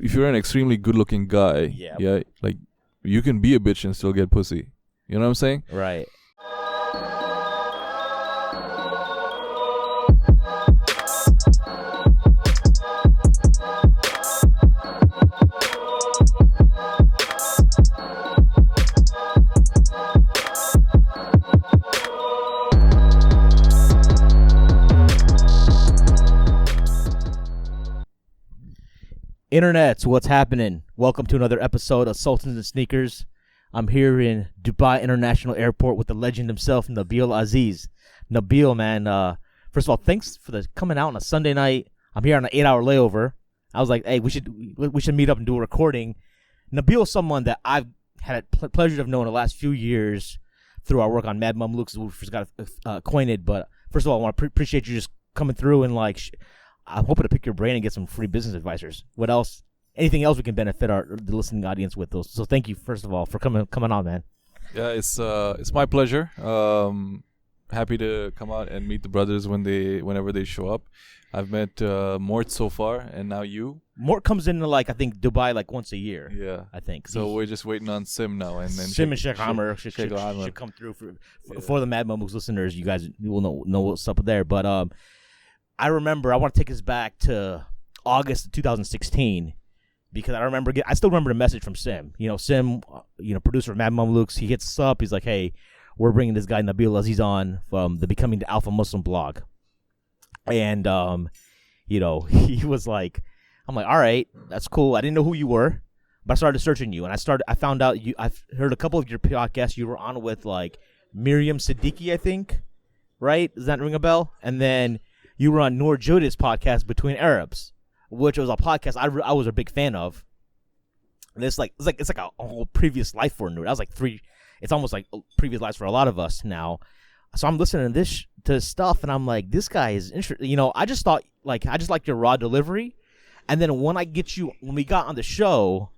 if you're an extremely good looking guy, like you can be a bitch and still get pussy. You know what I'm saying? Right. Internets, what's happening? Welcome to another episode of Sultans and Sneakers. I'm here in Dubai International Airport with the legend himself, Nabeel Azeez. Nabeel, man, first of all, thanks for coming out on a Sunday night. I'm here on an 8-hour layover. I was like, hey, we should meet up and do a recording. Nabeel is someone that I've had a pleasure of knowing the last few years through our work on Mad Mamluks. We first got acquainted, but first of all, I want to appreciate you just coming through and I'm hoping to pick your brain and get some free business advisors. What else? Anything else we can benefit the listening audience with those? So thank you, first of all, for coming on, man. Yeah, it's my pleasure. Happy to come out and meet the brothers whenever they show up. I've met Mort so far, and now you. Mort comes into I think Dubai once a year. Yeah, I think. So we're just waiting on Sim now, and then Sim and Sheikh Amr should come through for the Mad Mamluks listeners. You guys will know what's up there, but I remember, I want to take us back to August of 2016 because I still remember the message from Sim. Sim, producer of Mad Mamluks, he hits us up. He's like, hey, we're bringing this guy Nabeel Azeez on from the Becoming the Alpha Muslim blog. And, he was like, I'm like, all right, that's cool. I didn't know who you were, but I started searching you. And I found out I've heard a couple of your podcasts you were on with Miriam Siddiqui, I think, right? Does that ring a bell? And then you were on Noor Judith's podcast, Between Arabs, which was a podcast I was a big fan of. And it's like a whole previous life for Noor. That was it's almost like previous lives for a lot of us now. So I'm listening to this stuff, and I'm like, this guy is interesting. I just thought I just liked your raw delivery. And then when we got on the show,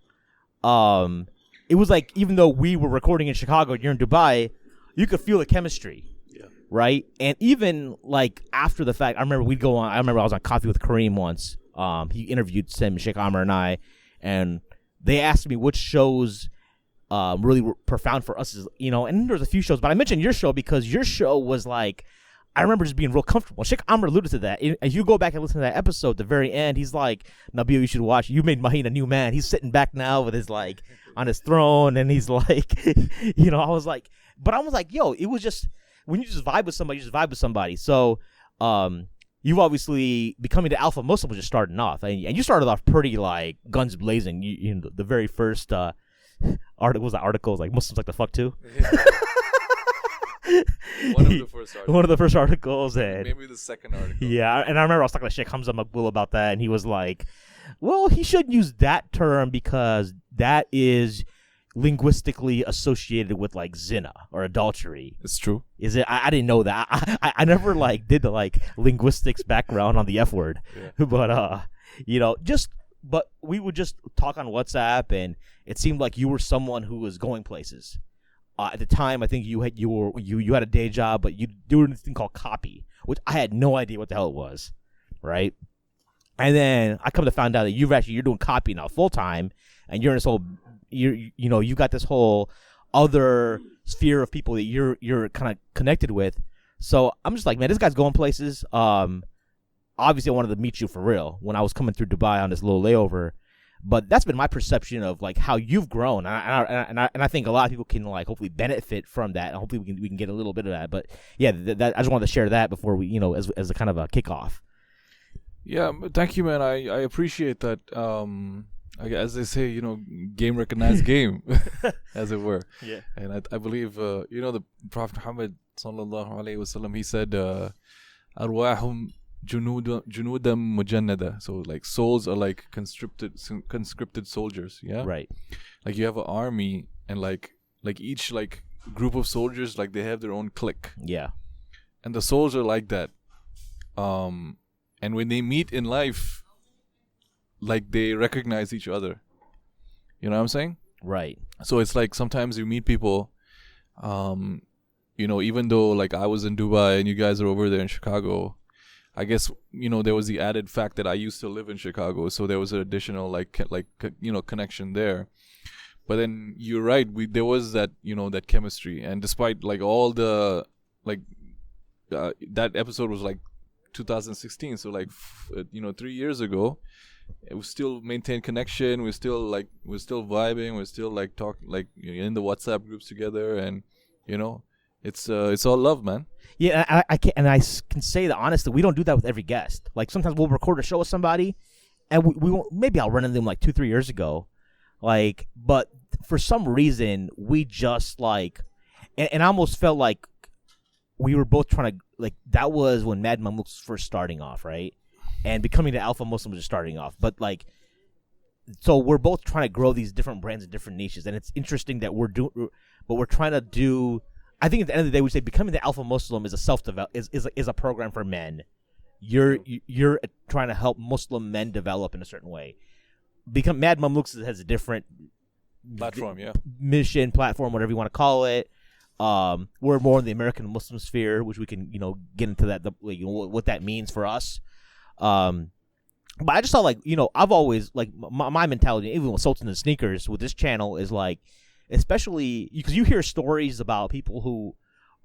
it was like, even though we were recording in Chicago, you're in Dubai, you could feel the chemistry. Right, and even after the fact, I remember I was on Coffee with Kareem once. He interviewed Sim, Sheikh Amr, and I, and they asked me which shows really were profound for us. And there's a few shows, but I mentioned your show because your show was I remember just being real comfortable. Sheikh Amr alluded to that. If you go back and listen to that episode, at the very end, he's like, Nabeel, you should watch. You made Maheen a new man. He's sitting back now with his on his throne, and he's like, I was like, but I was like, yo, it was just. When you just vibe with somebody, you just vibe with somebody. So, you've obviously Becoming the Alpha Muslim was just starting off, and you started off pretty guns blazing. The very first article was Muslims like to fuck too. One of the first articles, and maybe the second article. Yeah, and I remember I was talking to Sheikh Hamza Makbul about that, and he was like, "Well, he shouldn't use that term because that is linguistically associated with zina or adultery." It's true. Is it? I didn't know that. I never did the linguistics background on the F word, but but we would just talk on WhatsApp, and it seemed like you were someone who was going places. At the time, I think you had a day job, but you do this thing called copy, which I had no idea what the hell it was, right? And then I come to find out that you're doing copy now full time, and you're in this whole. You got this whole other sphere of people that you're kind of connected with. So I'm just like, man, this guy's going places. Obviously, I wanted to meet you for real when I was coming through Dubai on this little layover. But that's been my perception of how you've grown, and I think a lot of people can hopefully benefit from that, and hopefully we can get a little bit of that. But yeah, I just wanted to share that before we as a kind of a kickoff. Yeah, thank you, man. I appreciate that. As they say, game recognized game, as it were. Yeah. And I believe, the Prophet Muhammad sallallahu alaihi wasallam, he said, "Arwahum junudam mujannada." So souls are conscripted soldiers. Yeah. Right. You have an army, and each group of soldiers, they have their own clique. Yeah. And the souls are like that. And when they meet in life, they recognize each other. You know what I'm saying? Right. So it's sometimes you meet people, even though I was in Dubai and you guys are over there in Chicago, I guess, there was the added fact that I used to live in Chicago, so there was an additional connection there. But then you're right, there was that that chemistry, and despite all the that episode was 2016, so 3 years ago, we still maintain connection. We're still vibing. We're still in the WhatsApp groups together, and it's all love, man. Yeah, I can say that honestly, we don't do that with every guest. Sometimes we'll record a show with somebody, and we won't. Maybe I'll run into them 2-3 years ago, but for some reason we just and I almost felt like we were both trying to that was when Mad Mum was first starting off, right? And becoming the Alpha Muslim was just starting off, but so we're both trying to grow these different brands and different niches, and it's interesting that we're trying to do. I think at the end of the day, we say becoming the Alpha Muslim is is a program for men. You're trying to help Muslim men develop in a certain way. Become Mad Mamluks has a different platform, mission, platform, whatever you want to call it. We're more in the American Muslim sphere, which we can get into that what that means for us. But I just thought I've always my mentality, even with Sultan and Sneakers, with this channel is especially because you hear stories about people who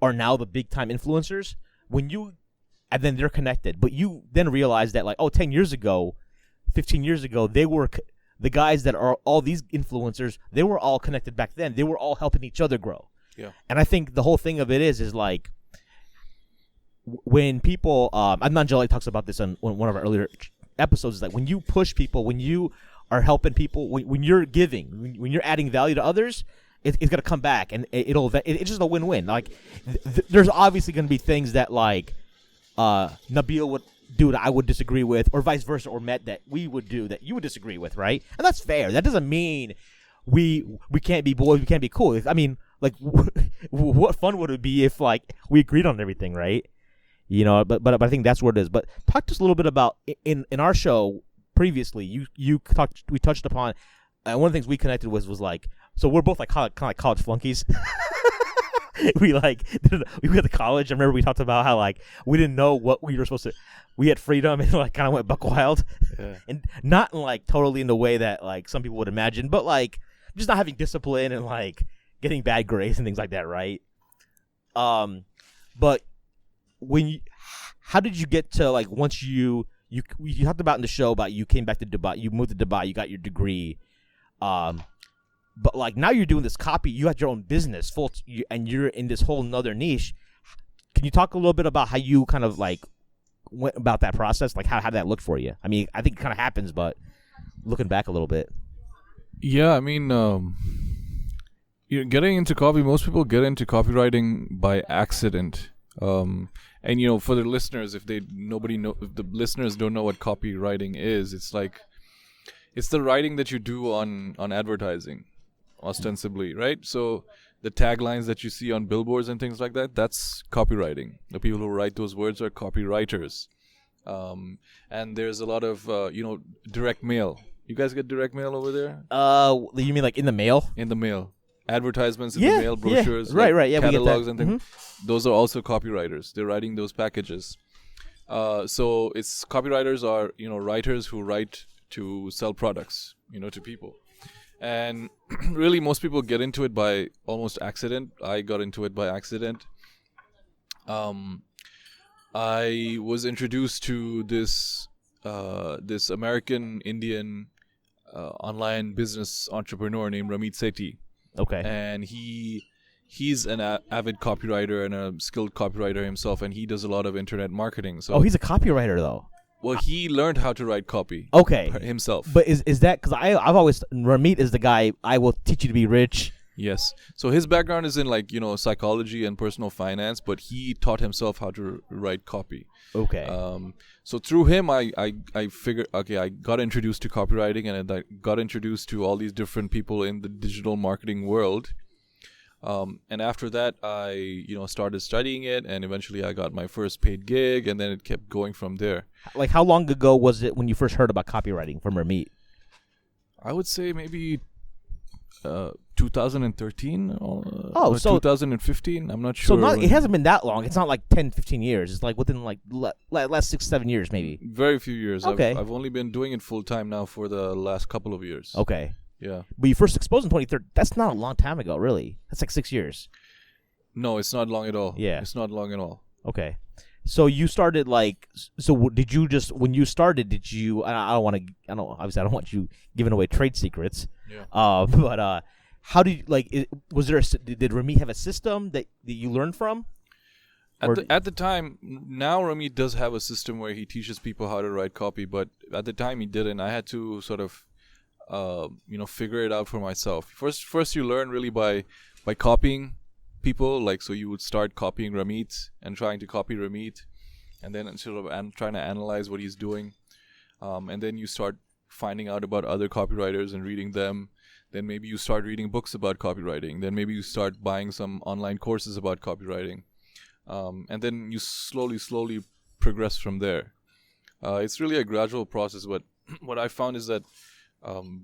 are now the big time influencers and then they're connected, but you then realize that 10 years ago, 15 years ago, they were the guys that are all these influencers. They were all connected back then. They were all helping each other grow. Yeah. And I think the whole thing of it is when people, Adnan Jalali talks about this on one of our earlier episodes, is when you push people, when you are helping people, when you're giving, when you're adding value to others, it's going to come back, and it's just a win-win. There's obviously going to be things that Nabeel would do that I would disagree with, or vice versa, or Met that we would do that you would disagree with, right? And that's fair. That doesn't mean we can't be boys, we can't be cool. I mean, what fun would it be if we agreed on everything, right? But I think that's what it is. But talk to us a little bit about in our show previously. We touched upon one of the things we connected was so we're both kind of college flunkies. we went to college. I remember we talked about how we didn't know what we were supposed to. We had freedom and kind of went buck wild, and not in totally in the way that some people would imagine, but just not having discipline and getting bad grades and things like that, right? But how did you get to once you talked about in the show about you came back to Dubai, you moved to Dubai, you got your degree, but now you're doing this copy, you got your own business and you're in this whole nother niche. Can you talk a little bit about how you kind of went about that process? How did that look for you? I mean, I think it kind of happens, but looking back a little bit. Yeah, I mean, getting into copy, most people get into copywriting by accident. And for the listeners, if the listeners don't know what copywriting is, it's the writing that you do on advertising, ostensibly, right? So the taglines that you see on billboards and things like that, that's copywriting. The people who write those words are copywriters. And there's a lot of direct mail. You guys get direct mail over there? You mean in the mail? In the mail. Advertisements in the mail, brochures, right, yeah, catalogs and things. Mm-hmm. Those are also copywriters. They're writing those packages. So it's copywriters are writers who write to sell products to people, and really most people get into it by almost accident. I got into it by accident. I was introduced to this American Indian online business entrepreneur named Ramit Sethi. Okay. And he's an avid copywriter and a skilled copywriter himself, and he does a lot of internet marketing. So he's a copywriter though. Well, he learned how to write copy. Okay. Himself. But is that because I've always Ramit is the guy I will teach you to be rich. Yes. So his background is in psychology and personal finance, but he taught himself how to write copy. Okay. So through him, I figured, I got introduced to copywriting, and I got introduced to all these different people in the digital marketing world. And after that, I started studying it, and eventually I got my first paid gig, and then it kept going from there. How long ago was it when you first heard about copywriting from Ramit? I would say maybe 2013 or so 2015. I'm not sure. So it hasn't been that long. It's not like 10, 15 years. It's like within like last 6, 7 years maybe. Very few years. Okay. I've only been doing it full time now for the last couple of years. Okay. Yeah. But you first exposed in 2013. That's not a long time ago, really. That's like 6 years. No, it's not long at all. Yeah. It's not long at all. Okay. So you started did you just, when you started, did you, obviously I don't want you giving away trade secrets. Yeah. But how did you, did Ramit have a system that you learned from? At the time, now Ramit does have a system where he teaches people how to write copy, but at the time he didn't. I had to sort of, figure it out for myself. First you learn really by copying people, like, so you would start copying Ramit and trying to copy Ramit, and then sort of trying to analyze what he's doing, and then you start finding out about other copywriters and reading them. Then maybe you start reading books about copywriting. Then maybe you start buying some online courses about copywriting, and then you slowly progress from there. It's really a gradual process, but what I found is that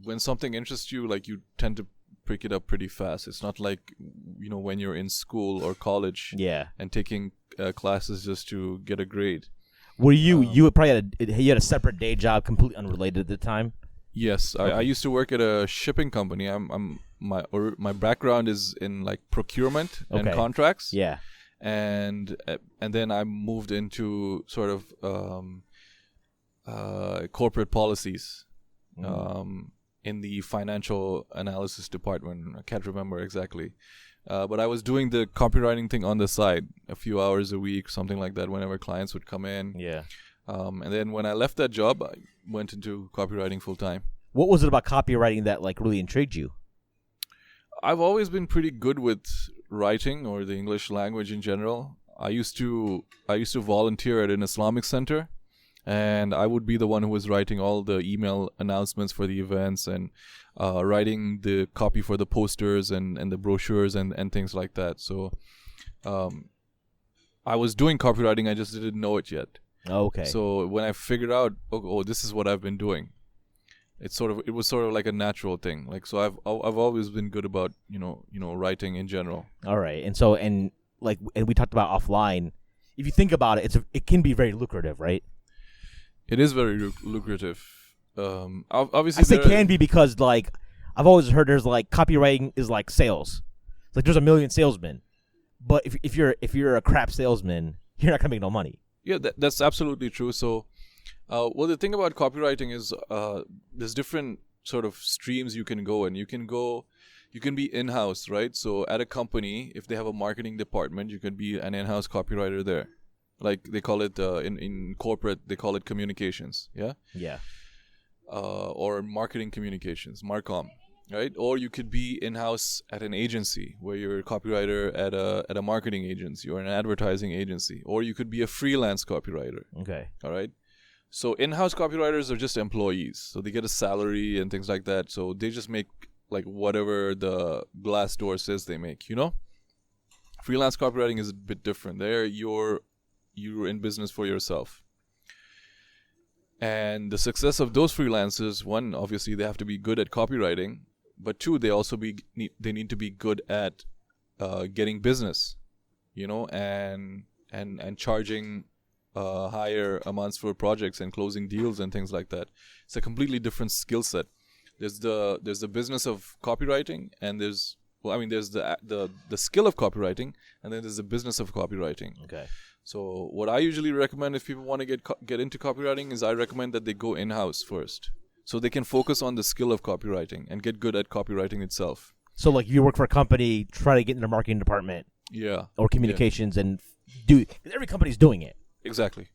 when something interests you, like, you tend to pick it up pretty fast. It's not like, when you're in school or college and taking classes just to get a grade. Were you probably had a separate day job completely unrelated at the time? Yes, I used to work at a shipping company. My background is in like procurement and contracts. Yeah. And then I moved into sort of corporate policies. In the financial analysis department. I can't remember exactly. But I was doing the copywriting thing on the side, a few hours a week, something like that, whenever clients would come in. Yeah. And then when I left that job, I went into copywriting full time. What was it about copywriting that like really intrigued you? I've always been pretty good with writing, or the English language in general. I used to volunteer at an Islamic center. And I would be the one who was writing all the email announcements for the events, and writing the copy for the posters and the brochures and things like that. So I was doing copywriting, I just didn't know it yet. Okay. So when I figured out, this is what I've been doing, it was sort of like a natural thing. Like, so I've always been good about writing in general. All right. And we talked about offline. If you think about it, it can be very lucrative, right? It is very lucrative. Obviously, I say can be because, like, I've always heard there's like copywriting is like sales. It's like there's a million salesmen, but if you're a crap salesman, you're not gonna make no money. Yeah, that's absolutely true. So, the thing about copywriting is there's different sort of streams you can go in. You can be in-house, right? So at a company, if they have a marketing department, you can be an in-house copywriter there. Like they call it in corporate, they call it communications, yeah, or marketing communications, Marcom, right? Or you could be in-house at an agency where you're a copywriter at a marketing agency or an advertising agency, or you could be a freelance copywriter. Okay, all right. So in-house copywriters are just employees, so they get a salary and things like that. So they just make like whatever the Glassdoor says they make. Freelance copywriting is a bit different. There you're in business for yourself. And the success of those freelancers, one, obviously they have to be good at copywriting, but two, they also need to be good at getting business, and charging higher amounts for projects and closing deals and things like that. It's a completely different skill set. There's the business of copywriting, and there's the skill of copywriting, and then there's the business of copywriting. Okay. So what I usually recommend if people want to get into copywriting is I recommend that they go in-house first, so they can focus on the skill of copywriting and get good at copywriting itself. So like you work for a company, try to get in the marketing department, or communications, and every company's doing it. Exactly,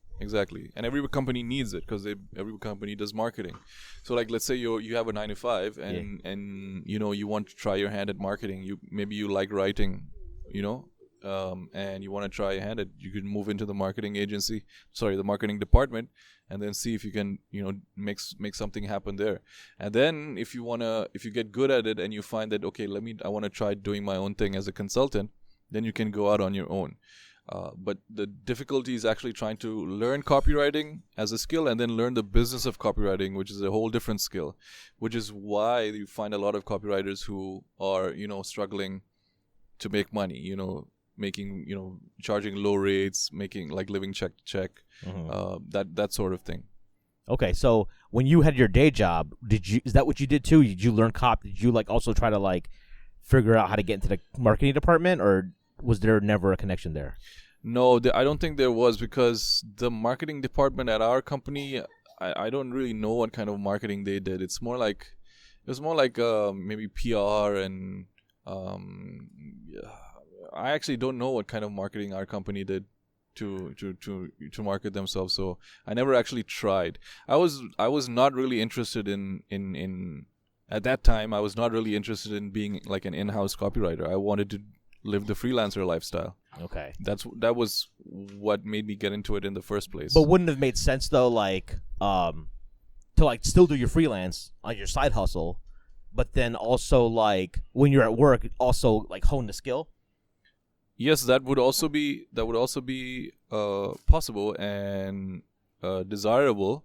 and every company needs it because every company does marketing. So like, let's say you have a 9-to-5 and you want to try your hand at marketing. Maybe you like writing, and you want to try your hand at, you can move into the marketing department, and then see if you can, make something happen there. And then if you get good at it and you find that, okay, I want to try doing my own thing as a consultant, then you can go out on your own. But the difficulty is actually trying to learn copywriting as a skill and then learn the business of copywriting, which is a whole different skill, which is why you find a lot of copywriters who are, struggling to make money, charging low rates, making like living check to check, that sort of thing. Okay, so when you had your day job, is that what you did too? Did you learn copy? Did you like also try to like figure out how to get into the marketing department, or was there never a connection there? No, I don't think there was, because the marketing department at our company, I don't really know what kind of marketing they did. It was more like maybe PR and I actually don't know what kind of marketing our company did to market themselves. So I never actually tried. I was not really interested in at that time. I was not really interested in being like an in-house copywriter. I wanted to live the freelancer lifestyle. Okay. That was what made me get into it in the first place. But wouldn't it have made sense though, like to like still do your freelance, like your side hustle, but then also like when you're at work, also like hone the skill? Yes, that would also be possible and desirable.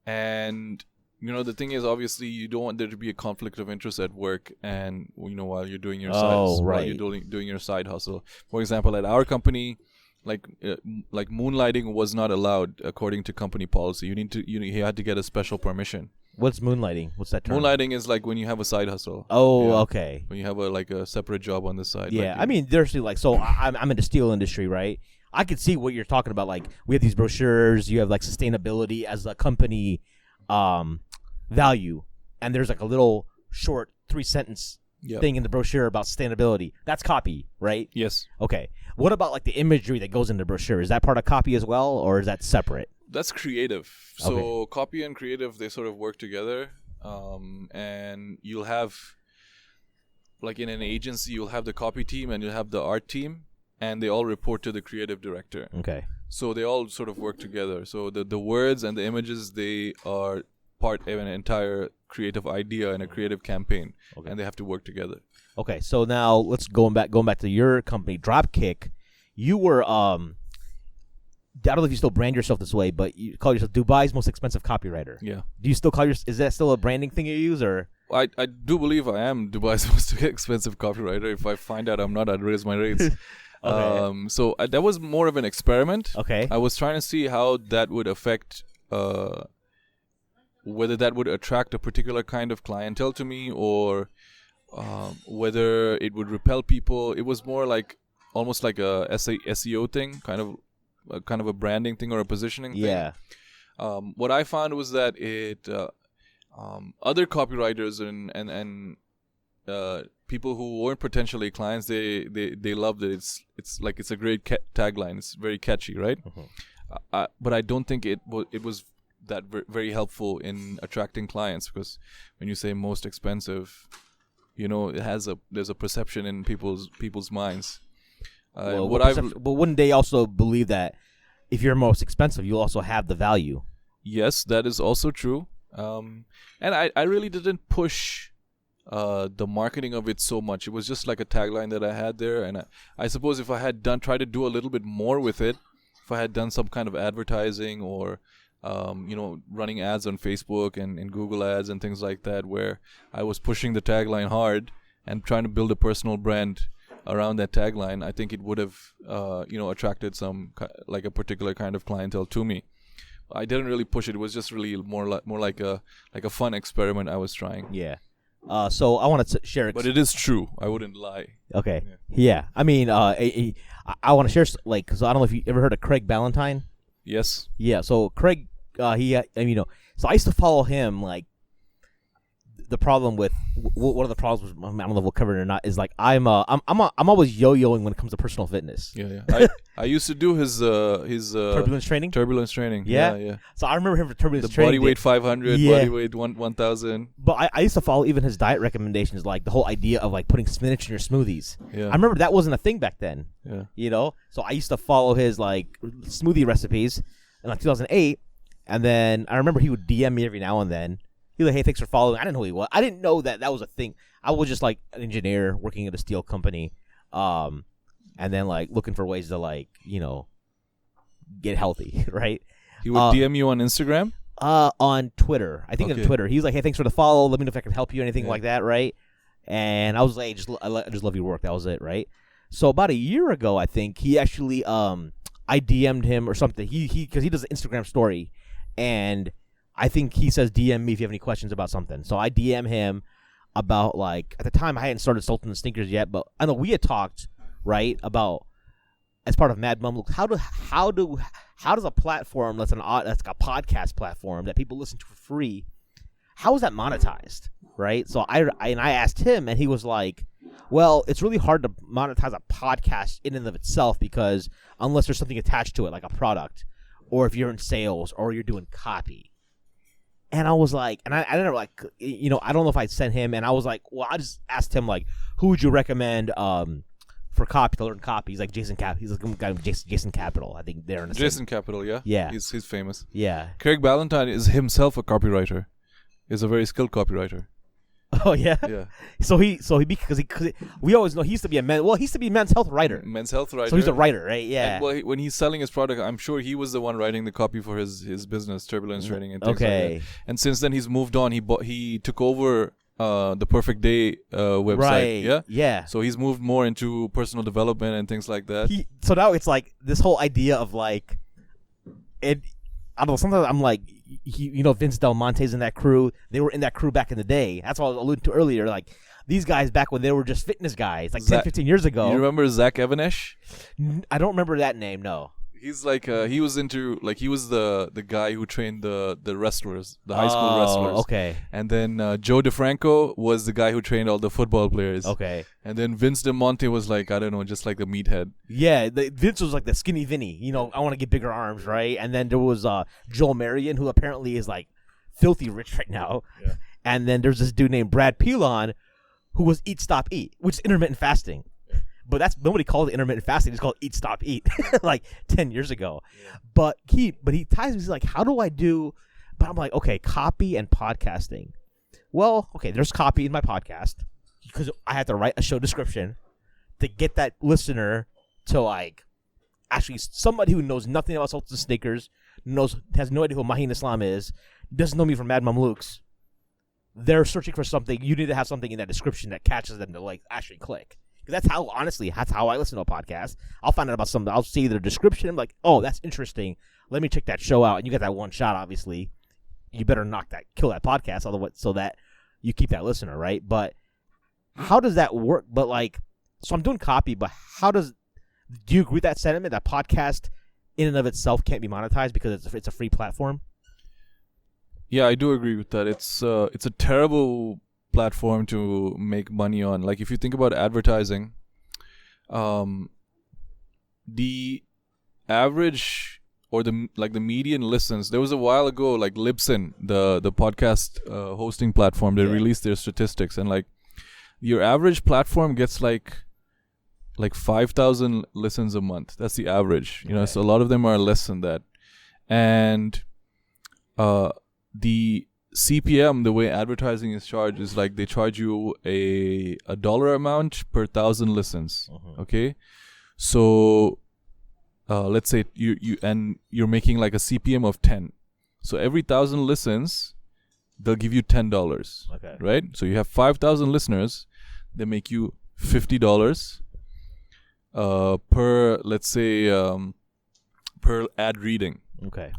And the thing is, obviously, you don't want there to be a conflict of interest at work, and while you're doing your while you're doing your side hustle. For example, at our company, like moonlighting was not allowed according to company policy. You had to get a special permission. What's moonlighting? What's that term? Moonlighting is like when you have a side hustle. Oh, yeah. Okay. When you have a separate job on the side. Yeah, I mean, there's like, so I'm in the steel industry, right? I could see what you're talking about. Like, we have these brochures. You have like sustainability as a company value, and there's like a little short 3-sentence thing in the brochure about sustainability. That's copy, right? Yes. Okay. What about like the imagery that goes in the brochure? Is that part of copy as well, or is that separate? That's creative. So copy and creative, they sort of work together. And you'll have, like in an agency, you'll have the copy team and you'll have the art team, and they all report to the creative director. Okay. So they all sort of work together. So the words and the images, they are part of an entire creative idea and a creative campaign, and they have to work together. Okay. So now let's going back to your company, Dropkick. You were I don't know if you still brand yourself this way, but you call yourself Dubai's most expensive copywriter. Yeah. Do you still call yourself? Is that still a branding thing you use, or? I do believe I am Dubai's most expensive copywriter. If I find out I'm not, I'd raise my rates. Okay. So that was more of an experiment. Okay. I was trying to see how that would affect, whether that would attract a particular kind of clientele to me, or whether it would repel people. It was more like almost like a SEO thing, kind of a branding thing or a positioning thing. Yeah. What I found was that it other copywriters and people who weren't potentially clients, they loved it. It's like it's a great tagline. It's very catchy, right? Mm-hmm. But I don't think it was that very helpful in attracting clients, because when you say most expensive, there's a perception in people's minds. But wouldn't they also believe that if you're most expensive, you'll also have the value? Yes, that is also true. And I really didn't push the marketing of it so much. It was just like a tagline that I had there. And I suppose if I had tried to do a little bit more with it, if I had done some kind of advertising or, running ads on Facebook and Google ads and things like that, where I was pushing the tagline hard and trying to build a personal brand around that tagline, I think it would have, attracted some like a particular kind of clientele to me. I didn't really push it. It was just really more like a fun experiment I was trying. Yeah. So I want to share. But it is true. I wouldn't lie. Okay. Yeah. I mean, I want to share because I don't know if you ever heard of Craig Ballantyne. Yes. Yeah. So Craig, so I used to follow him like. The problem with one of the problems, I don't know if we'll cover it or not, is like I'm always yo-yoing when it comes to personal fitness. Yeah. I used to do his turbulence training. Yeah. So I remember him for turbulence training. Body weight 500, body weight 1,000. But I used to follow even his diet recommendations, like the whole idea of like putting spinach in your smoothies. Yeah. I remember that wasn't a thing back then. Yeah. So I used to follow his like smoothie recipes in like 2008, and then I remember he would DM me every now and then. He was like, hey, thanks for following. I didn't know who he was. I didn't know that was a thing. I was just like an engineer working at a steel company. and then like looking for ways to like get healthy, right? He would DM you on Instagram? On Twitter. I think on Twitter. He was like, hey, thanks for the follow. Let me know if I can help you, anything like that, right? And I was like, I just love your work. That was it, right? So about a year ago, I think, he actually, I DM'd him or something. Because he does an Instagram story, and I think he says, DM me if you have any questions about something. So I DM him about, like, at the time, I hadn't started Sultan the Sneakers yet, but I know we had talked, right, about, as part of Mad Mum, how does a platform that's like a podcast platform that people listen to for free, how is that monetized, right? So I asked him, and he was like, well, it's really hard to monetize a podcast in and of itself because unless there's something attached to it, like a product, or if you're in sales or you're doing copy. And I was like, and I don't know, like, I don't know if I sent him, and I was like, well, I just asked him, like, who would you recommend for copy, to learn copy? He's like Jason Cap. He's like a guy Jason Capital. I think they're in the Jason Capital, yeah. Yeah. He's famous. Yeah. Craig Ballantyne is himself a copywriter. He's a very skilled copywriter. Oh yeah. Yeah. So because we always know he used to be a men's health writer. Men's health writer. So he's a writer, right? Yeah. And, when he's selling his product, I'm sure he was the one writing the copy for his business, Turbulence Trading, and things like that. And since then he's moved on. He took over the Perfect Day website. Right. Yeah. Yeah. So he's moved more into personal development and things like that. So now it's like this whole idea of like it. I don't know. Sometimes I'm like, Vince Del Monte's in that crew. They were in that crew back in the day. That's what I was alluding to earlier. Like these guys back when they were just fitness guys, like 10, 15 years ago. You remember Zach Evanesh? I don't remember that name. No. He's like he was the guy who trained the wrestlers, the high school wrestlers. Okay. And then Joe DeFranco was the guy who trained all the football players. Okay. And then Vince DeMonte was like, I don't know, just like the meathead. Yeah, Vince was like the skinny Vinny. I want to get bigger arms, right? And then there was Joel Marion, who apparently is like filthy rich right now. Yeah. And then there's this dude named Brad Pilon, who was Eat Stop Eat, which is intermittent fasting. But nobody called it intermittent fasting. It's called Eat Stop Eat, like 10 years ago. Yeah. But he ties me. He's like, how do I do? But I'm like, okay, copy and podcasting. Well, okay, there's copy in my podcast because I have to write a show description to get that listener to like actually somebody who knows nothing about Sultan Sneakers, has no idea who Mahin Islam is, doesn't know me from Mad Mamluks. They're searching for something. You need to have something in that description that catches them to like actually click. That's how I listen to a podcast. I'll find out about something. I'll see their description. I'm like, oh, that's interesting. Let me check that show out. And you get that one shot, obviously. You better kill that podcast, otherwise, so that you keep that listener, right? But how does that work? But like, so I'm doing copy, but do you agree with that sentiment that podcast in and of itself can't be monetized because it's a free platform? Yeah, I do agree with that. It's a terrible platform to make money on. Like if you think about advertising, the average or the median listens. There was a while ago, like Libsyn, the podcast hosting platform, they released their statistics, and like your average platform gets like 5,000 listens a month. That's the average. So a lot of them are less than that, and the CPM, the way advertising is charged, is like they charge you a dollar amount per 1,000 listens. Okay, so let's say you're making like a CPM of 10. So every 1,000 listens, they'll give you $10. Okay, right? So you have 5,000 listeners, they make you $50 per, let's say, per ad reading.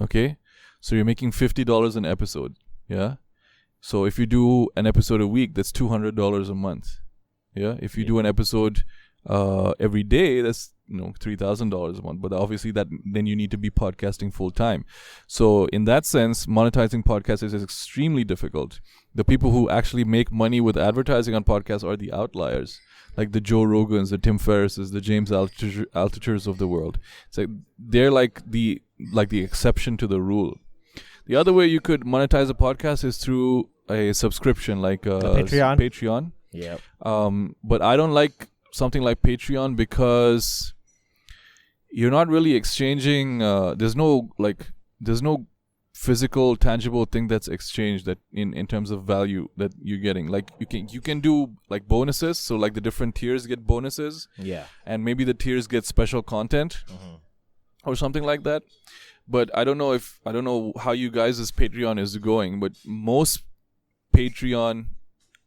Okay, so you're making $50 an episode. Yeah. So if you do an episode a week, that's $200 a month. Yeah. If you do an episode every day, that's $3,000 a month. But obviously then you need to be podcasting full time. So in that sense, monetizing podcasts is extremely difficult. The people who actually make money with advertising on podcasts are the outliers, like the Joe Rogans, the Tim Ferrisses, the James Altuchers of the world. It's like they're like the exception to the rule. The other way you could monetize a podcast is through a subscription, like Patreon. Yeah. But I don't like something like Patreon because you're not really exchanging. There's no physical, tangible thing that's exchanged that in terms of value that you're getting. Like you can do like bonuses, so like the different tiers get bonuses. Yeah. And maybe the tiers get special content or something like that. But I don't know how you guys' Patreon is going, but most Patreon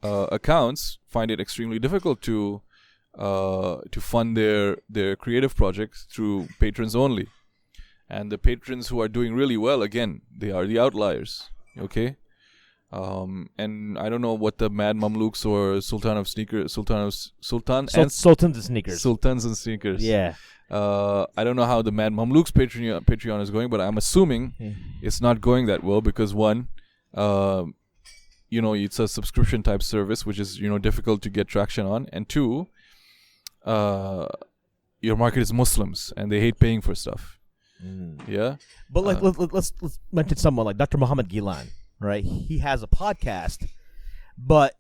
accounts find it extremely difficult to fund their creative projects through patrons only. And the patrons who are doing really well, again, they are the outliers. Okay, and I don't know what the Mad Mamluks or Sultans and Sneakers. Yeah. I don't know how the Mad Mamluks Patreon is going, but I'm assuming it's not going that well because one, it's a subscription type service, which is difficult to get traction on, and two, your market is Muslims and they hate paying for stuff. Yeah, but like let's mention someone like Dr. Muhammad Gilan, right? He has a podcast, but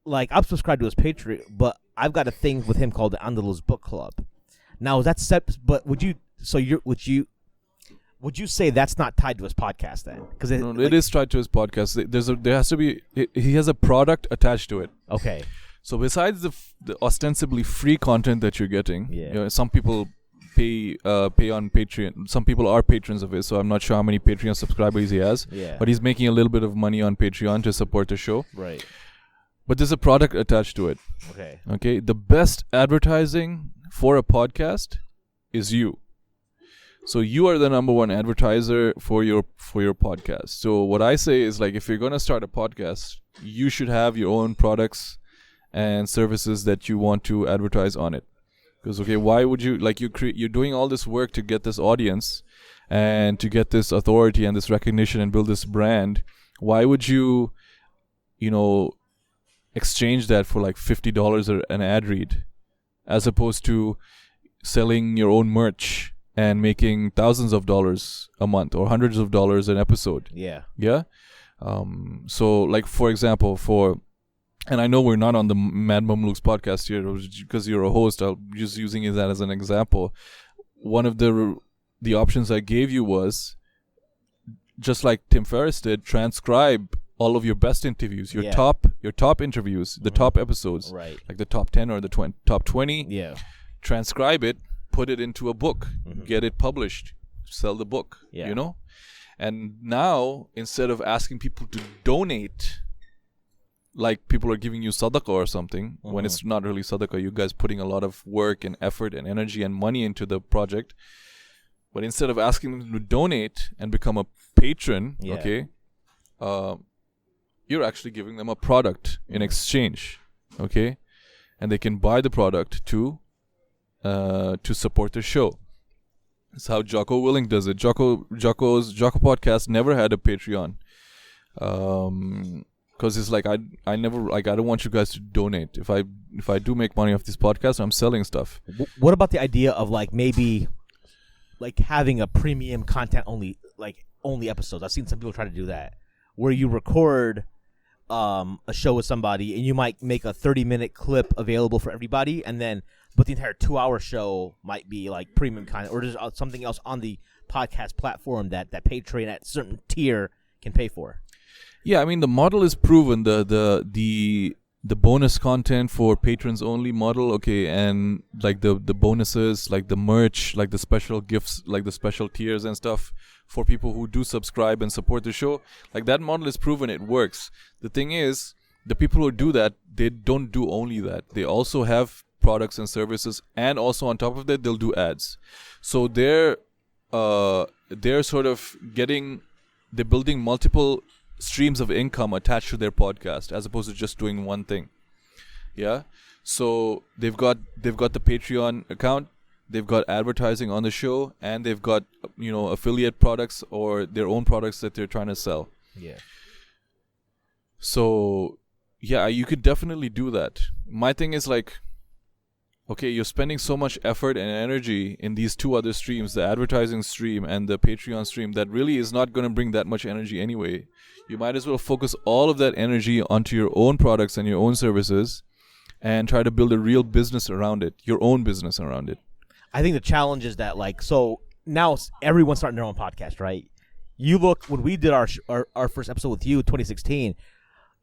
like I'm subscribed to his Patreon, but I've got a thing with him called the Andalus Book Club. Now that's set, but would you say that's not tied to his podcast then? Because it is tied to his podcast. There has to be. He has a product attached to it. Okay. So besides the ostensibly free content that you're getting, some people pay on Patreon. Some people are patrons of his, so I'm not sure how many Patreon subscribers he has. Yeah. But he's making a little bit of money on Patreon to support the show. Right. But there's a product attached to it. Okay. Okay. The best advertising for a podcast is you. So you are the number one advertiser for your podcast. So what I say is, like, if you're gonna start a podcast, you should have your own products and services that you want to advertise on it. Because why would you you're doing all this work to get this audience and to get this authority and this recognition and build this brand? Why would you, exchange that for like $50 or an ad read, as opposed to selling your own merch and making thousands of dollars a month or hundreds of dollars an episode? Yeah. Yeah. So like, for example, and I know we're not on the Mad Mamluks podcast here because you're a host. I'm just using that as an example. One of the options I gave you was, just like Tim Ferriss did, transcribe all of your best interviews, your top interviews, the top episodes, right? Like the top 10 or the top 20. Yeah. Transcribe it, put it into a book, get it published, sell the book. Yeah. And now, instead of asking people to donate, like people are giving you sadaqah or something, when it's not really sadaqah, you guys putting a lot of work and effort and energy and money into the project. But instead of asking them to donate and become a patron, you're actually giving them a product in exchange, okay? And they can buy the product to support the show. That's how Jocko Willing does it. Jocko podcast never had a Patreon. Because it's like I don't want you guys to donate. If I do make money off this podcast, I'm selling stuff. What about the idea of like maybe like having a premium content only episodes? I've seen some people try to do that, where you record a show with somebody and you might make a 30-minute clip available for everybody, but the entire 2-hour show might be like premium content, or there's something else on the podcast platform that Patreon at a certain tier can pay for. Yeah, I mean, the model is proven. The bonus content for patrons only model, okay, and like the bonuses, like the merch, like the special gifts, like the special tiers and stuff for people who do subscribe and support the show. Like, that model is proven, it works. The thing is, the people who do that, they don't do only that. They also have products and services, and also on top of that, they'll do ads. So they're sort of they're building multiple streams of income attached to their podcast, as opposed to just doing one thing. Yeah. So they've got the Patreon account, they've got advertising on the show, and they've got affiliate products or their own products that they're trying to sell. Yeah. So yeah, you could definitely do that. My thing is like, okay, you're spending so much effort and energy in these two other streams, the advertising stream and the Patreon stream, that really is not going to bring that much energy anyway. You might as well focus all of that energy onto your own products and your own services and try to build a real business around it, your own business around it. I think the challenge is that, like, so now everyone's starting their own podcast, right? You look when we did our first episode with you, 2016.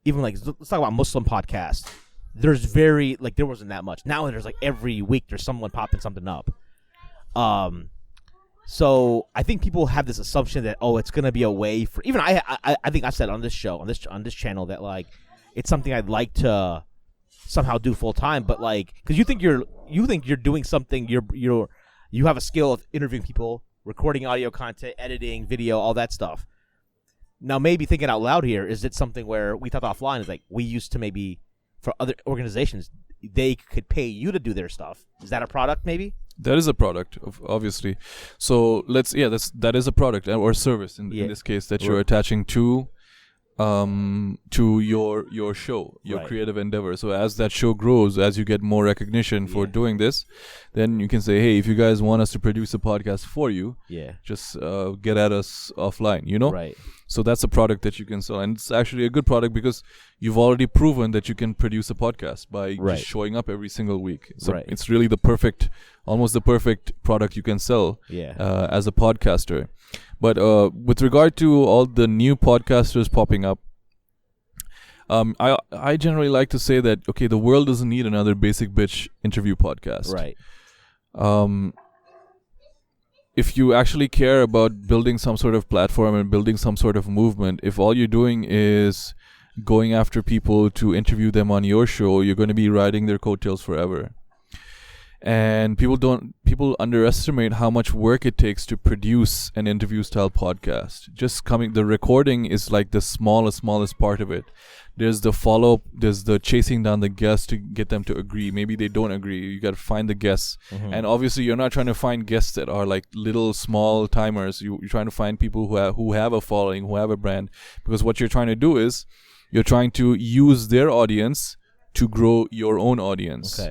Even like let's talk about Muslim podcasts. There's there wasn't that much. Now there's like every week there's someone popping something up. So I think people have this assumption that it's gonna be a way for even I think I've said on this show on this channel that like it's something I'd like to somehow do full time, but like because you think you're doing something you have a skill of interviewing people, recording audio content, editing video, all that stuff. Now maybe thinking out loud here, is it something where we thought offline is like we used to maybe for other organizations they could pay you to do their stuff. Is that a product maybe? That is a product, obviously. So that is a product or service in this case that you're attaching to your show, your creative endeavor. So as that show grows, as you get more recognition for doing this, then you can say, hey, if you guys want us to produce a podcast for you, just get at us offline, Right. So that's a product that you can sell. And it's actually a good product because you've already proven that you can produce a podcast by just showing up every single week. So it's really almost the perfect product you can sell as a podcaster. But with regard to all the new podcasters popping up, I generally like to say that, okay, the world doesn't need another basic bitch interview podcast. Right. If you actually care about building some sort of platform and building some sort of movement, if all you're doing is going after people to interview them on your show, you're going to be riding their coattails forever. And people underestimate how much work it takes to produce an interview style podcast. The recording is like the smallest part of it. There's the follow-up, there's the chasing down the guests to get them to agree. Maybe they don't agree. You got to find the guests. Mm-hmm. And obviously you're not trying to find guests that are like little small timers. You're trying to find people who have a following, who have a brand. Because what you're trying to do is you're trying to use their audience to grow your own audience.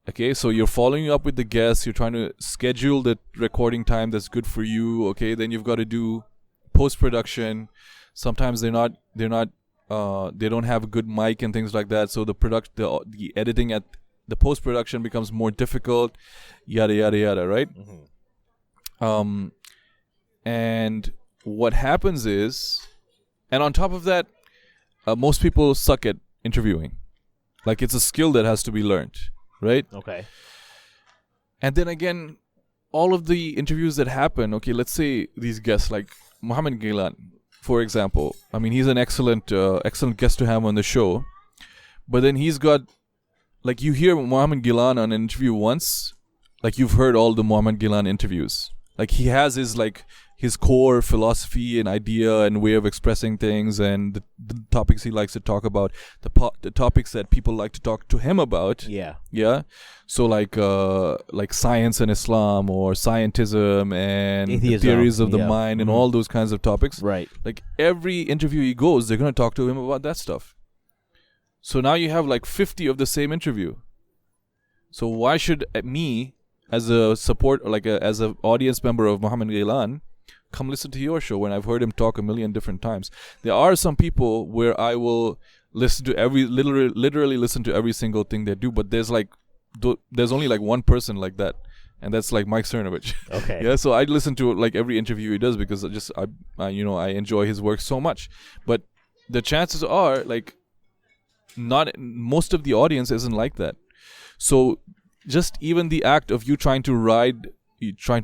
Okay, so you're following up with the guests. You're trying to schedule the recording time that's good for you. Okay, then you've got to do post-production. Sometimes they don't have a good mic and things like that. So the editing at the post-production becomes more difficult. Yada yada yada. Right. Mm-hmm. And what happens is, and on top of that, most people suck at interviewing. Like it's a skill that has to be learned. Right? Okay. And then again, all of the interviews that happen, okay, let's say these guests like Mohammed Gilan, for example. I mean, he's an excellent guest to have on the show. But then he's got, like you hear Mohammed Gilan on an interview once, like you've heard all the Mohammed Gilan interviews. Like he has his core philosophy and idea and way of expressing things and the topics he likes to talk about, the topics that people like to talk to him about. Yeah. So like science and Islam or scientism and atheism, the theories of the mind and all those kinds of topics. Right. Like every interview he goes, they're going to talk to him about that stuff. So now you have like 50 of the same interview. So why should me as a support, as an audience member of Mohammed Gilan, come listen to your show when I've heard him talk a million different times? There are some people where I will listen to literally listen to every single thing they do, but there's only like one person like that, and that's like Mike Cernovich. Okay. Yeah, so I listen to like every interview he does because I enjoy his work so much. But the chances are like not most of the audience isn't like that. So just even the act of you trying to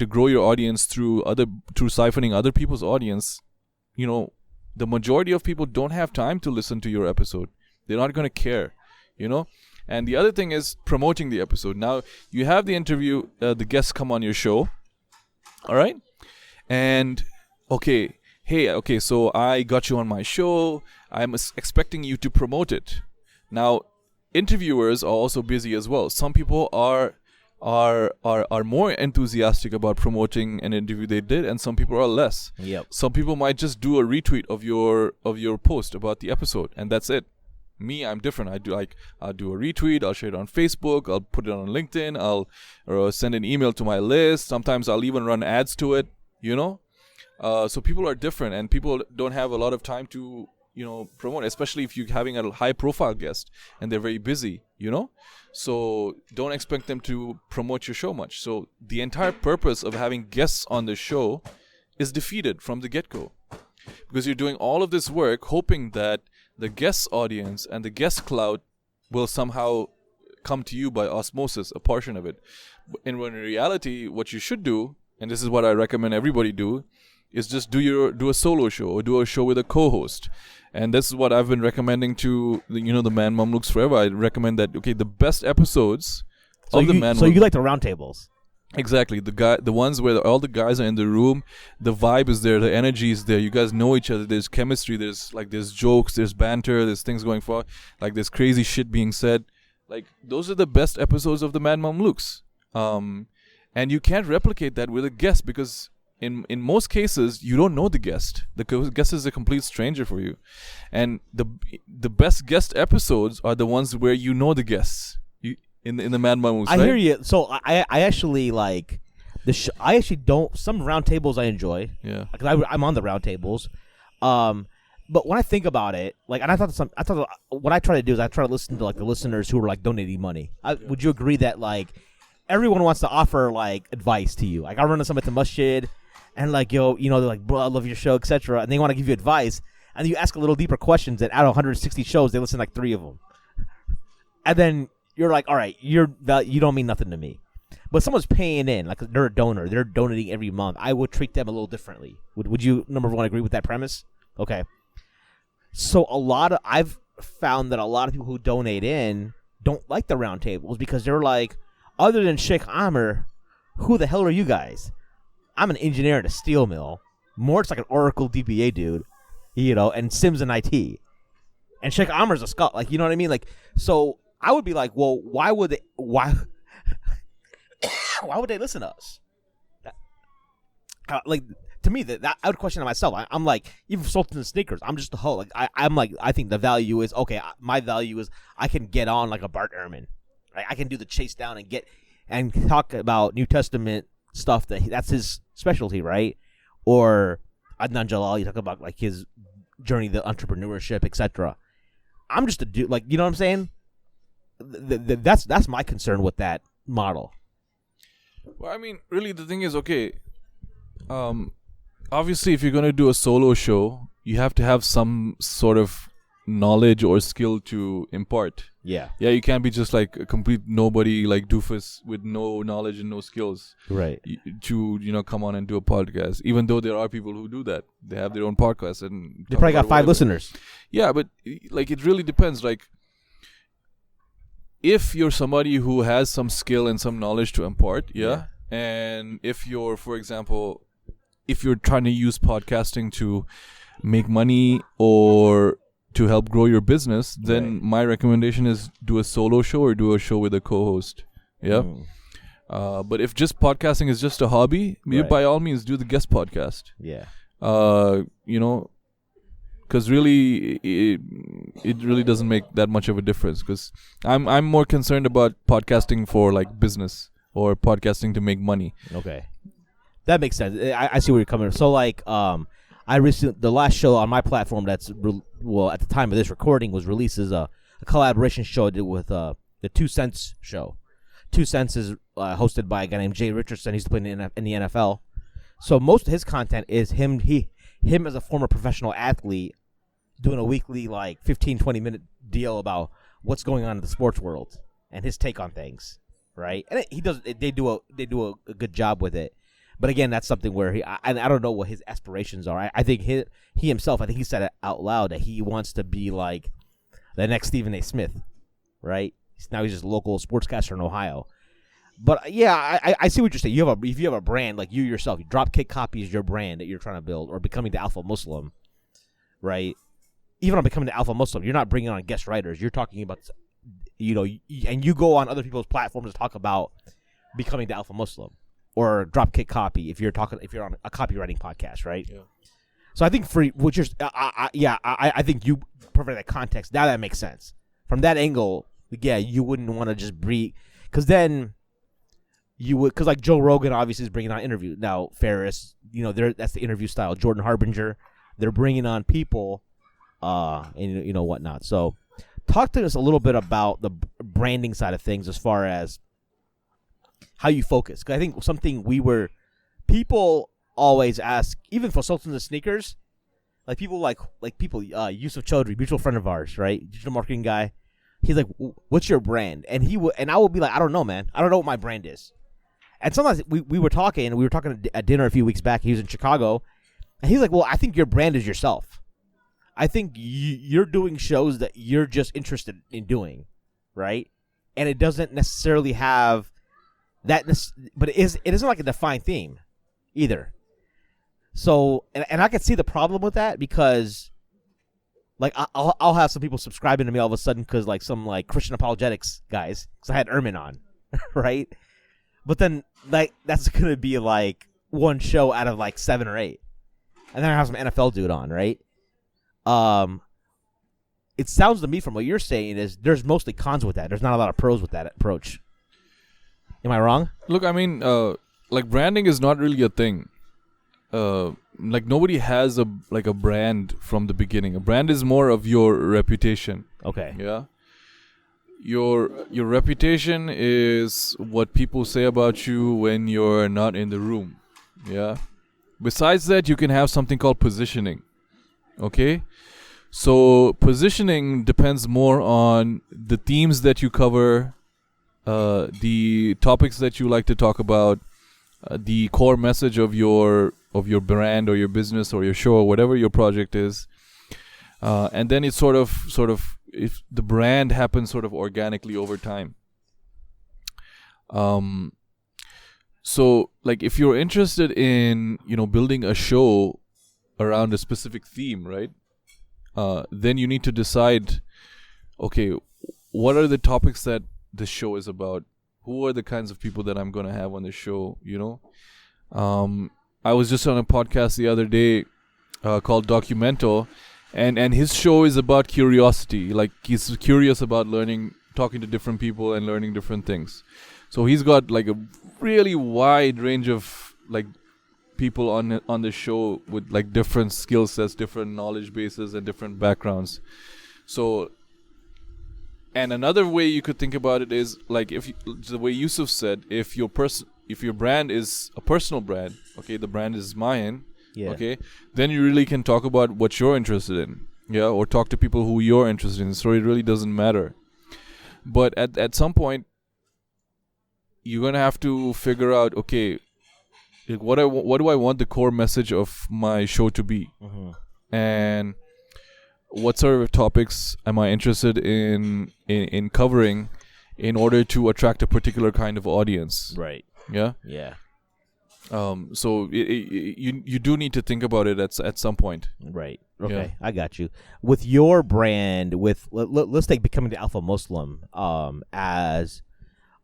grow your audience through siphoning other people's audience, the majority of people don't have time to listen to your episode. They're not going to care, And the other thing is promoting the episode. Now you have the interview, the guests come on your show, all right? And so I got you on my show. I'm expecting you to promote it. Now, interviewers are also busy as well. Some people are more enthusiastic about promoting an interview they did, and some people are less. Yep. Some people might just do a retweet of your post about the episode, and that's it. Me, I'm different. I'll do a retweet. I'll share it on Facebook. I'll put it on LinkedIn. I'll send an email to my list. Sometimes I'll even run ads to it. So people are different, and people don't have a lot of time to promote, especially if you're having a high profile guest and they're very busy, so don't expect them to promote your show much. So the entire purpose of having guests on the show is defeated from the get-go, because you're doing all of this work hoping that the guest audience and the guest clout will somehow come to you by osmosis, a portion of it. And when in reality, what you should do, and this is what I recommend everybody do, is just do a solo show or do a show with a co-host. And this is what I've been recommending to the Man Mamluks forever. I recommend that, the best episodes of the Man Mamluks. So you like the roundtables? Exactly. The ones where all the guys are in the room, the vibe is there, the energy is there. You guys know each other. There's chemistry. There's jokes. There's banter. There's things going for. Like there's crazy shit being said. Like those are the best episodes of the Mad Mamluks. And you can't replicate that with a guest, because in most cases you don't know the guest. The guest is a complete stranger for you, and the best guest episodes are the ones where you know the guests. In the Mad Mamluks, I hear you. So I actually like the. I actually don't. Some roundtables I enjoy. Yeah. Because I'm on the roundtables. But when I think about it, like, and I thought what I try to do is I try to listen to like the listeners who are like donating money. Would you agree that like everyone wants to offer like advice to you? Like I run into somebody at the masjid, and like they're like, bro, I love your show, etc. And they want to give you advice, and you ask a little deeper questions. And out of 160 shows, they listen to like 3 of them, and then you're like, all right, you don't mean nothing to me. But someone's paying in, like they're a donor, they're donating every month. I would treat them a little differently. Would you, number one, agree with that premise? Okay. So I've found that a lot of people who donate in don't like the roundtables because they're like, other than Sheikh Amr, who the hell are you guys? I'm an engineer at a steel mill. Mort's like an Oracle DBA dude, and Sim's in IT. And Sheikh Amr's a Scot. Like, you know what I mean? Like, so I would be like, well, why would they listen to us? Like, to me, that I would question it myself. I'm like, even for Sultan and Sneakers, I'm just a hoe. Like, I'm like, I think the value is, okay, my value is I can get on like a Bart Ehrman. Right? I can do the chase down and talk about New Testament stuff that's his specialty, right? Or Adnan Jalal, you talk about like his journey to entrepreneurship, etc. I'm just a dude, like, you know what I'm saying? That's my concern with that model. Well, I mean, really, the thing is, okay, obviously, if you're going to do a solo show, you have to have some sort of knowledge or skill to impart. Yeah. Yeah, you can't be just like a complete nobody, like doofus with no knowledge and no skills. Right. To, come on and do a podcast. Even though there are people who do that. They have their own podcast. And they probably got 5 listeners. Yeah, but like it really depends. Like, if you're somebody who has some skill and some knowledge to impart, yeah. And if you're, for example, if you're trying to use podcasting to make money or to help grow your business, then my recommendation is do a solo show or do a show with a co-host. Yeah. But if just podcasting is just a hobby, by all means do the guest podcast. Yeah. Because really, it really doesn't make that much of a difference. Because I'm more concerned about podcasting for like business or podcasting to make money. Okay, that makes sense. I see where you're coming from. So like, the last show on my platform that's at the time of this recording was released as a collaboration show I did with the 2 Cents show. 2 Cents is hosted by a guy named Jay Richardson. He's playing in the NFL. So most of his content is him as a former professional athlete doing a weekly like 15-20 minute deal about what's going on in the sports world and his take on things, right? And they do a good job with it. But again, that's something where I don't know what his aspirations are. I think he himself, I think he said it out loud that he wants to be like the next Stephen A. Smith, right? Now he's just a local sportscaster in Ohio. But yeah, I see what you're saying. If you have a brand like you yourself, Dropkick Copy is your brand that you're trying to build, or becoming the Alpha Muslim, right? Even on becoming the Alpha Muslim, you're not bringing on guest writers. You're talking about, and you go on other people's platforms to talk about becoming the Alpha Muslim or Dropkick Copy if you're on a copywriting podcast, right? Yeah. So I think I think you provide that context. Now that makes sense. From that angle, yeah, you wouldn't want to just breed, because then. You would, because like Joe Rogan obviously is bringing on interview now. Ferris, that's the interview style. Jordan Harbinger, they're bringing on people, and whatnot. So, talk to us a little bit about the branding side of things as far as how you focus. Because I think something people always ask, even for Sultans of Sneakers, like people, Yusuf Chaudhry, mutual friend of ours, right? Digital marketing guy. He's like, what's your brand? And I will be like, I don't know, man. I don't know what my brand is. And sometimes we were talking at dinner a few weeks back. He was in Chicago. And he's like, well, I think your brand is yourself. I think you're doing shows that you're just interested in doing, right? And it doesn't necessarily have that, but it isn't like a defined theme either. So, and I can see the problem with that because, like, I'll have some people subscribing to me all of a sudden because, like, some, like, Christian apologetics guys, because I had Ermin on, right? But then, like, that's going to be, like, one show out of, like, 7 or 8. And then I have some NFL dude on, right? It sounds to me from what you're saying is there's mostly cons with that. There's not a lot of pros with that approach. Am I wrong? Look, I mean, like, branding is not really a thing. Like, nobody has a brand from the beginning. A brand is more of your reputation. Okay. Yeah. Your reputation is what people say about you when you're not in the room. Yeah. Besides that, you can have something called positioning. Okay? So positioning depends more on the themes that you cover, the topics that you like to talk about, the core message of your brand or your business or your show or whatever your project is, and then it's sort of if the brand happens sort of organically over time. So, like, if you're interested in building a show around a specific theme, right? Then you need to decide, okay, what are the topics that the show is about? Who are the kinds of people that I'm going to have on the show, I was just on a podcast the other day called Documento, and his show is about curiosity. Like, he's curious about learning, talking to different people and learning different things. So he's got, like, a really wide range of, like, people on the show with, like, different skill sets, different knowledge bases, and different backgrounds. So, and another way you could think about it is, like, the way Yusuf said, if your brand is a personal brand, okay, the brand is mine, okay, then you really can talk about what you're interested in, or talk to people who you're interested in. So it really doesn't matter. But at some point, you're gonna have to figure out, okay, like, what do I want the core message of my show to be, and what sort of topics am I interested in covering in order to attract a particular kind of audience, right? Yeah. So you do need to think about it at some point, right? Okay, I got you. With your brand, let's take Becoming the Alpha Muslim, as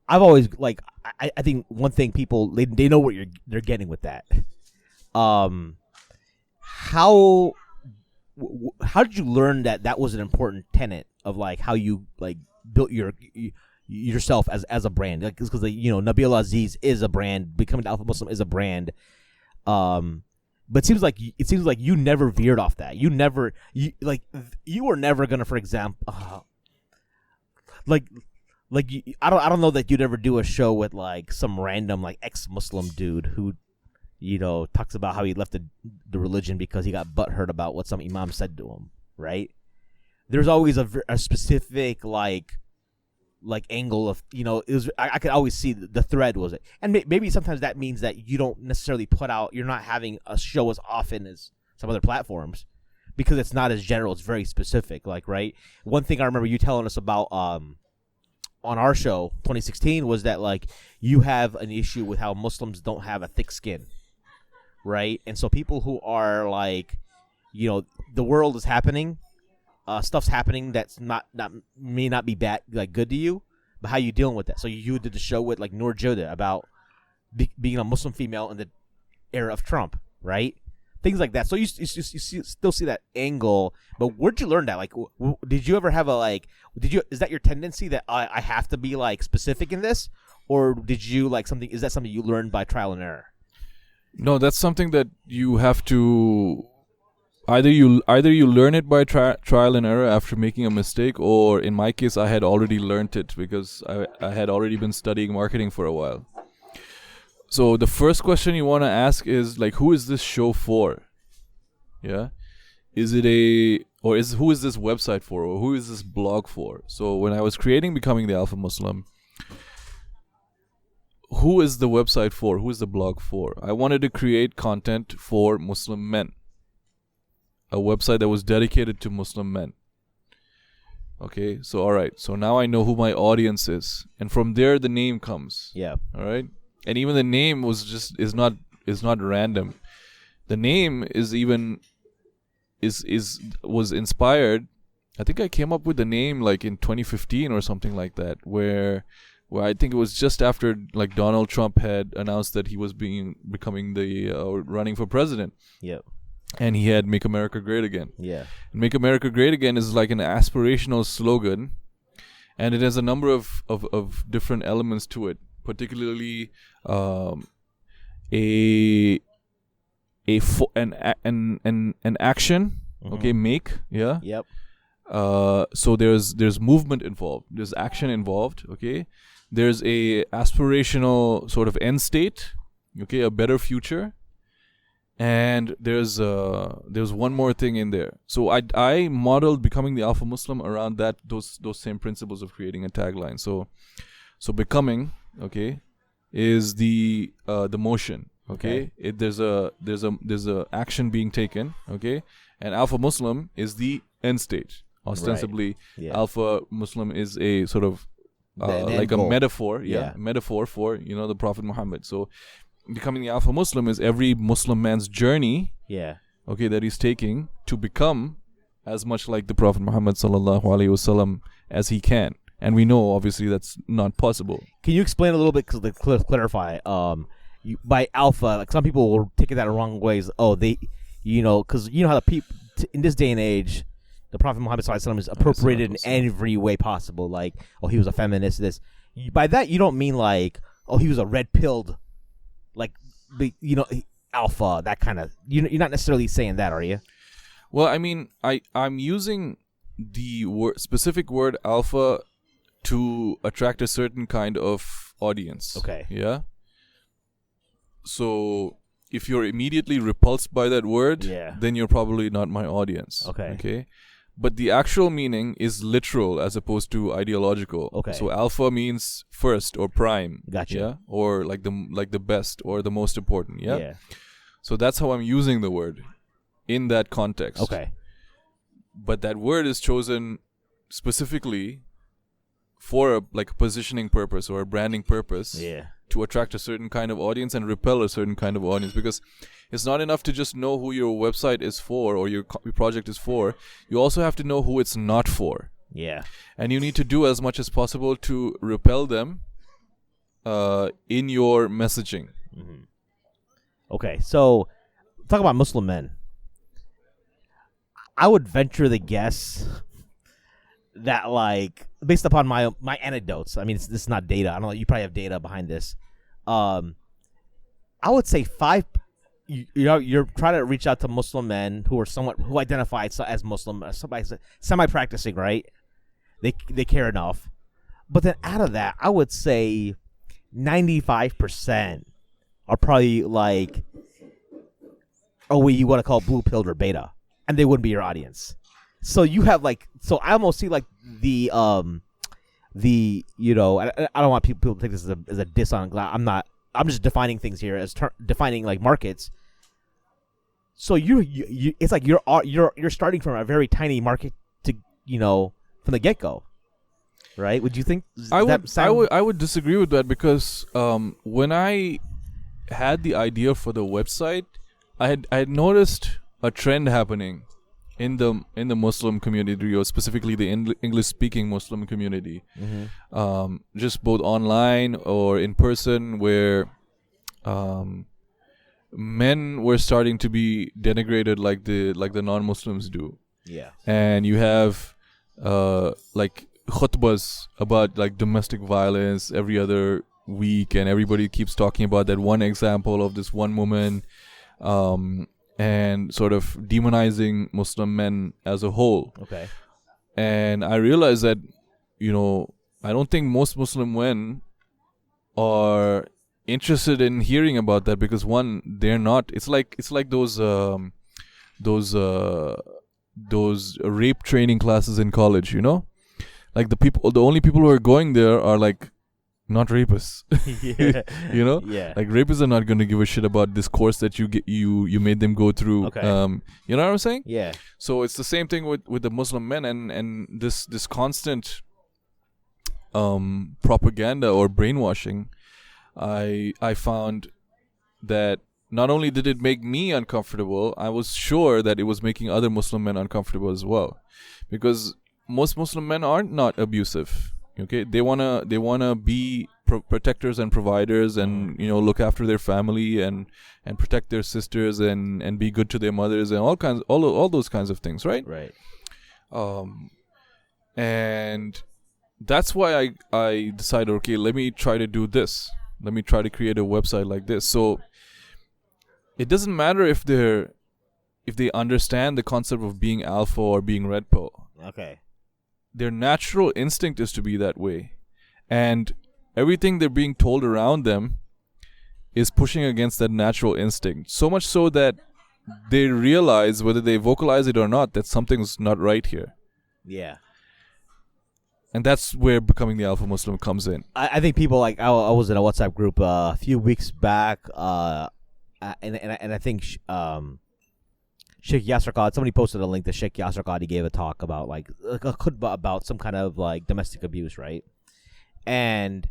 I've always, like, I think one thing people they know what they're getting with that. How did you learn that was an important tenet of, like, how you, like, built yourself as a brand? Like, because Nabeel Azeez is a brand, Becoming the Alpha Muslim is a brand. But it seems like you never veered off that. You were never gonna, for example, I don't know that you'd ever do a show with, like, some random, like, ex-Muslim dude who, talks about how he left the religion because he got butthurt about what some imam said to him, right? There's always a specific, like angle of, it was, I could always see the thread was it. And maybe sometimes that means that you don't necessarily you're not having a show as often as some other platforms because it's not as general, it's very specific, like, right? One thing I remember you telling us about, on our show 2016 was that, like, you have an issue with how Muslims don't have a thick skin, right? And so people who are, like, the world is happening, stuff's happening that's may not be bad, like, good to you, but how you dealing with that? So you did the show with, like, Noor Joda about being a Muslim female in the era of Trump, right? Things like that. So you still see that angle, but where'd you learn that? Like, did you ever have is that your tendency that I have to be, like, specific in this, or did you, like, is that something you learned by trial and error? No, that's something that you have to either you learn it by trial and error after making a mistake, or in my case, I had already learned it because I had already been studying marketing for a while. So the first question you want to ask is like, who is this show for? Yeah. Who is this website for, or who is this blog for? So when I was creating Becoming the Alpha Muslim, who is the website for? Who is the blog for? I wanted to create content for Muslim men. A website that was dedicated to Muslim men. Okay, so alright. So now I know who my audience is. And from there the name comes. Yeah. Alright? And even the name is not random. The name was inspired. I think I came up with the name like in 2015 or something like that, where I think it was just after like Donald Trump had announced that he was becoming the running for president. Yep. And he had "Make America Great Again." Yeah. "Make America Great Again" is like an aspirational slogan, and it has a number of different elements to it. Particularly, an action. Okay, make. Yeah. Yep. So there's movement involved. There's action involved. Okay. There's a aspirational sort of end state. Okay, a better future. And there's one more thing in there. So I modeled Becoming the Alpha Muslim around those same principles of creating a tagline. So becoming, okay, is the motion. Okay, there's a action being taken. Okay, and Alpha Muslim is the end state. Ostensibly, right. Yeah. Alpha Muslim is a sort of like a metaphor. Yeah, metaphor for the Prophet Muhammad. So Becoming the Alpha Muslim is every Muslim man's journey. Yeah. Okay, that he's taking to become as much like the Prophet Muhammad sallallahu alaihi wasallam as he can. And we know, obviously, that's not possible. Can you explain a little bit, to clarify? By alpha, like some people will take it that wrong ways. Oh, they, because you know how the people in this day and age, the Prophet Muhammad sallallahu alaihi wasallam is appropriated in every way possible. Like, oh, he was a feminist. By that, you don't mean like, oh, he was a red-pilled. Like, alpha, that kind of. You're not necessarily saying that, are you? Well, I mean, I'm using the specific word alpha to attract a certain kind of audience. Okay. Yeah. So if you're immediately repulsed by that word, then you're probably not my audience. Okay. But the actual meaning is literal as opposed to ideological. Okay. So alpha means first or prime. Gotcha. Yeah? Or like the best or the most important. Yeah. Yeah. So that's how I'm using the word in that context. Okay. But that word is chosen specifically for a positioning purpose or a branding purpose. Yeah. To attract a certain kind of audience and repel a certain kind of audience, because it's not enough to just know who your website is for or your project is for. You also have to know who it's not for. Yeah. And you need to do as much as possible to repel them in your messaging. Mm-hmm. Okay, so talk about Muslim men. I would venture the guess that, like, based upon my anecdotes, I mean, this is not data. I don't know. You probably have data behind this. I would say you're trying to reach out to Muslim men who identify as Muslim, semi-practicing, right? They care enough. But then out of that, I would say 95% are probably like, what you want to call blue-pilled or beta, and they wouldn't be your audience. So you have I almost see like I don't want people to take this as a diss on. I'm just defining things here as defining like markets. So it's like you're starting from a very tiny market to from the get go, right? Would you think? I would disagree with that, because when I had the idea for the website, I had noticed a trend happening in the Muslim community, or specifically the English-speaking Muslim community, just both online or in person, where men were starting to be denigrated like the non-Muslims do. Yeah. And you have like khutbas about like domestic violence every other week, and everybody keeps talking about that one example of this one woman. And sort of demonizing Muslim men as a whole. Okay. And I realized that, I don't think most Muslim men are interested in hearing about that because one, they're not. It's like those rape training classes in college. Like the only people who are going there are like not rapists. Yeah. Like rapists are not going to give a shit about this course that you made them go through. Okay. You know what I'm saying? Yeah. So it's the same thing with the Muslim men and this constant propaganda or brainwashing. I found that not only did it make me uncomfortable, I was sure that it was making other Muslim men uncomfortable as well, because most Muslim men are not abusive. Okay, they wanna be protectors and providers, and look after their family and protect their sisters and be good to their mothers and all those kinds of things, right? Right. And that's why I decided, okay, let me try to do this. Let me try to create a website like this. So it doesn't matter if they understand the concept of being alpha or being red pill. Okay. Their natural instinct is to be that way. And everything they're being told around them is pushing against that natural instinct. So much so that they realize, whether they vocalize it or not, that something's not right here. Yeah. And that's where becoming the alpha Muslim comes in. I think people like I was in a WhatsApp group a few weeks back, and I think Sheikh Yasser Qadi, somebody posted a link that Sheikh Yasser Qadi gave a talk about like a khutbah about some kind of like domestic abuse, right? And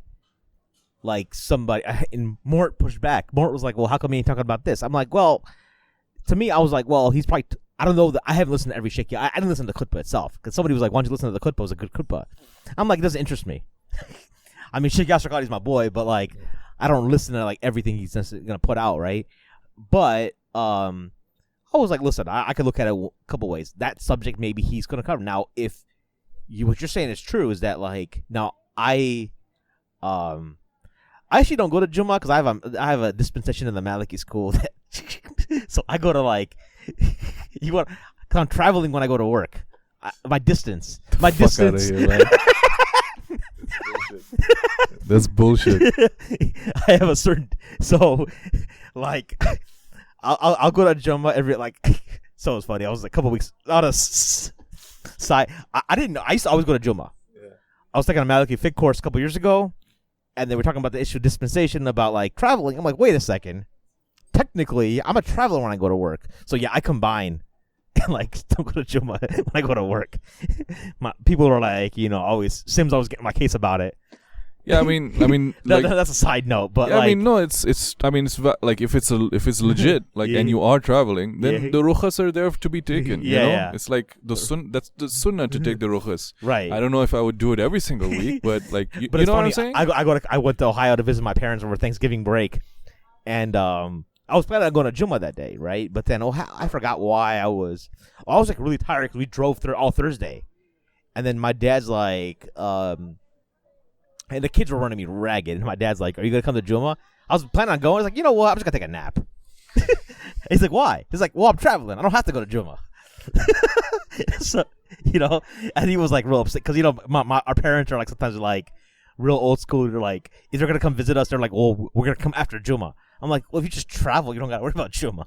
like somebody and Mort pushed back. Mort was like, "Well, how come he ain't talking about this?" I'm like, "Well, to me, I was like, well, he's probably." I don't know. I haven't listened to every Sheikh. I didn't listen to the khutbah itself because somebody was like, "Why don't you listen to the khutbah? It was a good khutbah." I'm like, it doesn't interest me. I mean, Sheikh Yasser Qadi's my boy, but like, I don't listen to like everything he's gonna put out, right? But I was like, listen, I could look at it a couple ways. That subject maybe he's gonna cover. Now, if what you're saying is true, is that like now I actually don't go to Jummah because I have a dispensation in the Maliki school that so I go to like. Cause I'm traveling when I go to work. My distance. Fuck outta here, man. That's bullshit. I have a certain like I'll go to Jummah every like. So it's funny. I was like a couple weeks out of side. I didn't know. I used to always go to Jummah. Yeah. I was taking a Maliki Fig course a couple years ago, and they were talking about the issue of dispensation about like traveling. I'm like, wait a second. Technically, I'm a traveler when I go to work. So yeah, I combine and like don't go to Jummah when I go to work. People are like, always Sim's always getting my case about it. Yeah, I mean, no, like, that's a side note, but yeah, like, I mean, no, it's like if it's legit, like, and you are traveling, then the rukhas are there to be taken. Yeah. It's like that's the sunnah to take the rukhas. Right. I don't know if I would do it every single week, but like, you know funny, what I'm saying? I went to Ohio to visit my parents over Thanksgiving break, and I was planning on going to Jummah that day, right? But then I forgot why I was like really tired because we drove through all Thursday, and then my dad's like, and the kids were running me ragged, and my dad's like, "Are you gonna come to Jummah?" I was planning on going. I was like, "You know what? I'm just gonna take a nap." He's like, "Why?" He's like, "Well, I'm traveling. I don't have to go to Jummah." So and he was like real upset because our parents are like sometimes like real old school. They're like, if they're gonna come visit us, they're like, "Well, we're gonna come after Jummah." I'm like, well, if you just travel, you don't got to worry about Jummah.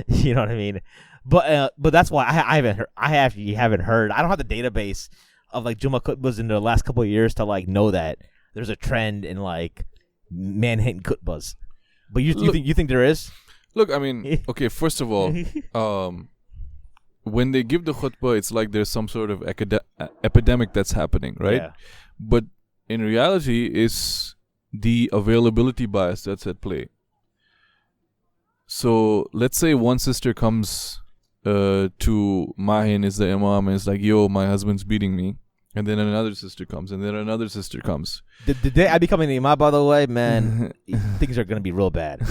You know what I mean? But that's why I actually haven't heard. I don't have the database of like Jummah khutbahs in the last couple of years to like know that there's a trend in like man-hating khutbahs. But you think there is? Look, I mean, okay. First of all, when they give the khutbah, it's like there's some sort of epidemic that's happening, right? Yeah. But in reality, it's the availability bias that's at play. So let's say one sister comes to Mahin, is the imam, and is like, "Yo, my husband's beating me," and then another sister comes, and then another sister comes. The day I become an imam, by the way, man, things are gonna be real bad.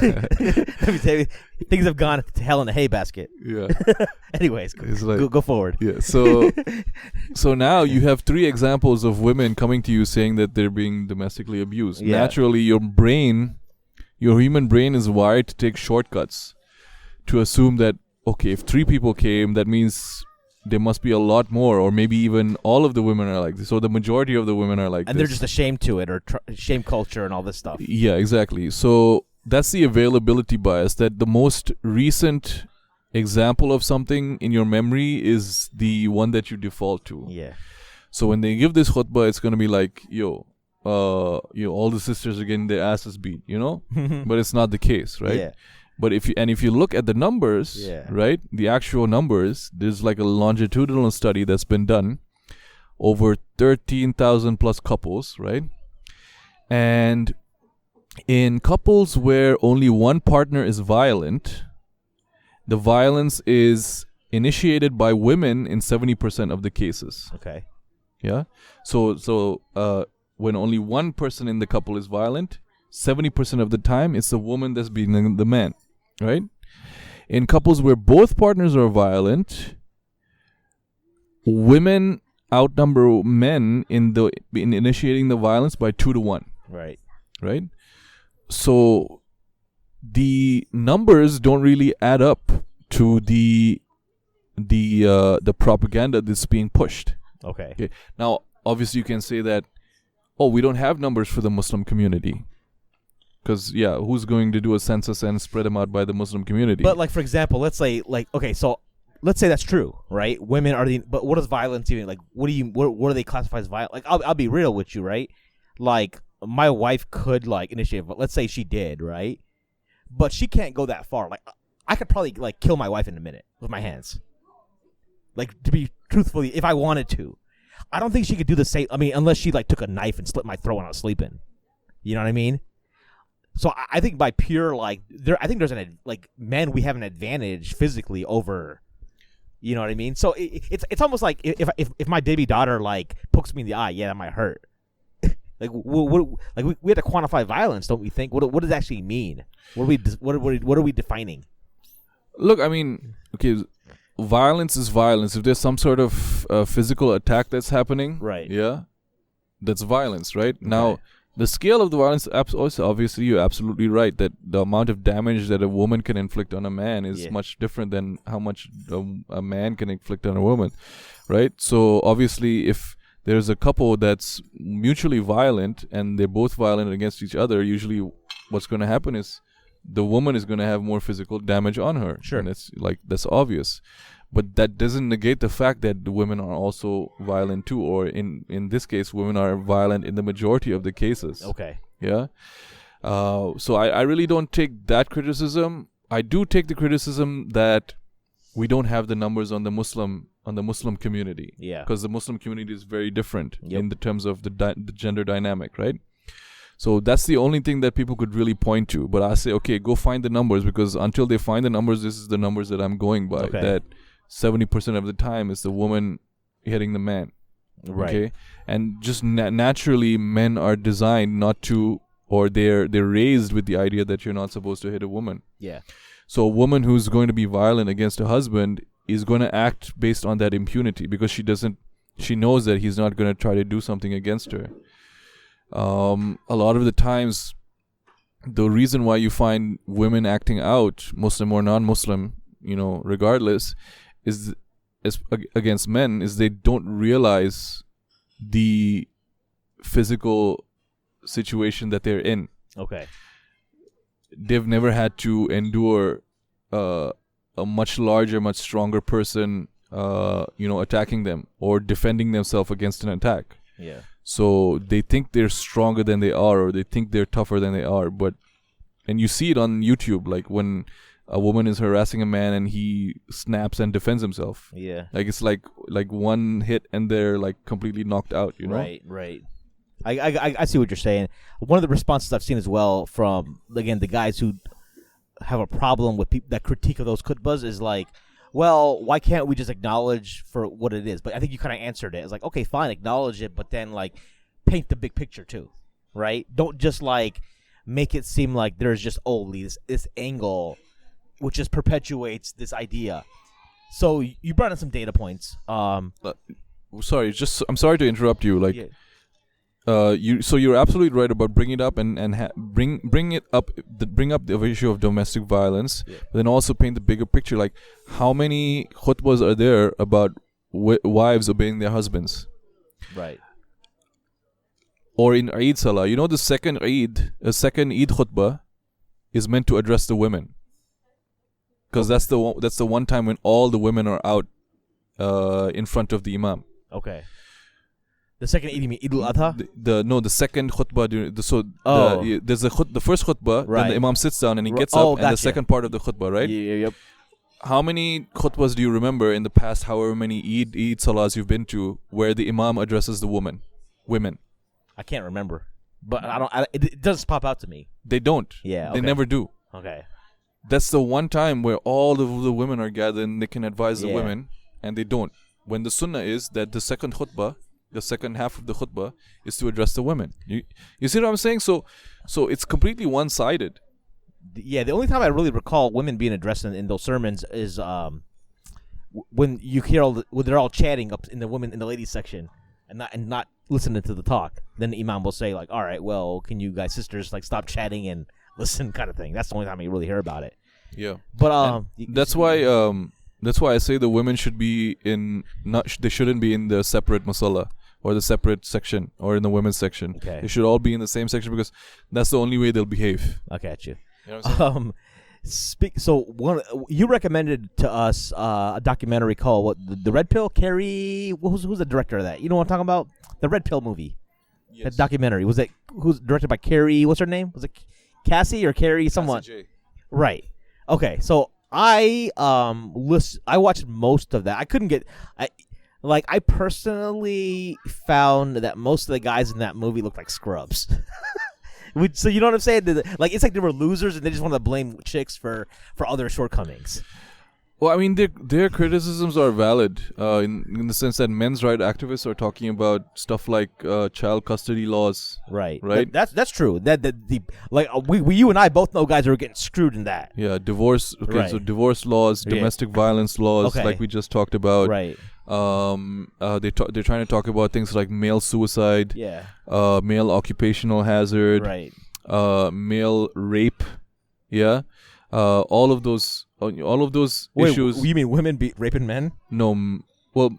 Let me tell you, things have gone to hell in a hay basket. Yeah. Anyways, go forward. Yeah. So now you have 3 examples of women coming to you saying that they're being domestically abused. Yeah. Naturally, your human brain is wired to take shortcuts, to assume that, okay, if 3 people came, that means there must be a lot more, or maybe even all of the women are like this, or the majority of the women are like this. And they're just ashamed to it, or shame culture and all this stuff. Yeah, exactly. So that's the availability bias, that the most recent example of something in your memory is the one that you default to. Yeah. So when they give this khutbah, it's going to be like, all the sisters are getting their asses beat, but it's not the case, right? Yeah. But if you look at the numbers, right, the actual numbers, there's like a longitudinal study that's been done over 13,000 plus couples, right? And in couples where only one partner is violent, the violence is initiated by women in 70% of the cases. Okay. Yeah. So when only one person in the couple is violent, 70% of the time it's the woman that's beating the man, right? In couples where both partners are violent, women outnumber men in initiating the violence by 2 to 1. Right. Right. So the numbers don't really add up to the propaganda that's being pushed. Okay. Now, obviously, you can say that, we don't have numbers for the Muslim community. Because, who's going to do a census and spread them out by the Muslim community? But, like, for example, let's say, so let's say that's true, right? Women are but what is violence even? Like, what do they classify as violent? Like, I'll be real with you, right? Like, my wife could, like, initiate, let's say she did, right? But she can't go that far. Like, I could probably, like, kill my wife in a minute with my hands. Like, to be truthfully, if I wanted to. I don't think she could do the same. I mean, unless she, like, took a knife and slit my throat when I was sleeping. You know what I mean? So I think by pure, like, I think there's men, we have an advantage physically over, you know what I mean? So it's almost like if my baby daughter, like, pokes me in the eye, that might hurt. Like, we have to quantify violence, don't we think? What does it actually mean? What are we defining? Look, I mean, okay, violence is violence. If there's some sort of physical attack that's happening, right? Yeah, that's violence, right? Okay. Now, the scale of the violence, obviously, you're absolutely right that the amount of damage that a woman can inflict on a man is much different than how much a man can inflict on a woman, right? So, obviously, if there's a couple that's mutually violent and they're both violent against each other, usually what's going to happen is the woman is going to have more physical damage on her. Sure. And it's like, that's obvious. But that doesn't negate the fact that the women are also violent too, or in this case, women are violent in the majority of the cases. Okay. Yeah. So I really don't take that criticism. I do take the criticism that we don't have the numbers on the Muslim community. Yeah. Because the Muslim community is very different in the terms of the gender dynamic, right? So that's the only thing that people could really point to. But I say, okay, go find the numbers, because until they find the numbers, this is the numbers that I'm going by. Okay. That 70% of the time is the woman hitting the man. Right. Okay? And just naturally, men are designed not to, or they're raised with the idea that you're not supposed to hit a woman. Yeah. So a woman who's going to be violent against a husband is going to act based on that impunity, because she knows that he's not going to try to do something against her. A lot of the times, the reason why you find women acting out, Muslim or non-Muslim, regardless, is against men, is they don't realize the physical situation that they're in. Okay. They've never had to endure a much larger, much stronger person, attacking them or defending themselves against an attack. Yeah. So they think they're stronger than they are, or they think they're tougher than they are. And you see it on YouTube, like when a woman is harassing a man and he snaps and defends himself. Yeah. Like it's like one hit and they're like completely knocked out, Right. I see what you're saying. One of the responses I've seen as well from, again, the guys who have a problem with that critique of those khutbahs is like, well, why can't we just acknowledge for what it is? But I think you kind of answered it. It's like, okay, fine, acknowledge it, but then like paint the big picture too, right? Don't just like make it seem like there's just only this angle, which just perpetuates this idea. So you brought in some data points. I'm sorry to interrupt you. Like, you're absolutely right about bringing it up and bring up the issue of domestic violence, but then also paint the bigger picture. Like, how many khutbahs are there about wives obeying their husbands. Right. Or in Eid Salah, the second Eid khutbah is meant to address the women. Because that's the one time when all the women are out in front of the Imam. Okay. The second Eid, you mean Eid al-Adha? The second khutbah. There's the first khutbah, right. Then the Imam sits down and he gets up, and the second part of the khutbah, right? Yep. How many khutbahs do you remember in the past, however many Eid Salahs you've been to, where the Imam addresses the women? I can't remember. But it doesn't pop out to me. They don't. Yeah, They never do. Okay. That's the one time where all of the women are gathered and they can advise the women, and they don't. When the sunnah is that the second khutbah, the second half of the khutbah, is to address the women. You see what I'm saying? So it's completely one-sided. Yeah, the only time I really recall women being addressed in those sermons is when you hear when they're all chatting up in the ladies section and not listening to the talk. Then the Imam will say like, "All right, well, can you guys sisters like stop chatting and listen," kind of thing. That's the only time you really hear about it. Yeah, but that's why I say the women should be they shouldn't be in the separate masala or the separate section or in the women's section. Okay. They should all be in the same section because that's the only way they'll behave. I got you. You know what I'm saying? You recommended to us a documentary called the Red Pill. Carrie, who's the director of that? You know what I'm talking about? The Red Pill movie. Yes. That documentary who's directed by Carrie? What's her name? Was it Cassie or Carrie? Someone. Cassie J. Right. Okay. So I watched most of that. I couldn't get. I personally found that most of the guys in that movie looked like scrubs. So you know what I'm saying? Like it's like they were losers and they just wanted to blame chicks for other shortcomings. Well, I mean, their criticisms are valid in the sense that men's rights activists are talking about stuff like child custody laws. Right. Right. That's true. You and I both know guys who are getting screwed in that. Yeah. Divorce. Okay. Right. So divorce laws, domestic violence laws, like we just talked about. Right. They're trying to talk about things like male suicide. Yeah. Male occupational hazard. Right. Male rape. Yeah. All of those issues. You mean women raping men? No. Well,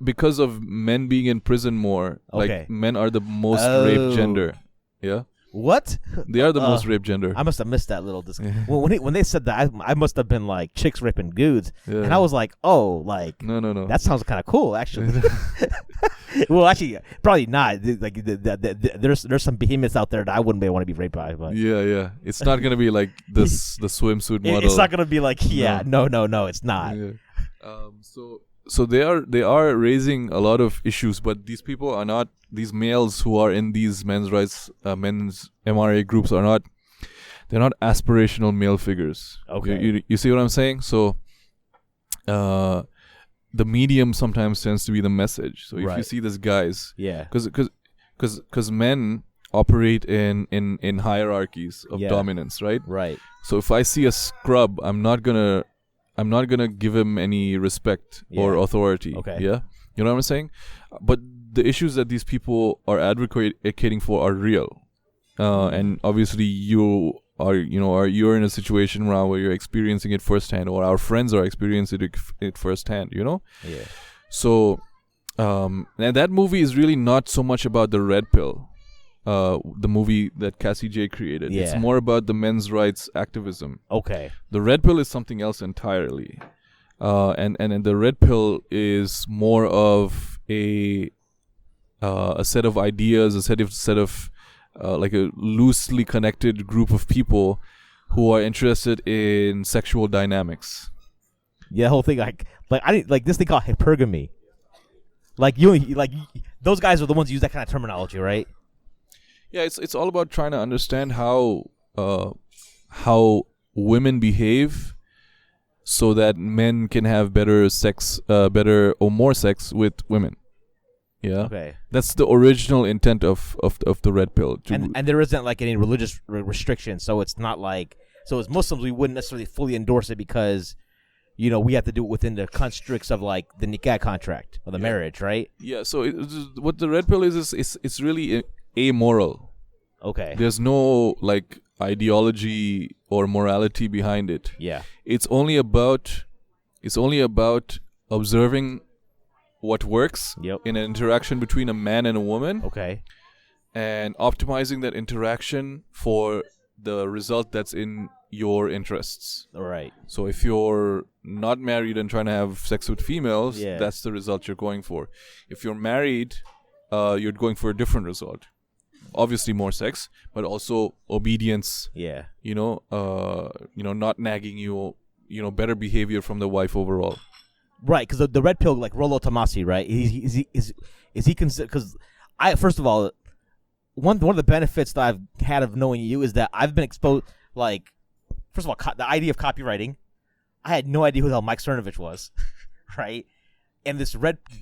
because of men being in prison more, like men are the most raped gender. Yeah. What? They are the most raped gender. I must have missed that little discussion. Well, when they said that, I must have been like chicks raping dudes, and I was like, no. That sounds kind of cool, actually. Well, actually, probably not. Like, there's some behemoths out there that I wouldn't want to be raped by. But yeah. It's not gonna be like the swimsuit model. It's not gonna be like no, it's not. Yeah. So they are raising a lot of issues, but these people are not. These males who are in these men's rights, men's MRA groups they're not aspirational male figures. Okay. You see what I'm saying? So, the medium sometimes tends to be the message. So if you see these guys, because men operate in hierarchies of dominance, right? Right. So if I see a scrub, I'm not gonna give him any respect or authority. Okay. Yeah. You know what I'm saying? But the issues that these people are advocating for are real, and obviously you're in a situation now where you're experiencing it firsthand, or our friends are experiencing it firsthand. Yeah. So, and that movie is really not so much about the Red Pill, the movie that Cassie J created. Yeah. It's more about the men's rights activism. Okay. The Red Pill is something else entirely, and the Red Pill is more of a set of ideas, a set of like a loosely connected group of people who are interested in sexual dynamics. Yeah, the whole thing like this thing called hypergamy. Those guys are the ones who use that kind of terminology, right? Yeah, it's all about trying to understand how women behave, so that men can have better or more sex with women. Yeah. Okay. That's the original intent of the Red Pill. And there isn't like any religious restriction, so it's not like as Muslims we wouldn't necessarily fully endorse it because we have to do it within the constructs of like the nikah contract or the marriage, right? Yeah. So what the Red Pill is it's really amoral. Okay. There's no like ideology or morality behind it. Yeah. It's only about observing what works in an interaction between a man and a woman. Okay. And optimizing that interaction for the result that's in your interests. All right. So if you're not married and trying to have sex with females, that's the result you're going for. If you're married, you're going for a different result. Obviously more sex, but also obedience. Yeah. Not nagging you, better behavior from the wife overall. Right, because the red pill, like Rollo Tomasi, right? Is he considered? Because first of all, one of the benefits that I've had of knowing you is that I've been exposed. Like, first of all, the idea of copywriting, I had no idea who the hell Mike Cernovich was, right? And this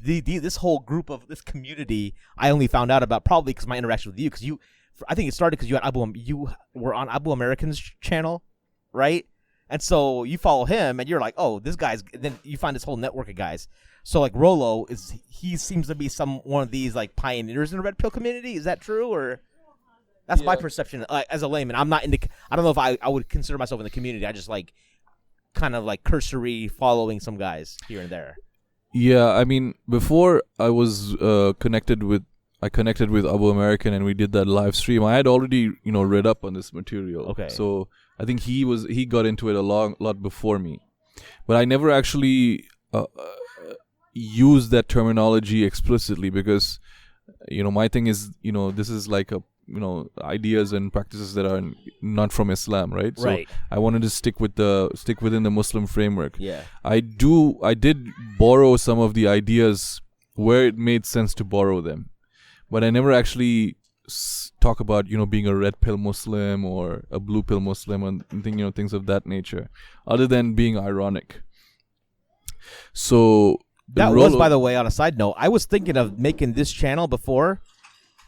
this whole group of this community, I only found out about probably because my interaction with you. Because I think it started because you were on Abu American's channel, right? And so you follow him, and you're like, oh, this guy's. Then you find this whole network of guys. So like Rollo he seems to be one of these like pioneers in the red pill community. Is that true, or that's my perception as a layman? I'm not I don't know if I would consider myself in the community. I just like kind of like cursory following some guys here and there. Yeah, I mean, before I was connected with Abu American and we did that live stream, I had already read up on this material. Okay. So I think he got into it a lot before me, but I never actually used that terminology explicitly because my thing is this is like a ideas and practices that are not from Islam, right? Right. So I wanted to stick within the Muslim framework. Yeah. I did borrow some of the ideas where it made sense to borrow them, but I never actually talk about being a red pill Muslim or a blue pill Muslim and things of that nature, other than being ironic. So that was, by the way, on a side note, I was thinking of making this channel before,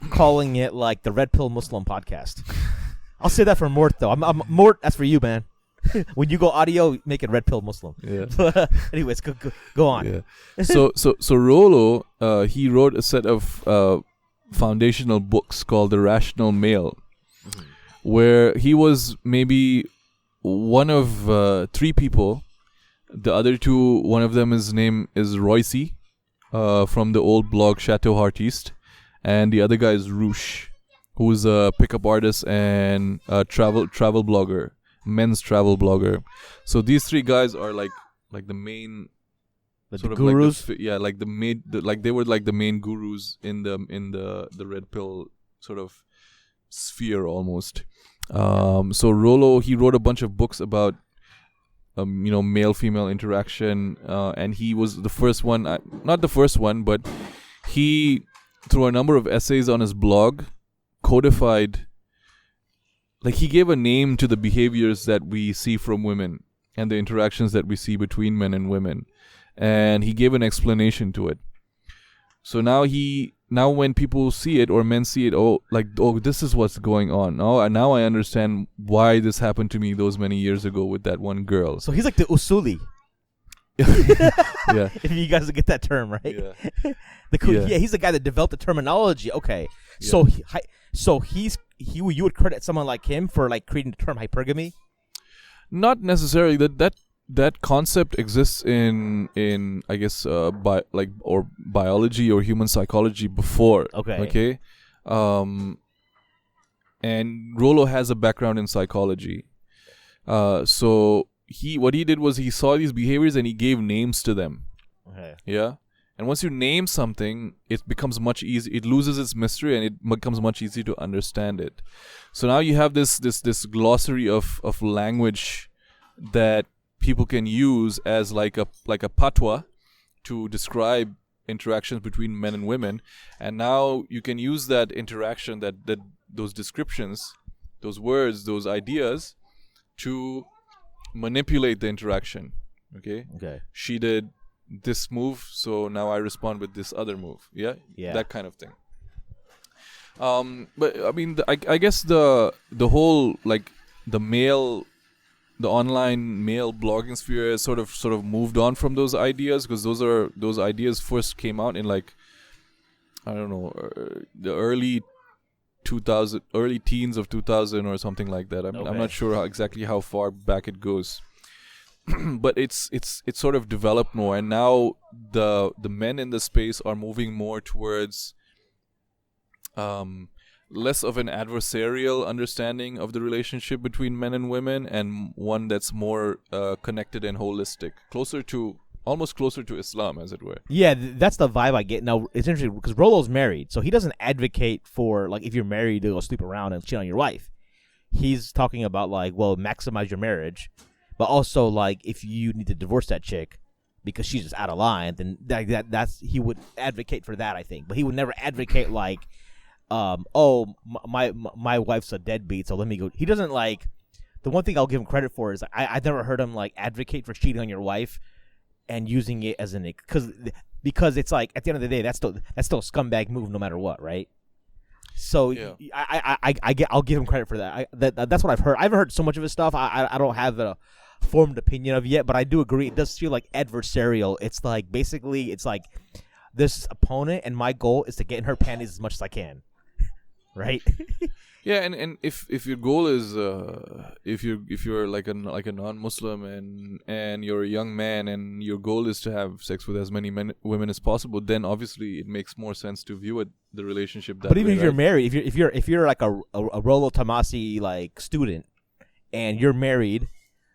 calling it like the Red Pill Muslim Podcast. I'll say that for Mort though. I'm Mort. That's for you, man. When you go audio, make it Red Pill Muslim. Yeah. Anyways, go on. Yeah. So Rollo, he wrote a set of foundational books called The Rational Male, where he was maybe one of 3 people. The other 2, one of them, his name is Royce, from the old blog Chateau Artiste. And the other guy is Roosh, who's a pickup artist and a travel blogger, men's travel blogger. So these 3 guys are like the main, sort of gurus. Like they were like the main gurus in the red pill sort of sphere almost. So Rollo, he wrote a bunch of books about male female interaction, and he was the first one, not the first one, but he, through a number of essays on his blog, codified, like he gave a name to the behaviors that we see from women and the interactions that we see between men and women, and he gave an explanation to it. So now when people see it or men see it, this is what's going on. Now I understand why this happened to me those many years ago with that one girl. So he's like the usuli. Yeah. If you guys get that term, right? Yeah. He's the guy that developed the terminology. Okay. Yeah. So you would credit someone like him for like creating the term hypergamy? Not necessarily. That concept exists in I guess biology or human psychology before. Okay. And Rollo has a background in psychology. So what he did was he saw these behaviors and he gave names to them. Okay. Yeah. And once you name something, it becomes much easier. It loses its mystery and it becomes much easier to understand it. So now you have this glossary of language that people can use as like a patwa to describe interactions between men and women. And now you can use that interaction, that those descriptions, those words, those ideas to manipulate the interaction. Okay. She did this move, so now I respond with this other move. Yeah. That kind of thing. But I mean, I guess the whole like the online male blogging sphere has sort of moved on from those ideas, because those ideas first came out in like, I don't know, the early teens of 2000 or something like that. I'm not sure exactly how far back it goes. but it's sort of developed more, and now the men in the space are moving more towards less of an adversarial understanding of the relationship between men and women, and one that's more connected and holistic, almost closer to Islam, as it were. Yeah, that's the vibe I get. Now, it's interesting because Rolo's married, so he doesn't advocate for, like, if you're married to go sleep around and cheat on your wife. He's talking about, like, well, maximize your marriage, but also, like, if you need to divorce that chick because she's just out of line, then that's he would advocate for that, I think. But he would never advocate, like, my wife's a deadbeat, so let me go. He doesn't, like, the one thing I'll give him credit for is I've never heard him, like, advocate for cheating on your wife and using it as an because it's like at the end of the day that's still a scumbag move no matter what, right? So yeah. I'll give him credit for that. That's what I've heard. I haven't heard so much of his stuff. I don't have a formed opinion of it yet, but I do agree it does feel like adversarial. It's like basically it's like this opponent and my goal is to get in her panties as much as I can, right? Yeah, and if your goal is if you're like a non-Muslim and you're a young man and your goal is to have sex with as many women as possible, then obviously it makes more sense to view the relationship that way. But even if you're married, if you're like a Rolo Tomasi like student and you're married,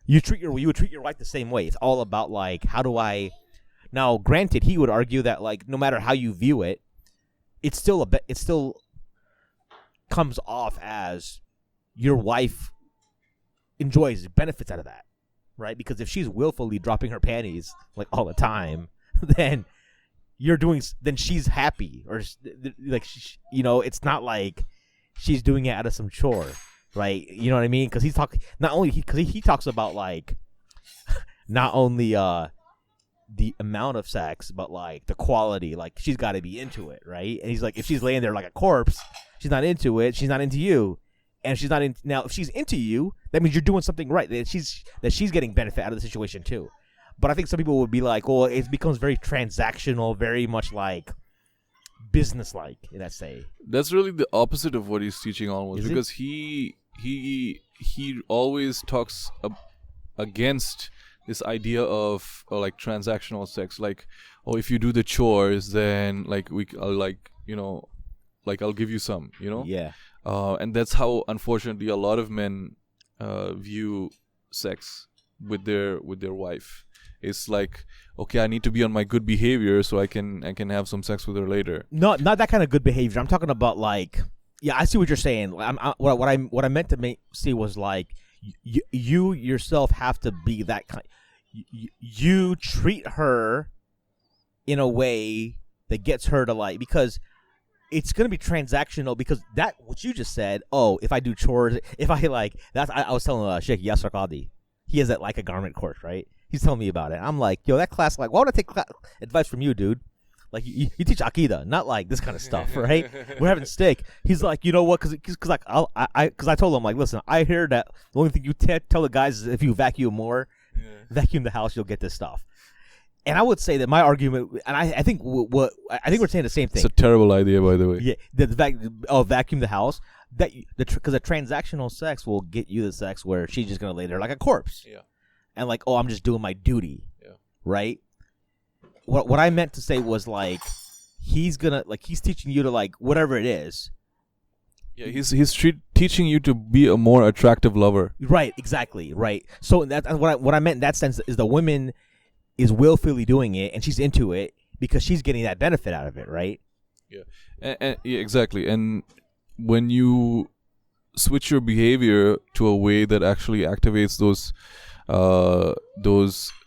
you would treat your wife the same way. It's all about like how do I. Now, granted, he would argue that like no matter how you view it, it's still comes off as your wife enjoys benefits out of that, right? Because if she's willfully dropping her panties like all the time, then she's happy, or like it's not like she's doing it out of some chore, right? You know what I mean? Because he talks about like not only the amount of sex, but like the quality. Like she's got to be into it, right? And he's like, if she's laying there like a corpse, she's not into it. She's not into you, and she's not in. Now, if she's into you, that means you're doing something right. That she's getting benefit out of the situation too. But I think some people would be like, well, it becomes very transactional, very much like business-like. Let's say that's really the opposite of what he's teaching almost, because he always talks against this idea of like transactional sex, like, oh, if you do the chores, then like I'll give you some, Yeah. And that's how, unfortunately, a lot of men view sex with their wife. It's like, okay, I need to be on my good behavior so I can have some sex with her later. Not that kind of good behavior. I'm talking about like, yeah, I see what you're saying. What I meant to see was like, you yourself have to be that kind. You treat her in a way that gets her to like, because it's going to be transactional, because that what you just said, oh, if I do chores, if I like, that's I was telling Sheikh Yasser Qadi, he has that like a garment course, right? He's telling me about it. I'm like, yo, that class, like, why would I take advice from you, dude? Like, you teach Aqidah, not like this kind of stuff, right? We're having steak. He's like, you know what? Because like, I told him, like, listen, I hear that the only thing you tell the guys is if you vacuum more, vacuum the house, you'll get this stuff. And I would say that my argument, and I think we're saying the same thing. It's a terrible idea, by the way. Yeah, vacuum the house. Because a transactional sex will get you the sex where she's just gonna lay there like a corpse. Yeah. And like, oh, I'm just doing my duty. Yeah. Right. What I meant to say was like, he's teaching you to like whatever it is. Yeah, he's teaching you to be a more attractive lover. Right. Exactly. Right. So that what I meant in that sense is the woman is willfully doing it and she's into it because she's getting that benefit out of it. Right. Yeah. And yeah, exactly. And when you switch your behavior to a way that actually activates those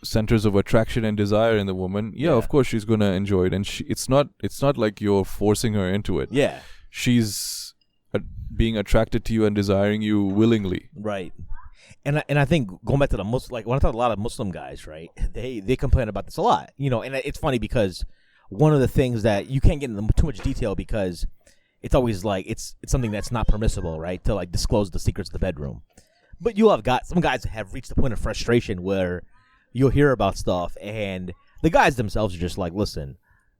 centers of attraction and desire in the woman, of course she's gonna enjoy it, and it's not like you're forcing her into it. Yeah, she's being attracted to you and desiring you willingly. Right. And I think going back to the Muslim, like when I talk to a lot of Muslim guys, right, they complain about this a lot, and it's funny because one of the things that you can't get into too much detail because it's always like it's something that's not permissible, right, to like disclose the secrets of the bedroom. But you'll have some guys have reached the point of frustration where you'll hear about stuff and the guys themselves are just like, listen,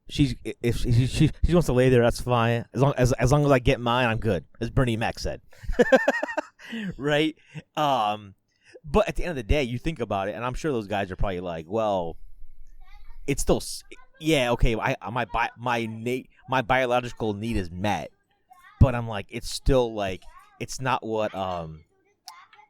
if she wants to lay there, that's fine. As long as I get mine, I'm good, as Bernie Mac said. Right? But at the end of the day, you think about it, and I'm sure those guys are probably like, well, it's still, yeah, okay, my biological need is met, but I'm like, it's still like, it's not what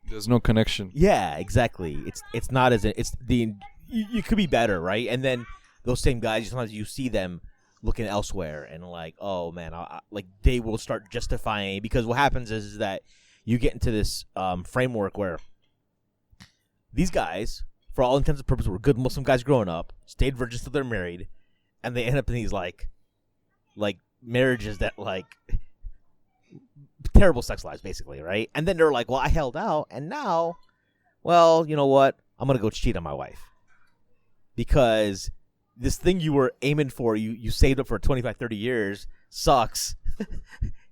there's no connection. Yeah, exactly. It's not as it's the you could be better, right? And then those same guys, sometimes you see them looking elsewhere, and like, oh man, like they will start justifying, because what happens is that you get into this framework where these guys, for all intents and purposes, were good Muslim guys growing up, stayed virgins till they're married, and they end up in these like marriages that like terrible sex lives, basically, right? And then they're like, well, I held out, and now, well, you know what? I'm going to go cheat on my wife. Because this thing you were aiming for, you saved up for 25, 30 years, sucks.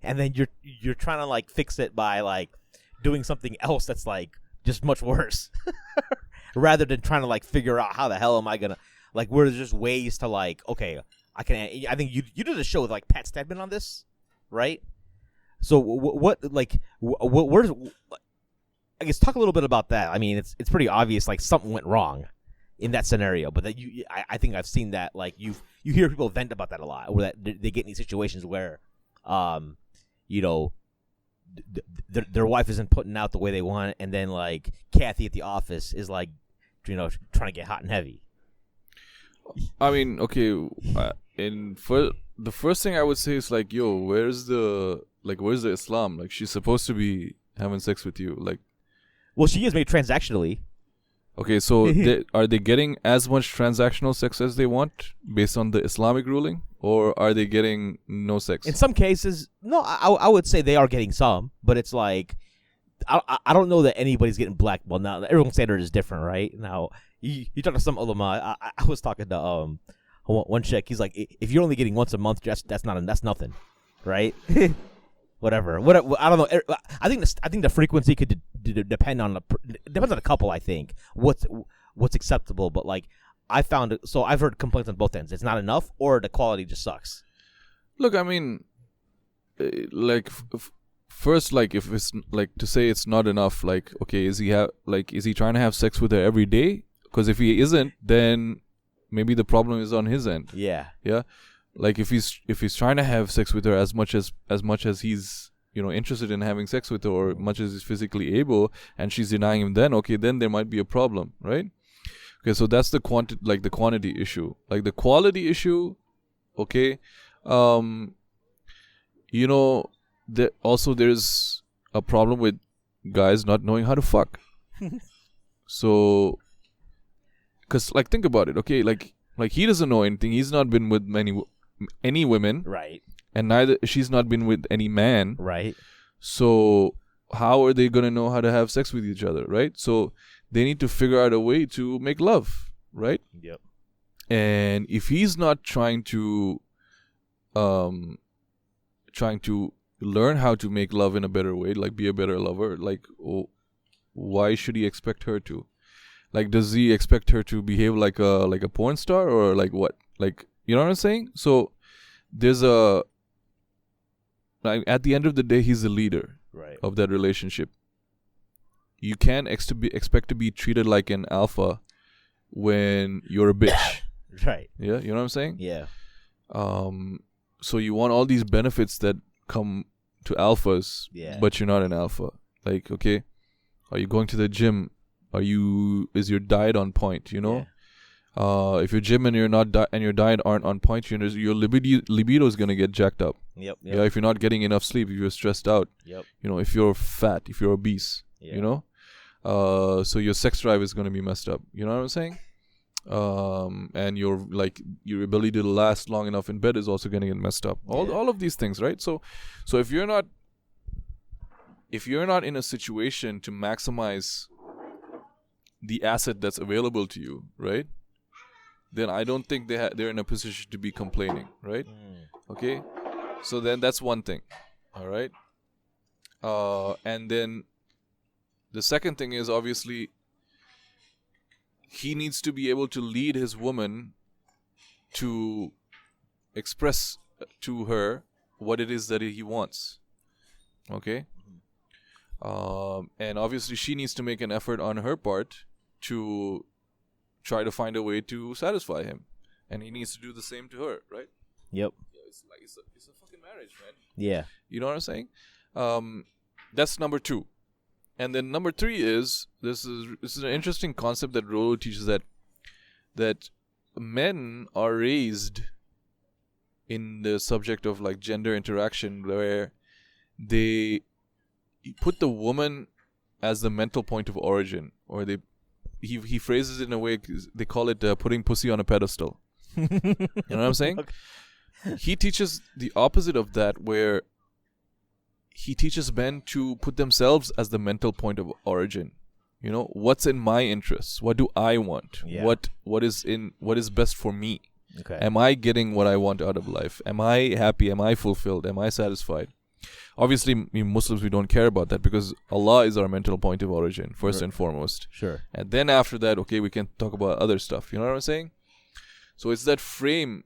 And then you're trying to, like, fix it by, like, doing something else that's, like, just much worse. Rather than trying to, like, figure out how the hell am I going to, like, where there's just ways to, like, okay, I think you did a show with, like, Pat Stedman on this, right? So where's, I guess, talk a little bit about that. I mean, it's pretty obvious, like, something went wrong in that scenario, but that I think I've seen that, like, you hear people vent about that a lot, where that they get in these situations where, you know, their wife isn't putting out the way they want, and then, like, Kathy at the office is, like, you know, trying to get hot and heavy. I mean, okay, the first thing I would say is, like, yo, where's the Islam? Like, she's supposed to be having sex with you, like. Well, she is made transactionally. Okay, so are they getting as much transactional sex as they want based on the Islamic ruling, or are they getting no sex? In some cases, no. I would say they are getting some, but it's like I don't know that anybody's getting blackballed. Now everyone's standard is different, right? Now you talk to some ulama. I was talking to one chick. He's like, if you're only getting once a month, that's nothing, right? Whatever. I don't know. I think the frequency could depend on depends on a couple. I think what's acceptable, but like I've heard complaints on both ends. It's not enough, or the quality just sucks. Look, I mean, like first, like if it's like to say it's not enough, like okay, is he trying to have sex with her every day? Because if he isn't, then maybe the problem is on his end. Yeah. Yeah. Like if he's trying to have sex with her as much as he's, you know, interested in having sex with her, or much as he's physically able, and she's denying him, then okay, then there might be a problem, right? Okay, so that's the quantity issue. Like the quality issue, okay, you know, there's a problem with guys not knowing how to fuck. So, because like think about it, okay, like he doesn't know anything. He's not been with any women, right? And she's not been with any man, right? So how are they gonna know how to have sex with each other, right? So they need to figure out a way to make love, right? Yep. And if he's not trying to learn how to make love in a better way, like be a better lover, like why should he expect her to? Like, does he expect her to behave like a porn star, or like what? Like, you know what I'm saying? So there's at the end of the day, he's the leader, right, of that relationship. You can't expect to be treated like an alpha when you're a bitch. Right. Yeah, you know what I'm saying? Yeah. So you want all these benefits that come to alphas, but you're not an alpha. Like, okay, are you going to the gym? Is your diet on point? You know, if your gym and your diet aren't on point, your libido is gonna get jacked up. Yep. Yeah, if you're not getting enough sleep, if you're stressed out. Yep. You know, if you're fat, if you're obese. Yeah. You know, so your sex drive is gonna be messed up. You know what I'm saying? And your ability to last long enough in bed is also gonna get messed up. All of these things, right? So if you're not in a situation to maximize the asset that's available to you, right, then I don't think they're in a position to be complaining, right? Okay, so then that's one thing. All right, and then the second thing is, obviously, he needs to be able to lead his woman to express to her what it is that he wants. Okay, And obviously she needs to make an effort on her part to try to find a way to satisfy him, and he needs to do the same to her, right? Yep. It's a fucking marriage, man. Yeah. You know what I'm saying? That's number 2. And then number 3 is this is an interesting concept that Rollo teaches, that men are raised in the subject of like gender interaction, where they put the woman as the mental point of origin, or he phrases it in a way, they call it putting pussy on a pedestal. You know what I'm saying? Okay. He teaches the opposite of that, where he teaches men to put themselves as the mental point of origin. You know, what's in my interests? What do I want? Yeah. What is best for me? Okay. Am I getting what I want out of life? Am I happy? Am I fulfilled? Am I satisfied? Obviously, Muslims, we don't care about that, because Allah is our mental point of origin, first and foremost. Sure. And then after that, okay, we can talk about other stuff. You know what I'm saying? So it's that frame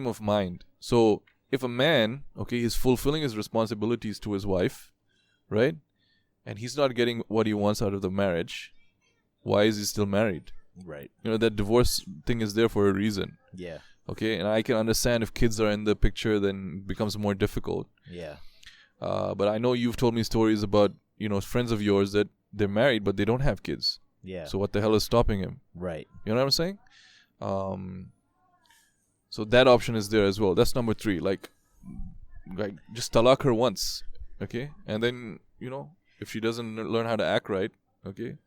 of mind. So if a man, okay, he's fulfilling his responsibilities to his wife, right? And he's not getting what he wants out of the marriage, why is he still married? Right. You know, that divorce thing is there for a reason. Yeah. Okay, and I can understand if kids are in the picture, then it becomes more difficult. Yeah. But I know you've told me stories about, you know, friends of yours that they're married but they don't have kids. Yeah. So what the hell is stopping him? Right. You know what I'm saying? So that option is there as well. That's number 3. Like just talaq her once, okay? And then, you know, if she doesn't learn how to act right, okay?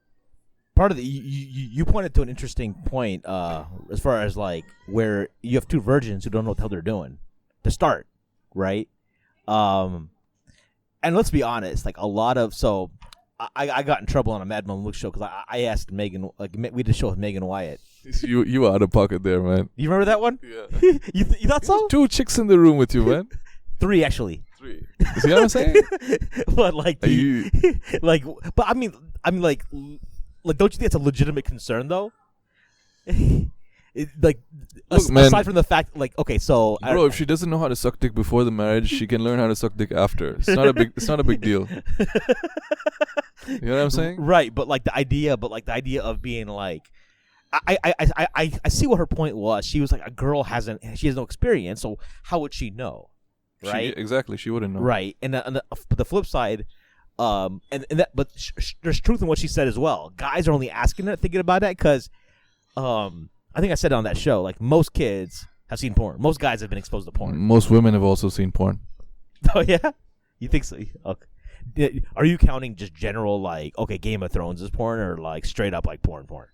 Part of the you pointed to an interesting point as far as like where you have 2 virgins who don't know what the hell they're doing to start, right? And let's be honest, like a lot of I got in trouble on a Mad Mom Luke show because I asked Megan, like we did a show with Megan Wyatt. You were out of pocket there, man. You remember that one? Yeah. you thought so? 2 chicks in the room with you, man. 3 actually. 3. You see what I'm saying? But like, like, but I mean, like, don't you think it's a legitimate concern though? Like, look, aside from the fact, like, okay, so bro, if she doesn't know how to suck dick before the marriage, she can learn how to suck dick after. It's not a big deal. You know what I'm saying? Right, but the idea of being like, I see what her point was. She was like, a girl she has no experience, so how would she know? Right? Exactly, she wouldn't know. Right, and the flip side, there's truth in what she said as well. Guys are only asking it, thinking about that because, I think I said it on that show, like most kids have seen porn. Most guys have been exposed to porn. Most women have also seen porn. Oh yeah, you think so? Okay. Are you counting just general like, okay, Game of Thrones is porn, or like straight up like porn? Porn.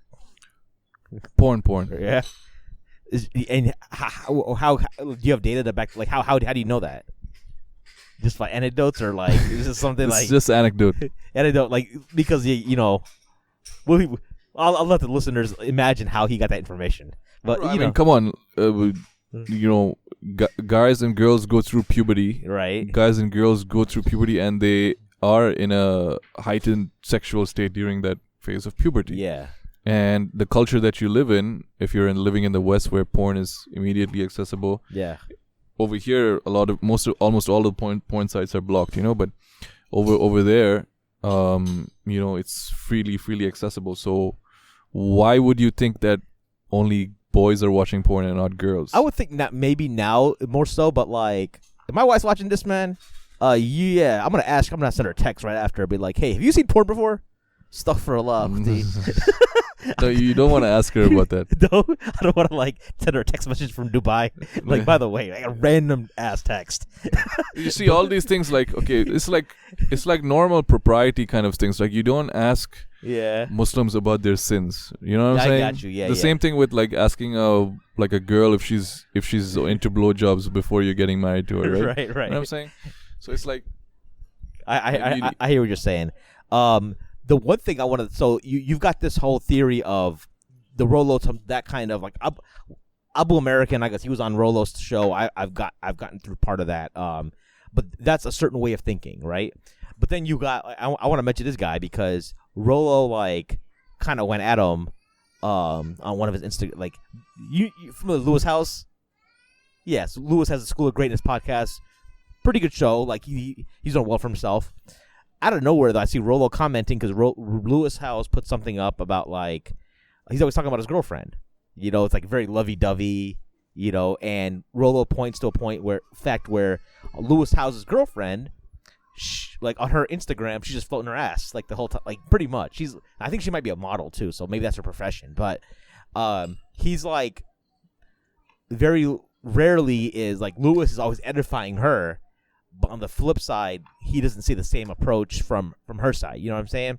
Yeah. And how do you have data to back? Like how do you know that? Just by anecdotes, or like is this something like? It's just anecdote. Anecdote, like because you know, I'll let the listeners imagine how he got that information. But I mean, come on, you know, guys and girls go through puberty, right? Guys and girls go through puberty, and they are in a heightened sexual state during that phase of puberty. Yeah. And the culture that you live in, if you're living in the West where porn is immediately accessible, yeah. Over here, almost all the porn sites are blocked, you know. But over there, you know, it's freely accessible. So why would you think that only boys are watching porn and not girls? I would think that maybe now more so, but like, if my wife's watching this, man, yeah, I'm gonna send her a text right after, be like, hey, have you seen porn before? Astaghfirullah. No, you don't want to ask her about that. No, I don't want to like send her a text message from Dubai. Like, by the way, like a random ass text. You see all these things like, okay, it's like normal propriety kind of things. Like you don't ask Muslims about their sins. You know what I'm saying? I got you. Yeah. The same thing with like asking a girl if she's into blowjobs before you're getting married to her, right? Right. You know what I'm saying? So it's like I hear what you're saying. The one thing I want to, so you've got this whole theory of the Rollo, that kind of like Abu American. I guess he was on Rollo's show. I've gotten through part of that. But that's a certain way of thinking, right? But then you got, I want to mention this guy because Rollo like kind of went at him on one of his Instagram, like you familiar with Lewis House? Yes, Lewis has a School of Greatness podcast. Pretty good show. Like he's done well for himself. out of nowhere, though, I see Rolo commenting because Lewis Howes put something up about, like, he's always talking about his girlfriend. You know, it's like very lovey-dovey, you know, and Rolo points to a point where Lewis Howes' girlfriend, like, on her Instagram, she's just floating her ass, like, the whole time, like, pretty much. I think she might be a model, too, so maybe that's her profession. But he's, like, very rarely is, like, Lewis is always edifying her, but on the flip side, he doesn't see the same approach from her side. You know what I'm saying?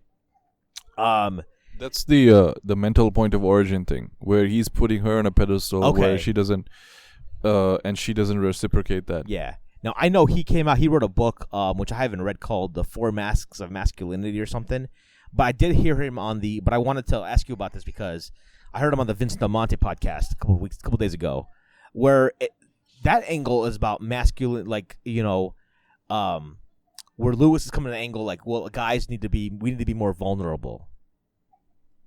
That's the mental point of origin thing, where he's putting her on a pedestal where she doesn't, and she doesn't reciprocate that. Yeah. Now, I know he wrote a book, which I haven't read, called The 4 Masks of Masculinity or something, but I did hear him but I wanted to ask you about this because I heard him on the Vince Damonte podcast a couple days ago, where that angle is about masculine, like, you know, where Lewis is coming to an angle like, well, guys we need to be more vulnerable.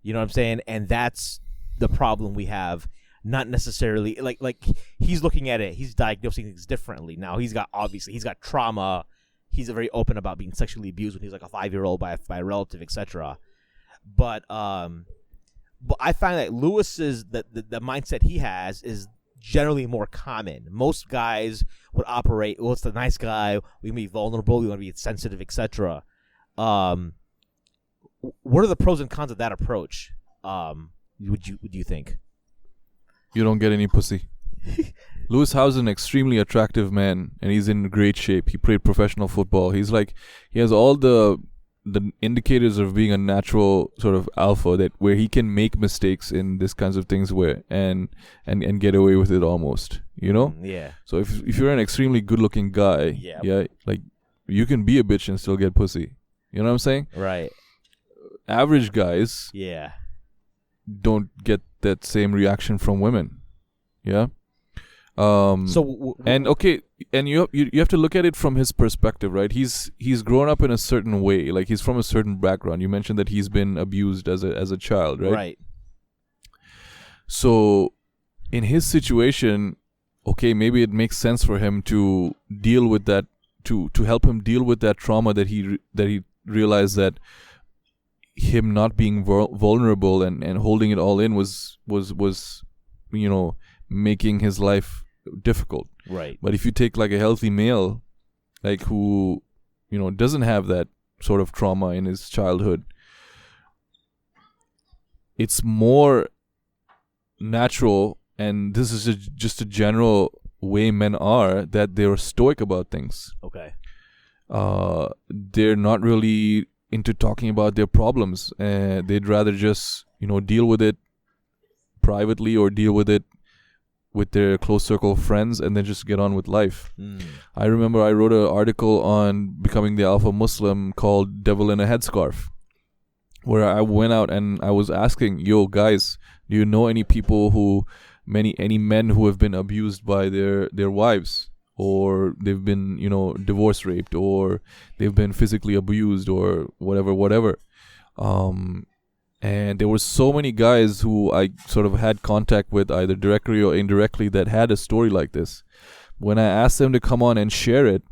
You know what I'm saying? And that's the problem we have. Not necessarily like he's looking at it. He's diagnosing things differently. Now he's got trauma. He's very open about being sexually abused when he's like a 5-year-old by a relative, etc. But I find that Lewis's the mindset he has is generally more common. Most guys would operate, well, it's the nice guy, we want to be vulnerable, we want to be sensitive, etc. What are the pros and cons of that approach? Would you think? You don't get any pussy. Lewis Howes is an extremely attractive man, and he's in great shape. He played professional football. He has all the indicators of being a natural sort of alpha, where he can make mistakes in this kinds of things and get away with it almost, you know? Yeah. So if you're an extremely good looking guy, like, you can be a bitch and still get pussy. You know what I'm saying? Right. Average guys don't get that same reaction from women. Yeah. And you have to look at it from his perspective, right? He's grown up in a certain way, like he's from a certain background. You mentioned that he's been abused as a child, right? Right. So in his situation, okay, maybe it makes sense for him to deal with that, to help him deal with that trauma that he realized that him not being vulnerable and holding it all in was you know, making his life difficult. Right. But if you take like a healthy male, like, who, you know, doesn't have that sort of trauma in his childhood, it's more natural, and this is just a general way men are, that they're stoic about things. Okay. They're not really into talking about their problems. They'd rather just, you know, deal with it privately or deal with it with their close circle of friends and then just get on with life. I remember I wrote an article on becoming the alpha Muslim called Devil in a Headscarf, where I went out and I was asking, yo, guys, do you know any people any men who have been abused by their wives, or they've been, you know, divorce raped, or they've been physically abused, or whatever. And there were so many guys who I sort of had contact with, either directly or indirectly, that had a story like this. When I asked them to come on and share it,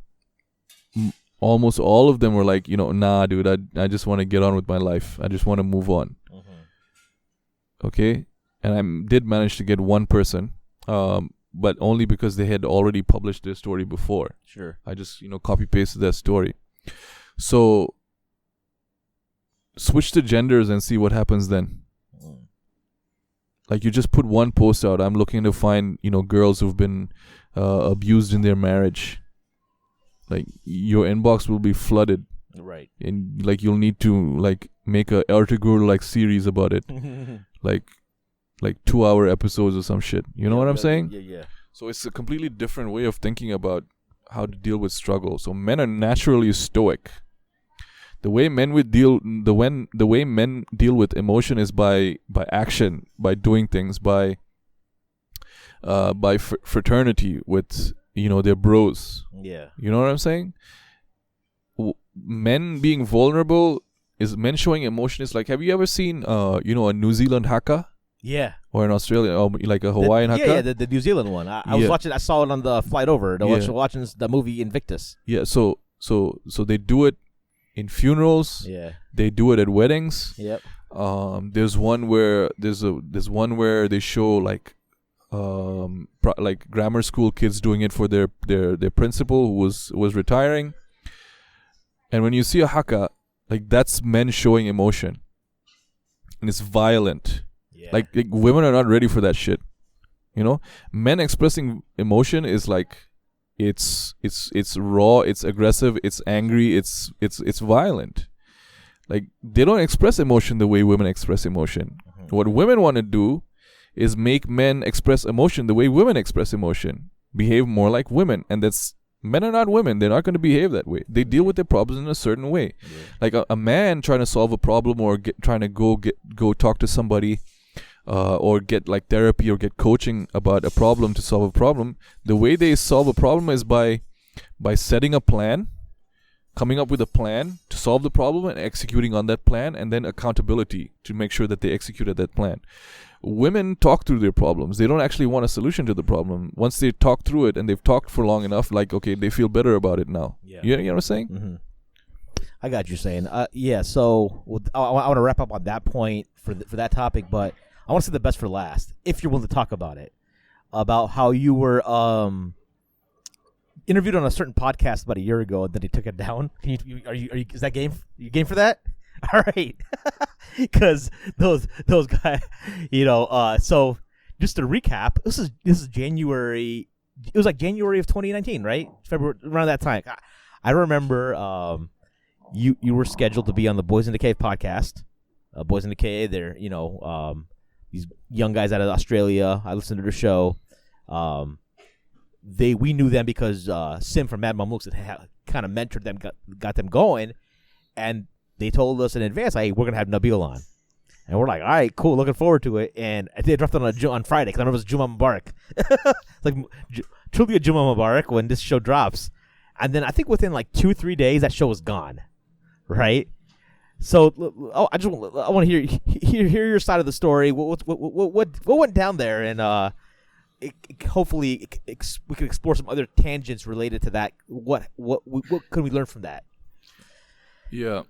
almost all of them were like, you know, nah, dude, I just want to get on with my life. I just want to move on. Okay? And I did manage to get one person, but only because they had already published their story before. Sure. I just, you know, copy-pasted that story. So switch the genders and see what happens then. Like, you just put one post out, I'm looking to find, you know, girls who've been abused in their marriage. Like, your inbox will be flooded. Right. And like, you'll need to like make a Ertugrul like series about it. like 2-hour episodes or some shit. You know what I'm saying? Yeah. So it's a completely different way of thinking about how to deal with struggle. So men are naturally stoic. The way men deal with emotion is by action, by doing things, by fraternity with, you know, their bros. Yeah. You know what I'm saying? Men being vulnerable is men showing emotion. Is like, have you ever seen you know, a New Zealand haka? Yeah. Or an Australian, or like a Hawaiian haka? Yeah, the New Zealand one. I was watching. I saw it on the flight over. Watching the movie Invictus. Yeah. So they do it in funerals. Yeah. They do it at weddings. Yep. There's one where they show like like grammar school kids doing it for their principal who was retiring. And when you see a haka, like that's men showing emotion, and it's violent. Yeah. Like women are not ready for that shit. You know, men expressing emotion is like it's raw, it's aggressive, it's angry, it's violent. Like they don't express emotion the way women express emotion. Mm-hmm. What women want to do is make men express emotion the way women express emotion. Behave more like women, and that's men are not women. They're not going to behave that way. They deal with their problems in a certain way. Yeah. Like a man trying to solve a problem or trying to go talk to somebody. Or get like therapy or get coaching about a problem to solve a problem. The way they solve a problem is by setting a plan, coming up with a plan to solve the problem and executing on that plan, and then accountability to make sure that they executed that plan. Women talk through their problems. They don't actually want a solution to the problem. Once they talk through it and they've talked for long enough, like, okay, they feel better about it now. Yeah. You know what I'm saying? Mm-hmm. I got you saying. Yeah, so I want to wrap up on that point for that topic, but I want to say the best for last, if you're willing to talk about it, about how you were interviewed on a certain podcast about a year ago, and then they took it down. Is that game? You game for that? All right, because those guys, So just to recap, this is January. It was like January of 2019, right? February, around that time. I remember you were scheduled to be on the Boys in the Cave podcast. Boys in the Cave, they're these young guys out of Australia. I listened to their show. We knew them because Sim from Mad Mamluks had kind of mentored them, got them going, and they told us in advance, "Hey, we're gonna have Nabeel on," and we're like, "All right, cool, looking forward to it." And they dropped it on Friday because I remember it was Juma Mubarak. It's like truly a Juma Mubarak when this show drops, and then I think within like 2-3 days that show was gone, right? So I want to hear your side of the story. What went down there, and hopefully we can explore some other tangents related to that. What can we learn from that? Yeah,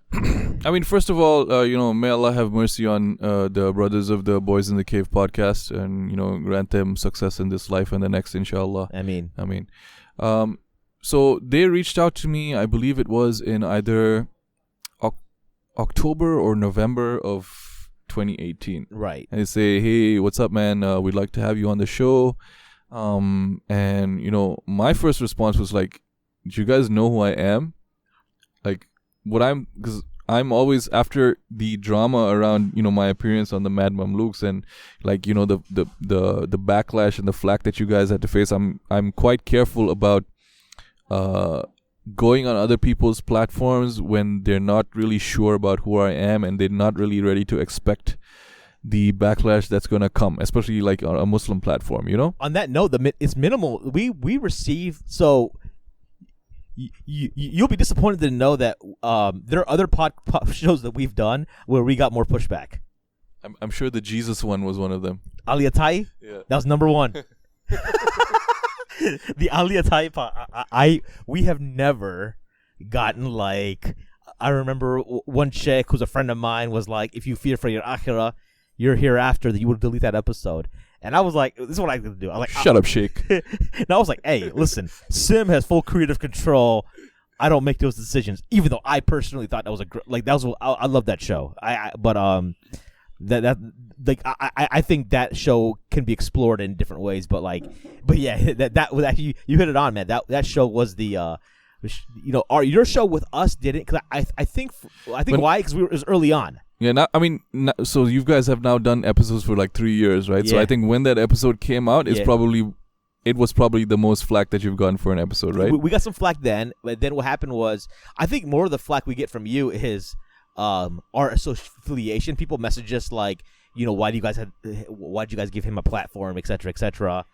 I mean, first of all, may Allah have mercy on the brothers of the Boys in the Cave podcast, and grant them success in this life and the next, inshallah. I mean. So they reached out to me. I believe it was in either October or November of 2018. Right. And they say, "Hey, what's up, man? We'd like to have you on the show." And my first response was like, "Do you guys know who I am?" Like, because I'm always, after the drama around my appearance on the Mad Mamluks and like the backlash and the flack that you guys had to face, I'm quite careful about going on other people's platforms when they're not really sure about who I am and they're not really ready to expect the backlash that's going to come, especially like on a Muslim platform, On that note, it's minimal. We receive, so you'll be disappointed to know that there are other pod shows that we've done where we got more pushback. I'm sure the Jesus one was one of them. Aliyatai? Yeah. That was number one. The Aliyatai, we have never gotten like, I remember one sheikh who's a friend of mine was like, if you fear for your akhirah, your hereafter, that you would delete that episode. And I was like, this is what I'm going to do. I'm like, shut up, sheikh. And I was like, hey, listen, Sim has full creative control. I don't make those decisions, even though I personally thought that was I love that show. I think that show can be explored in different ways, but yeah, that was actually, you hit it on, man. That show was the your show with us didn't, because I think why, because it was early on. Yeah, so you guys have now done episodes for like 3 years, right? Yeah. So I think when that episode came out, it was probably the most flack that you've gotten for an episode, right? We got some flack then, but then what happened was, I think more of the flack we get from you is our affiliation. People message us like, why did you guys give him a platform, et cetera, et cetera.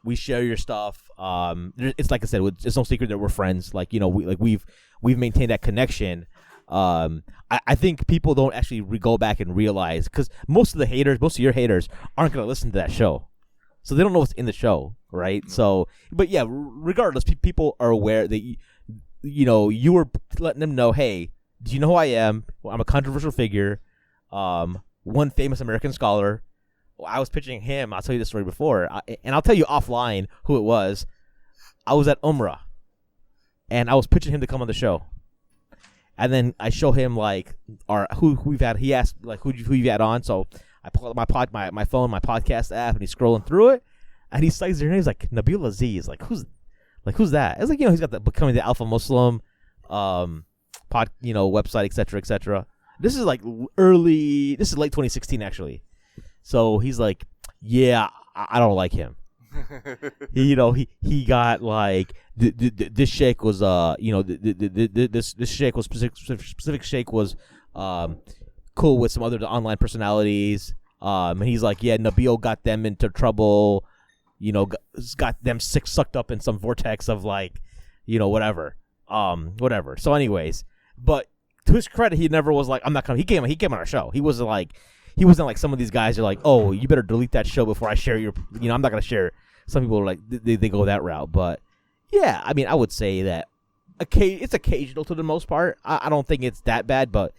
We share your stuff. It's like I said, it's no secret that we're friends. We've maintained that connection. I think people don't actually go back and realize, because most of your haters aren't going to listen to that show, so they don't know what's in the show, right? So, but yeah, regardless, people are aware that you were letting them know, hey, do you know who I am? Well, I'm a controversial figure, one famous American scholar. I was pitching him. I'll tell you this story before, and I'll tell you offline who it was. I was at Umrah, and I was pitching him to come on the show. And then I show him like who we've had. He asked like who you've had on. So I pull up my phone, my podcast app, and he's scrolling through it, and he cites their names like Nabeel Azeez. Who's that? It's like he's got the Becoming the Alpha Muslim, website, etc. This is like early. This is late 2016 actually. So he's like, yeah, I don't like him. he got like this sheikh was this sheikh was specific sheikh was cool with some other online personalities. And he's like, yeah, Nabeel got them into trouble. Got them sucked up in some vortex of like, whatever. So anyways, but to his credit, he never was like, I'm not coming. He came on our show. He wasn't like some of these guys are like, oh, you better delete that show before I share your, I'm not going to share it. Some people are like, they go that route. But yeah, I mean, I would say that it's occasional to the most part. I don't think it's that bad, but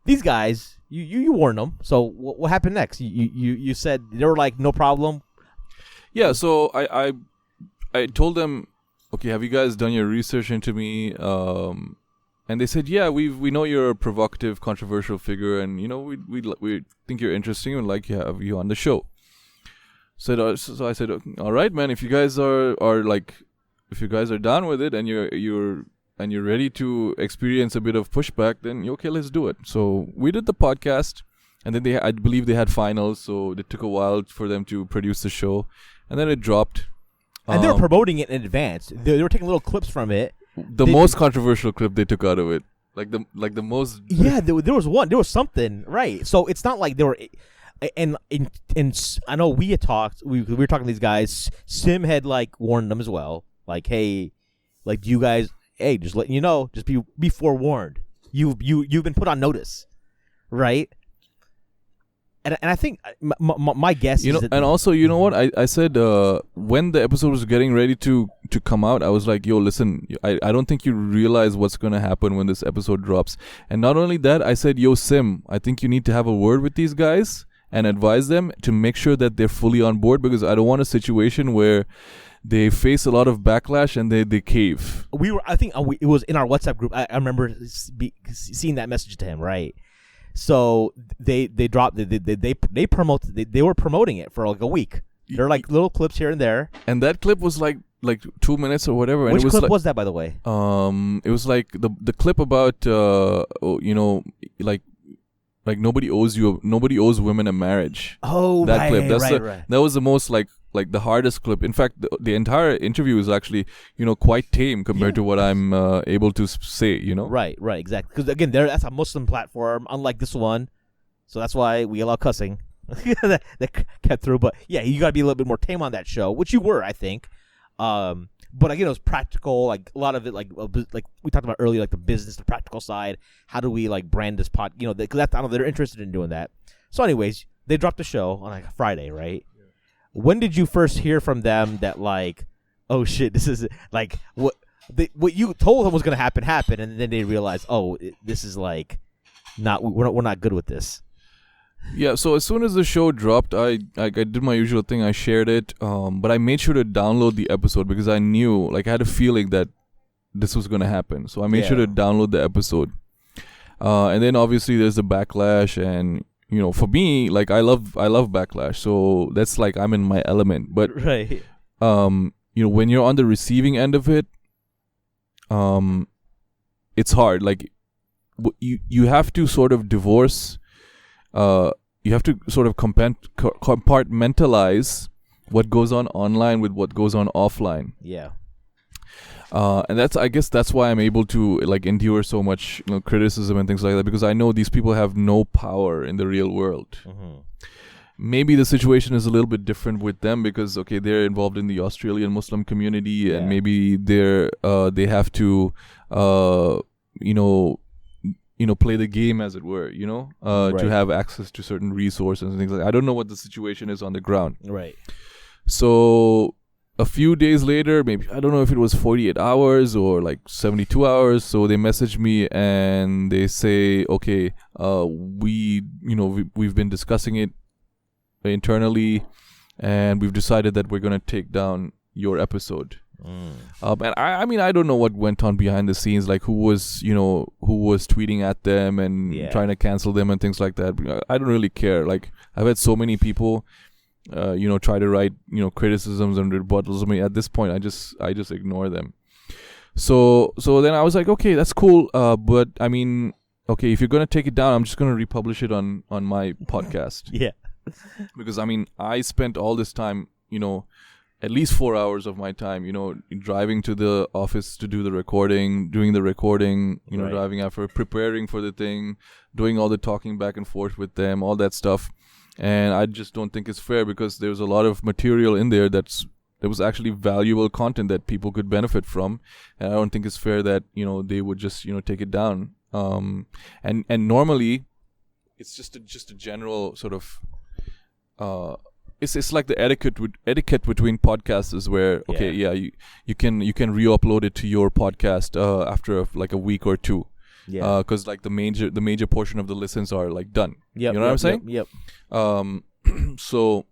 these guys, you warned them. So what happened next? You said they were like, no problem. Yeah. So I told them, okay, have you guys done your research into me? And they said, yeah, we know you're a provocative, controversial figure, and we think you're interesting and like to have you on the show. So I said, all right, man, if you guys are down with it and you're ready to experience a bit of pushback, then okay, let's do it. So we did the podcast, and then I believe they had finals, so it took a while for them to produce the show, and then it dropped. And they were promoting it in advance. They were taking little clips from it. The most controversial clip they took out of it, like the most. Yeah, there was something, right? So it's not like they were, and I know we had talked. We were talking to these guys. Sim had like warned them as well, like, hey, like, do you guys, hey, just letting you know, just be forewarned. You've been put on notice, right? And I think my guess is that, and also, you know what, I said when the episode was getting ready to come out, I was like, yo, listen, I don't think you realize what's going to happen when this episode drops. And not only that, I said, yo, Sim, I think you need to have a word with these guys and advise them to make sure that they're fully on board, because I don't want a situation where they face a lot of backlash and they cave. I think it was in our WhatsApp group. I remember seeing that message to him, right? So they dropped they were promoting it for like a week. They're like little clips here and there. And that clip was like 2 minutes or whatever. Which and it was clip was that, by the way? It was like the clip about like nobody owes women a marriage. Oh, that right, clip. Right. That was the most like the hardest clip. In fact, the entire interview is actually quite tame compared to what I'm able to say. Right, exactly. Because again, that's a Muslim platform, unlike this one, so that's why we allow cussing. that kept through. But yeah, you got to be a little bit more tame on that show, which you were, I think. But again, it was practical. Like a lot of it, like we talked about earlier, like the business, the practical side. How do we like brand this pod? Because I know they're interested in doing that. So, anyways, they dropped the show on like a Friday, right? When did you first hear from them that like, oh shit, this is like what you told them was gonna happen, and then they realized, oh, this is like we're not good with this. Yeah, so as soon as the show dropped, I did my usual thing. I shared it, but I made sure to download the episode because I knew, like, I had a feeling that this was gonna happen. So I made sure to download the episode, and then obviously there's the backlash and. For me, like I love backlash, so that's like I'm in my element. But right, when you're on the receiving end of it, it's hard. Like you have to sort of divorce. You have to sort of compartmentalize what goes on online with what goes on offline. Yeah. And I guess that's why I'm able to like endure so much criticism and things like that, because I know these people have no power in the real world. Mm-hmm. Maybe the situation is a little bit different with them because they're involved in the Australian Muslim community and maybe they have to play the game, as it were, to have access to certain resources and things like that. I don't know what the situation is on the ground. Right. So a few days later, maybe I don't know if it was 48 hours or like 72 hours. So they message me and they say, okay, we've been discussing it internally, and we've decided that we're gonna take down your episode. And I don't know what went on behind the scenes, like who was tweeting at them and trying to cancel them and things like that. I don't really care. Like, I've had so many people try to write criticisms and rebuttals. I mean, at this point I just ignore them. So then I was like, okay, that's cool, but I mean, okay, if you're gonna take it down, I'm just gonna republish it on my podcast. Yeah. Because I mean, I spent all this time, at least 4 hours of my time, driving to the office to do the recording, doing the recording, right. Driving after, preparing for the thing, doing all the talking back and forth with them, all that stuff. And I just don't think it's fair, because there's a lot of material in there there was actually valuable content that people could benefit from. And I don't think it's fair that, they would just, take it down. And normally it's just a general sort of, it's like the etiquette between podcasts is where, okay, you can re-upload it to your podcast after like a week or two. Yeah. Because like the major portion of the listens are like done. Yep, you know what I'm saying? Yep. So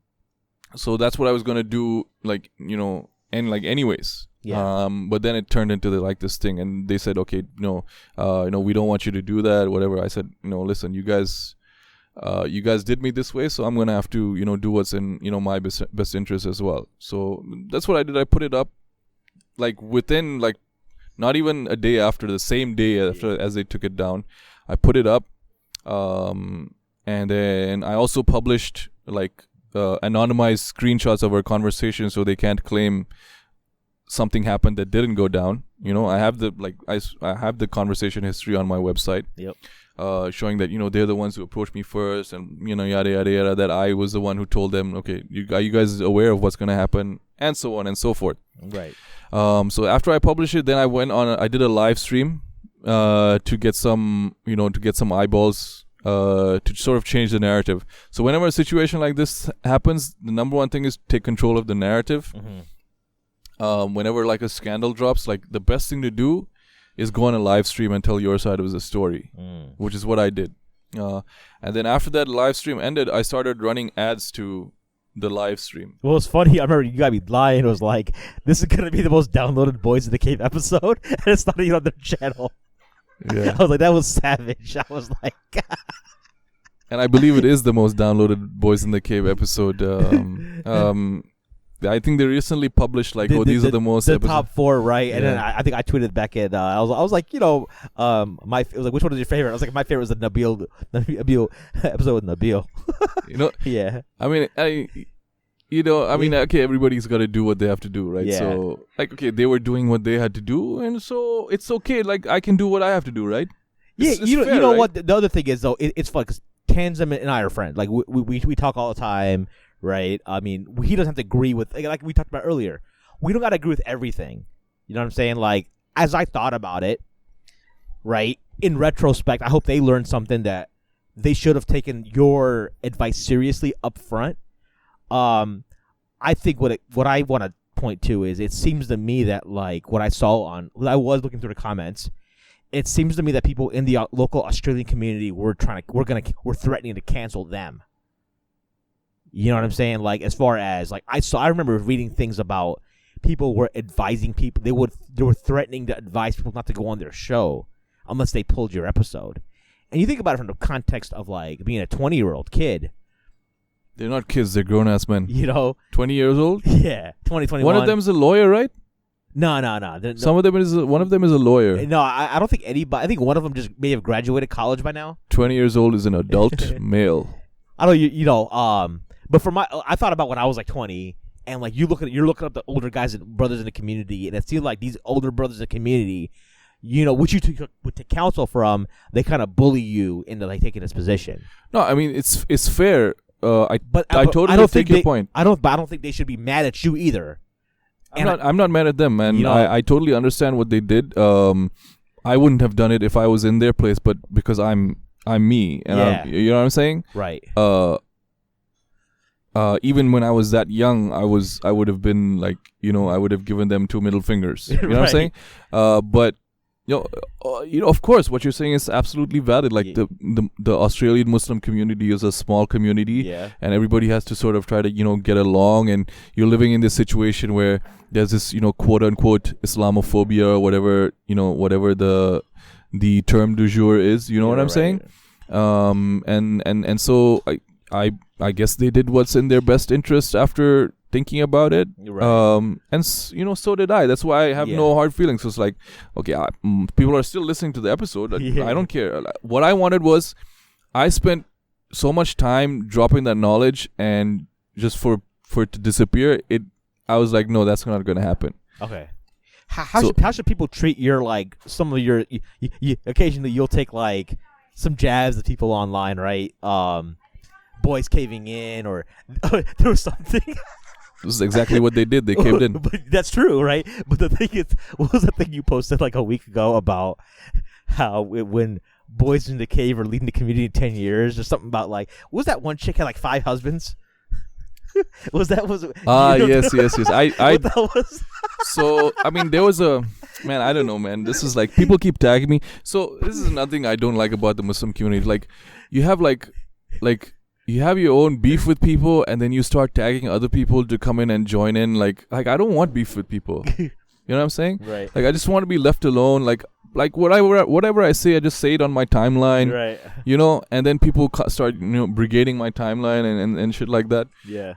that's what I was gonna do, like, and like anyways. Yeah. But then it turned into this thing, and they said, okay, no, we don't want you to do that, whatever. I said, listen, you guys did me this way, so I'm gonna have to, do what's in, my best interest as well. So that's what I did. I put it up, like within like not even a day after, the same day as they took it down, I put it up, and then I also published like anonymized screenshots of our conversation, so they can't claim something happened that didn't go down. I have I have the conversation history on my website. Yep. Showing that they're the ones who approached me first, and yada yada yada, that I was the one who told them, okay, are you guys aware of what's gonna happen, and so on and so forth. Right. So after I published it, then I did a live stream to get some eyeballs, to sort of change the narrative. So whenever a situation like this happens, the number one thing is take control of the narrative. Mm-hmm. Whenever like a scandal drops, like the best thing to do is go on a live stream and tell your side of the story, which is what I did. And then after that live stream ended, I started running ads to the live stream. Well, it's funny. I remember you got me lying. It was like, this is going to be the most downloaded Boys in the Cave episode, and it's not even on their channel. Yeah. I was like, that was savage. I was like... And I believe it is the most downloaded Boys in the Cave episode. I think they recently published these are the most top 4, right? And then I think I tweeted back in. I was like, it was like, which one was your favorite? I was like, my favorite was the Nabeel episode with Nabeel. Yeah. I mean, okay, everybody's got to do what they have to do, right? Yeah. So, like, okay, they were doing what they had to do, and so it's okay. Like, I can do what I have to do, right? It's fair, you know, right? What the other thing is though, it's fun because Tanzim and I are friends. Like we talk all the time. Right. I mean, he doesn't have to agree with, like we talked about earlier. We don't got to agree with everything. You know what I'm saying? Like, as I thought about it, right, in retrospect, I hope they learned something, that they should have taken your advice seriously up front. I think what I want to point to is, it seems to me that, like, what I saw I was looking through the comments, it seems to me that people in the local Australian community were threatening to cancel them. You know what I'm saying? Like, as far as, like, I remember reading things about people were advising people. They were threatening to advise people not to go on their show unless they pulled your episode. And you think about it from the context of, like, being a 20-year-old kid. They're not kids. They're grown-ass men. 20 years old? Yeah. 21. One of them is a lawyer, right? No. One of them is a lawyer. No, I don't think anybody. I think one of them just may have graduated college by now. 20 years old is an adult male. I don't. But I thought about when I was like 20, and like you're looking up the older guys and brothers in the community, and it seemed like these older brothers in the community, which you took to counsel from, they kind of bully you into like taking this position. No, I mean it's fair. I totally take your point. I don't think they should be mad at you either. I'm not mad at them, man. I totally understand what they did. I wouldn't have done it if I was in their place, but because I'm me, and you know what I'm saying? Right. even when I was that young, I would have been like, I would have given them 2 middle fingers. You know what I'm saying? But of course, what you're saying is absolutely valid. Like the Australian Muslim community is a small community, and everybody has to sort of try to get along. And you're living in this situation where there's this quote unquote Islamophobia or whatever whatever the term du jour is. You know what I'm saying? And so I guess they did what's in their best interest after thinking about it. And so did I. That's why I have no hard feelings. So it's like, okay, people are still listening to the episode. I don't care. What I wanted was, I spent so much time dropping that knowledge, and just for it to disappear, I was like, no, that's not going to happen. Okay. How should people treat your, like, some of your, occasionally you'll take like some jabs at people online, right? Boys caving in, or there was something. This is exactly what they did. They caved in. But that's true, right? But the thing is, what was the thing you posted like a week ago about how when boys in the cave are leading the community in 10 years, or something about like, what was that one chick had like 5 husbands? Yes. I what that was? So I mean, there was I don't know, man. This is like, people keep tagging me. So this is another thing I don't like about the Muslim community. Like, you have like you have your own beef with people, and then you start tagging other people to come in and join in. Like I don't want beef with people. You know what I'm saying? Right. Like, I just want to be left alone. Like whatever I say, I just say it on my timeline. Right. And then people start brigading my timeline and shit like that. Yeah.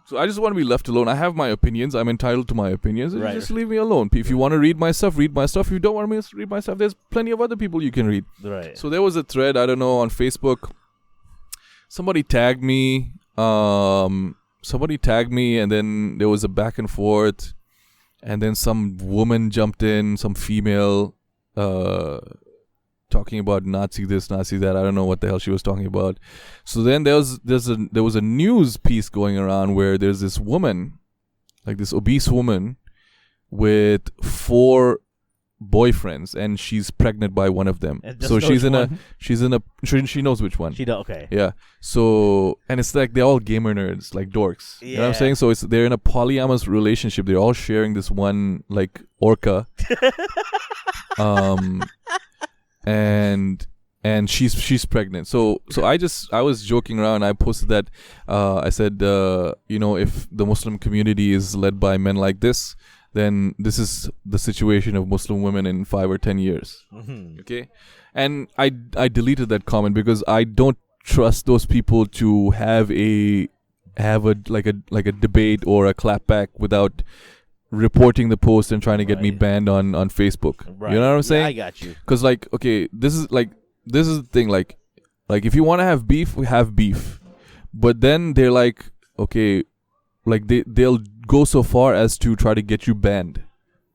So I just want to be left alone. I have my opinions. I'm entitled to my opinions. Right. Just leave me alone. If you want to read my stuff, read my stuff. If you don't want me to read my stuff, there's plenty of other people you can read. Right. So there was a thread, I don't know, on Facebook. Somebody tagged me, and then there was a back and forth, and then some woman jumped in, some female, talking about Nazi this, Nazi that. I don't know what the hell she was talking about. So then there was a news piece going around where there's this woman, like this obese woman, with 4 boyfriends, and she's pregnant by one of them. So she knows which one. She does. Okay. Yeah. So, and it's like they're all gamer nerds, like dorks. Yeah. You know what I'm saying? So they're in a polyamorous relationship. They're all sharing this one like orca. And she's pregnant. So I was joking around. I posted that. I said, if the Muslim community is led by men like this, then this is the situation of Muslim women in 5 or 10 years. Mm-hmm. Okay, and I deleted that comment because I don't trust those people to have a debate or a clapback without reporting the post and trying to get me banned on Facebook. Right. You know what I'm saying? Yeah, I got you. Because like, okay, this is the thing. Like if you want to have beef, we have beef. But then they're like, okay, like they'll go so far as to try to get you banned.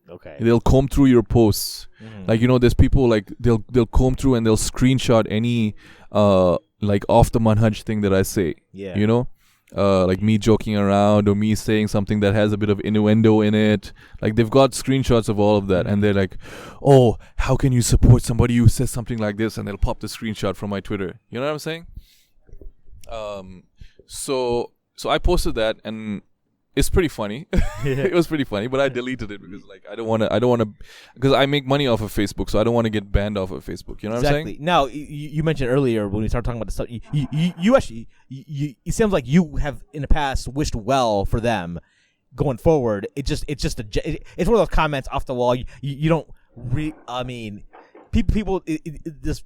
Okay. They'll comb through your posts. Mm-hmm. Like, there's people like they'll comb through and they'll screenshot any like off the manhaj thing that I say. Yeah. Like me joking around or me saying something that has a bit of innuendo in it. Like, they've got screenshots of all of that, and they're like, oh, how can you support somebody who says something like this? And they'll pop the screenshot from my Twitter. You know what I'm saying? So I posted that, and it's pretty funny. It was pretty funny, but I deleted it because like I don't want to, because I make money off of Facebook, so I don't want to get banned off of Facebook. You know what I'm saying? Now, you mentioned earlier when we started talking about the stuff, you actually, it sounds like you have in the past wished well for them going forward. It's one of those comments off the wall. You don't I mean, people this.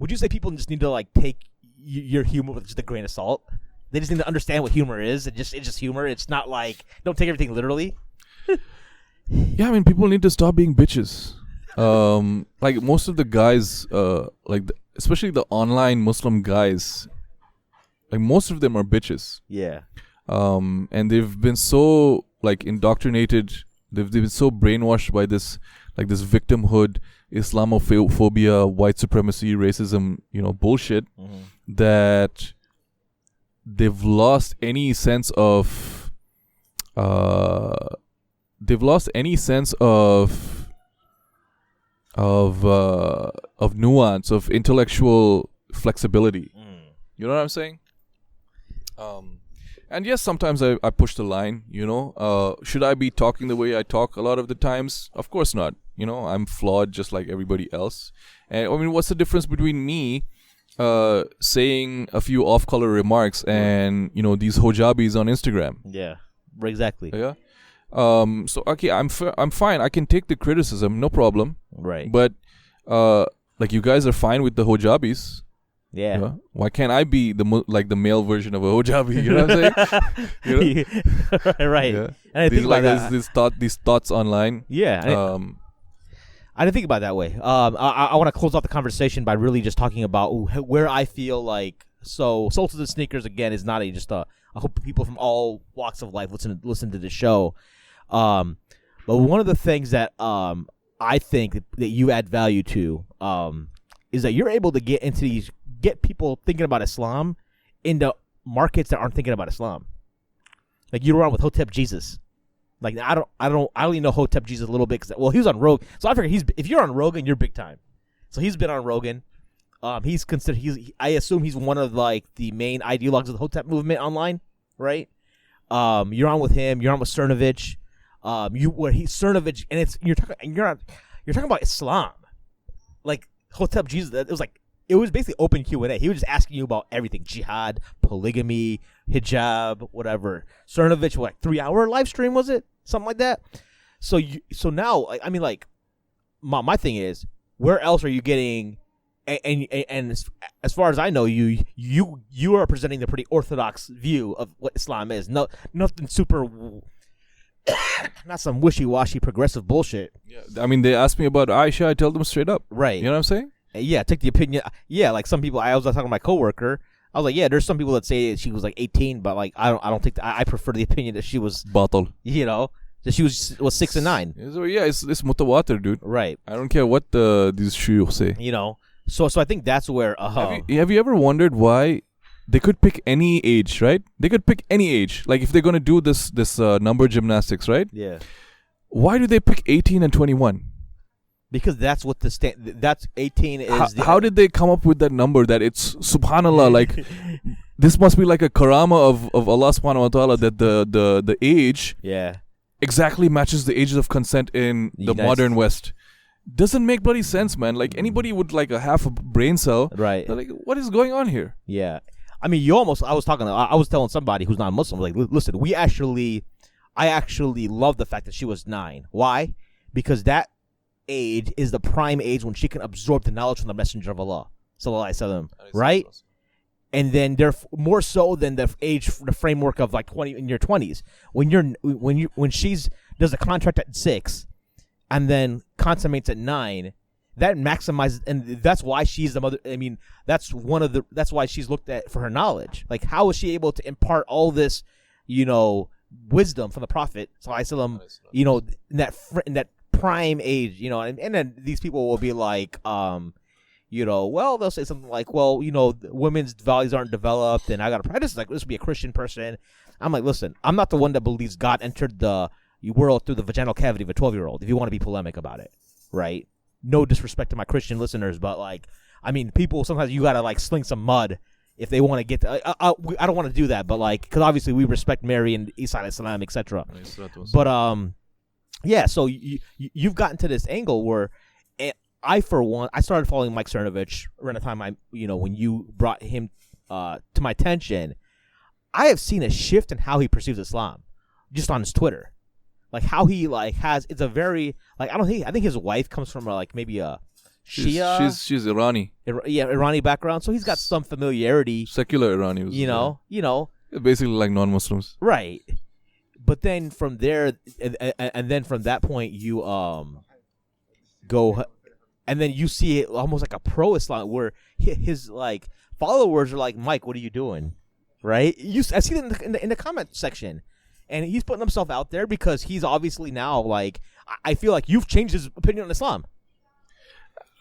Would you say people just need to like take your humor with just a grain of salt? They just need to understand what humor is. It's just humor. It's not like, don't take everything literally. Yeah, I mean, people need to stop being bitches. Like most of the guys, especially the online Muslim guys, like most of them are bitches. Yeah. And they've been so like indoctrinated. They've been so brainwashed by this victimhood, Islamophobia, white supremacy, racism, bullshit, that they've lost any sense of nuance, of intellectual flexibility. You know what I'm saying? And yes, sometimes I push the line, should I be talking the way I talk a lot of the times? Of course not. I'm flawed just like everybody else. And I mean, what's the difference between me saying a few off-color remarks and, these hojabis on Instagram? Yeah, exactly. Yeah. So, okay, I'm fine. I can take the criticism, no problem. Right. But, like, you guys are fine with the hojabis. Yeah. Why can't I be the male version of a hijabi? You know what I'm saying? Right. Yeah. And I think about that. These thoughts online. Yeah. I didn't think about it that way. I want to close off the conversation by really just talking about where I feel like Souls and Sneakers again is not I hope people from all walks of life listen to the show. But one of the things that I think that you add value to is that you're able to get people thinking about Islam into markets that aren't thinking about Islam. Like you run with Hotep Jesus. Like I only know Hotep Jesus a little bit because he was on Rogan. So I figure if you're on Rogan, you're big time. So he's been on Rogan. He's considered I assume he's one of like the main ideologues of the Hotep movement online, right? You're on with him. You're on with Cernovich. Cernovich, and you're talking about Islam, like Hotep Jesus. It was basically open Q&A. He was just asking you about everything: jihad, polygamy, hijab, whatever. Cernovich, 3-hour live stream was it? Something like that. So now, I mean, like, my thing is, where else are you getting? And as far as I know, you are presenting the pretty orthodox view of what Islam is. No, nothing super. Not some wishy-washy progressive bullshit. Yeah, I mean, they asked me about Aisha. I tell them straight up. Right. You know what I'm saying? Yeah, take the opinion. Yeah, like some people. I was talking to my coworker. I was like, yeah, there's some people that say she was like 18, but like I don't think I prefer the opinion that she was Batal. That she was 6 and 9. So yeah, it's mutawatir, dude. Right. I don't care what these shuyukh say. So I think that's where. Have you ever wondered why they could pick any age, right? They could pick any age. Like if they're gonna do this number gymnastics, right? Yeah. Why do they pick 18 and 21? Because that's what that's 18 is. How did they come up with that number? That it's subhanallah, like this must be like a karama of Allah subhanahu wa ta'ala that the age exactly matches the ages of consent in the modern West. Doesn't make bloody sense, man. Like anybody with like a half a brain cell, right? They're like, what is going on here? Yeah, I mean, I was telling somebody who's not Muslim, like, listen, I actually love the fact that she was 9. Why? Because that age is the prime age when she can absorb the knowledge from the Messenger of Allah, sallallahu alaihi wasallam, right? And then they're more so than the framework of like 20 in your 20s when she's does a contract at 6 and then consummates at 9, that maximizes, and that's why she's the mother. I mean, that's why she's looked at for her knowledge. Like, how is she able to impart all this, wisdom from the Prophet sallallahu alaihi wasallam, in that prime age, and then these people will be like, well, they'll say something like, well, women's values aren't developed, and I got to practice. Like, this would be a Christian person. I'm like, listen, I'm not the one that believes God entered the world through the vaginal cavity of a 12-year-old. If you want to be polemic about it, right? No disrespect to my Christian listeners, but like, I mean, people sometimes you gotta like sling some mud if they want to get. I don't want to do that, but like, because obviously we respect Mary and Isa alayhi salam, etc. But yeah. So you've gotten to this angle where I, for one, I started following Mike Cernovich around the time when you brought him to my attention. I have seen a shift in how he perceives Islam, just on his Twitter. Like how he it's a very I think his wife comes from maybe a Shia. She's Irani. Irani background. So he's got some familiarity. Secular Irani. Basically like non-Muslims. Right. But then from there, and then from that point, you go, and then you see it almost like a pro-Islam where his like followers are like, Mike, what are you doing? Right? I see it in the comment section. And he's putting himself out there because he's obviously now like, I feel like you've changed his opinion on Islam.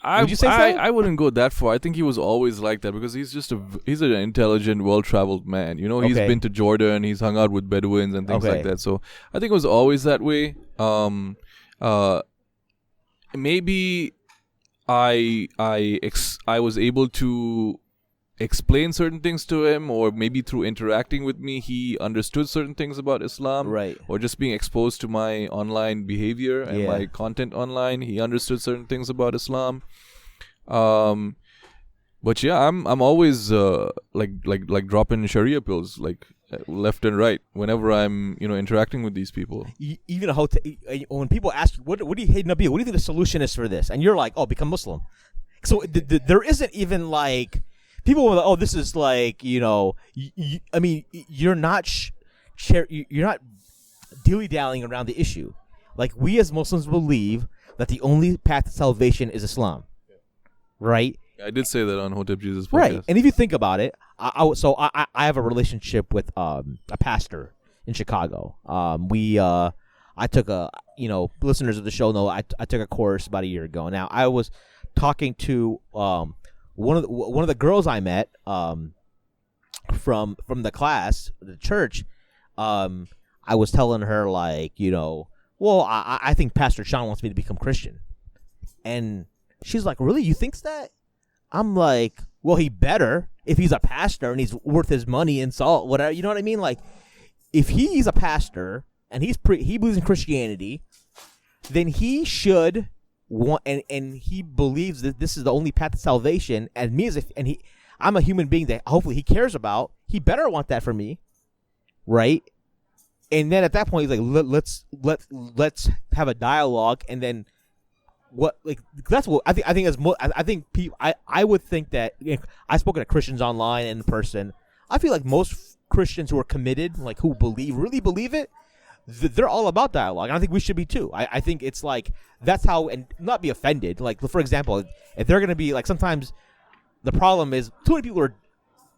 Would you say so? I wouldn't go that far. I think he was always like that because he's an intelligent, well-traveled man. He's been to Jordan, he's hung out with Bedouins and things like that. So I think it was always that way. Maybe I was able to explain certain things to him, or maybe through interacting with me, he understood certain things about Islam. Right. Or just being exposed to my online behavior and my content online, he understood certain things about Islam. But yeah, I'm always like dropping Sharia pills like left and right whenever I'm interacting with these people. Even when people ask, what do you, hey Nabeel, what do you think the solution is for this? And you're like, oh, become Muslim. So there isn't even like people were like, oh, this is like I mean, you're not you're not dilly-dallying around the issue. Like, we as Muslims believe that the only path to salvation is Islam, right? I did say that on Hotep Jesus podcast. Right, and if you think about it, I have a relationship with a pastor in Chicago. I took listeners of the show know I took a course about a year ago. Now, I was talking to one of the girls I met from the class, the church. I was telling her like, well, I think Pastor Sean wants me to become Christian, and she's like, really? You think that? I'm like, well, he better, if he's a pastor and he's worth his money and salt, whatever. You know what I mean? Like, if he's a pastor and he believes in Christianity, then he should want, and he believes that this is the only path to salvation. And me I'm a human being that hopefully he cares about. He better want that for me, right? And then at that point, he's like, let's have a dialogue, and then. That's what I think people. I would think that I've spoken to Christians online and in person. I feel like most Christians who are committed, like who really believe it, they're all about dialogue. And I think we should be too. I think it's like that's how, and not be offended. Like, for example, if they're gonna be like, sometimes the problem is too many people are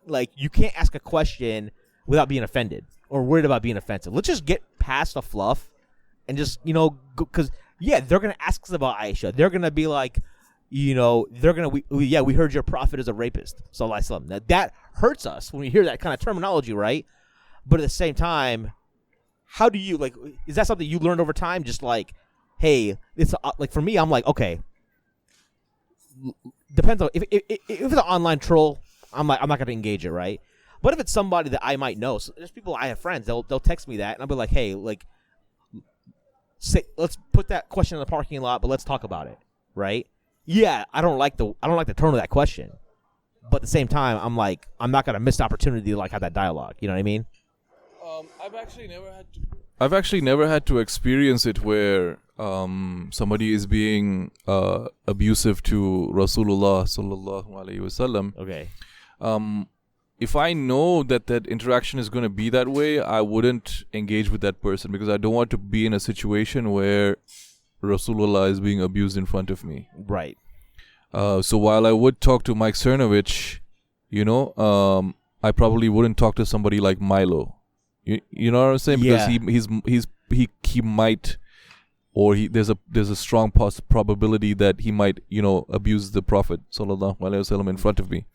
like, you can't ask a question without being offended or worried about being offensive. Let's just get past the fluff and just because. Yeah, they're going to ask us about Aisha. They're going to be like, we heard your prophet is a rapist. Sallallahu Alaihi Wasallam. That hurts us when we hear that kind of terminology, right? But at the same time, how do you, like, is that something you learned over time? Just like, hey, it's like, for me, I'm like, okay, depends on, if it's an online troll, I'm not going to engage it, right? But if it's somebody that I might know, so there's people, I have friends, they'll text me that, and I'll be like, hey, like, let's put that question in the parking lot, but let's talk about it, right? Yeah, I don't like the tone of that question, but at the same time, I'm like, I'm not gonna miss the opportunity to like have that dialogue. You know what I mean? I've actually never had to experience it where somebody is being abusive to Rasulullah sallallahu alaihi wasallam. Okay. If I know that interaction is going to be that way, I wouldn't engage with that person because I don't want to be in a situation where Rasulullah is being abused in front of me. Right. So while I would talk to Mike Cernovich, I probably wouldn't talk to somebody like Milo. You know what I'm saying? Because he might, or there's a strong probability that he might abuse the Prophet sallallahu alaihi wasallam in front of me.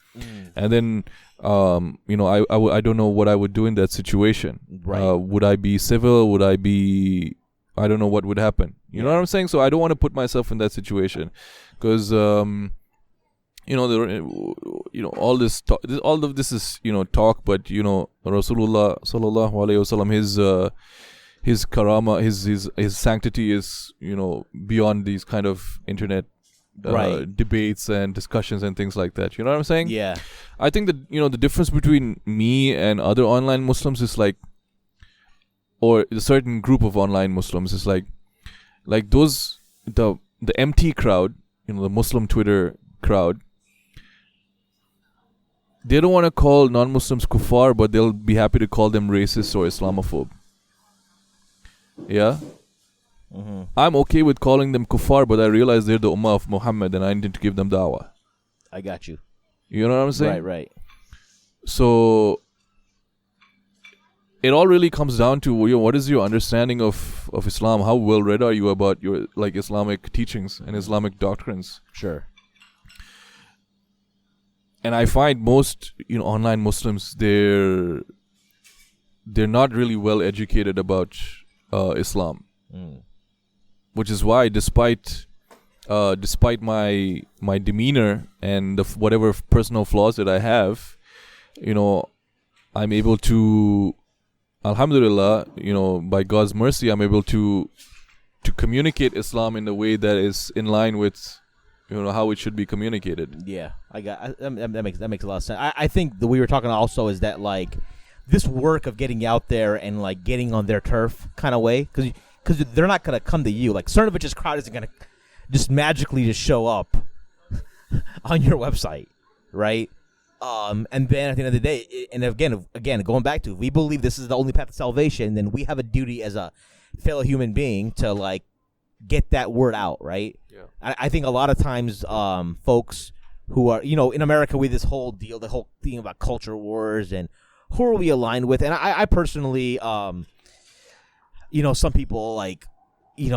And then I don't know what I would do in that situation. Right. Would I be civil? Would I be, I don't know what would happen. You know what I'm saying? So I don't want to put myself in that situation because all this talk, all of this is talk, but Rasulullah sallallahu alaihi wasallam, his karama, his sanctity is beyond these kind of internet debates and discussions and things like that. You know what I'm saying? Yeah. I think that the difference between me and other online Muslims is like, or a certain group of online Muslims is like those the MT crowd, the Muslim Twitter crowd. They don't want to call non-Muslims kuffar, but they'll be happy to call them racist or Islamophobe. Yeah. Mm-hmm. I'm okay with calling them kuffar, but I realize they're the ummah of Muhammad and I need to give them da'wah. I got you. You know what I'm saying? Right. So it all really comes down to what is your understanding of Islam? How well read are you about your Islamic teachings and Islamic doctrines? Sure. And I find most online Muslims they're not really well educated about Islam. Which is why, despite despite my demeanor and whatever personal flaws that I have, I'm able to, alhamdulillah, by God's mercy, I'm able to communicate Islam in a way that is in line with, how it should be communicated. Yeah, that makes a lot of sense. I think the we were talking also is that like this work of getting out there and like getting on their turf kind of way, because they're not gonna come to you. Like Cernovich's crowd isn't gonna just magically just show up on your website, right? And then at the end of the day, and again, going back to, if we believe this is the only path to salvation, then we have a duty as a fellow human being to like get that word out, right? Yeah. I think a lot of times, folks who are, in America, we have this whole deal, the whole thing about culture wars and who are we aligned with, and I personally, some people like,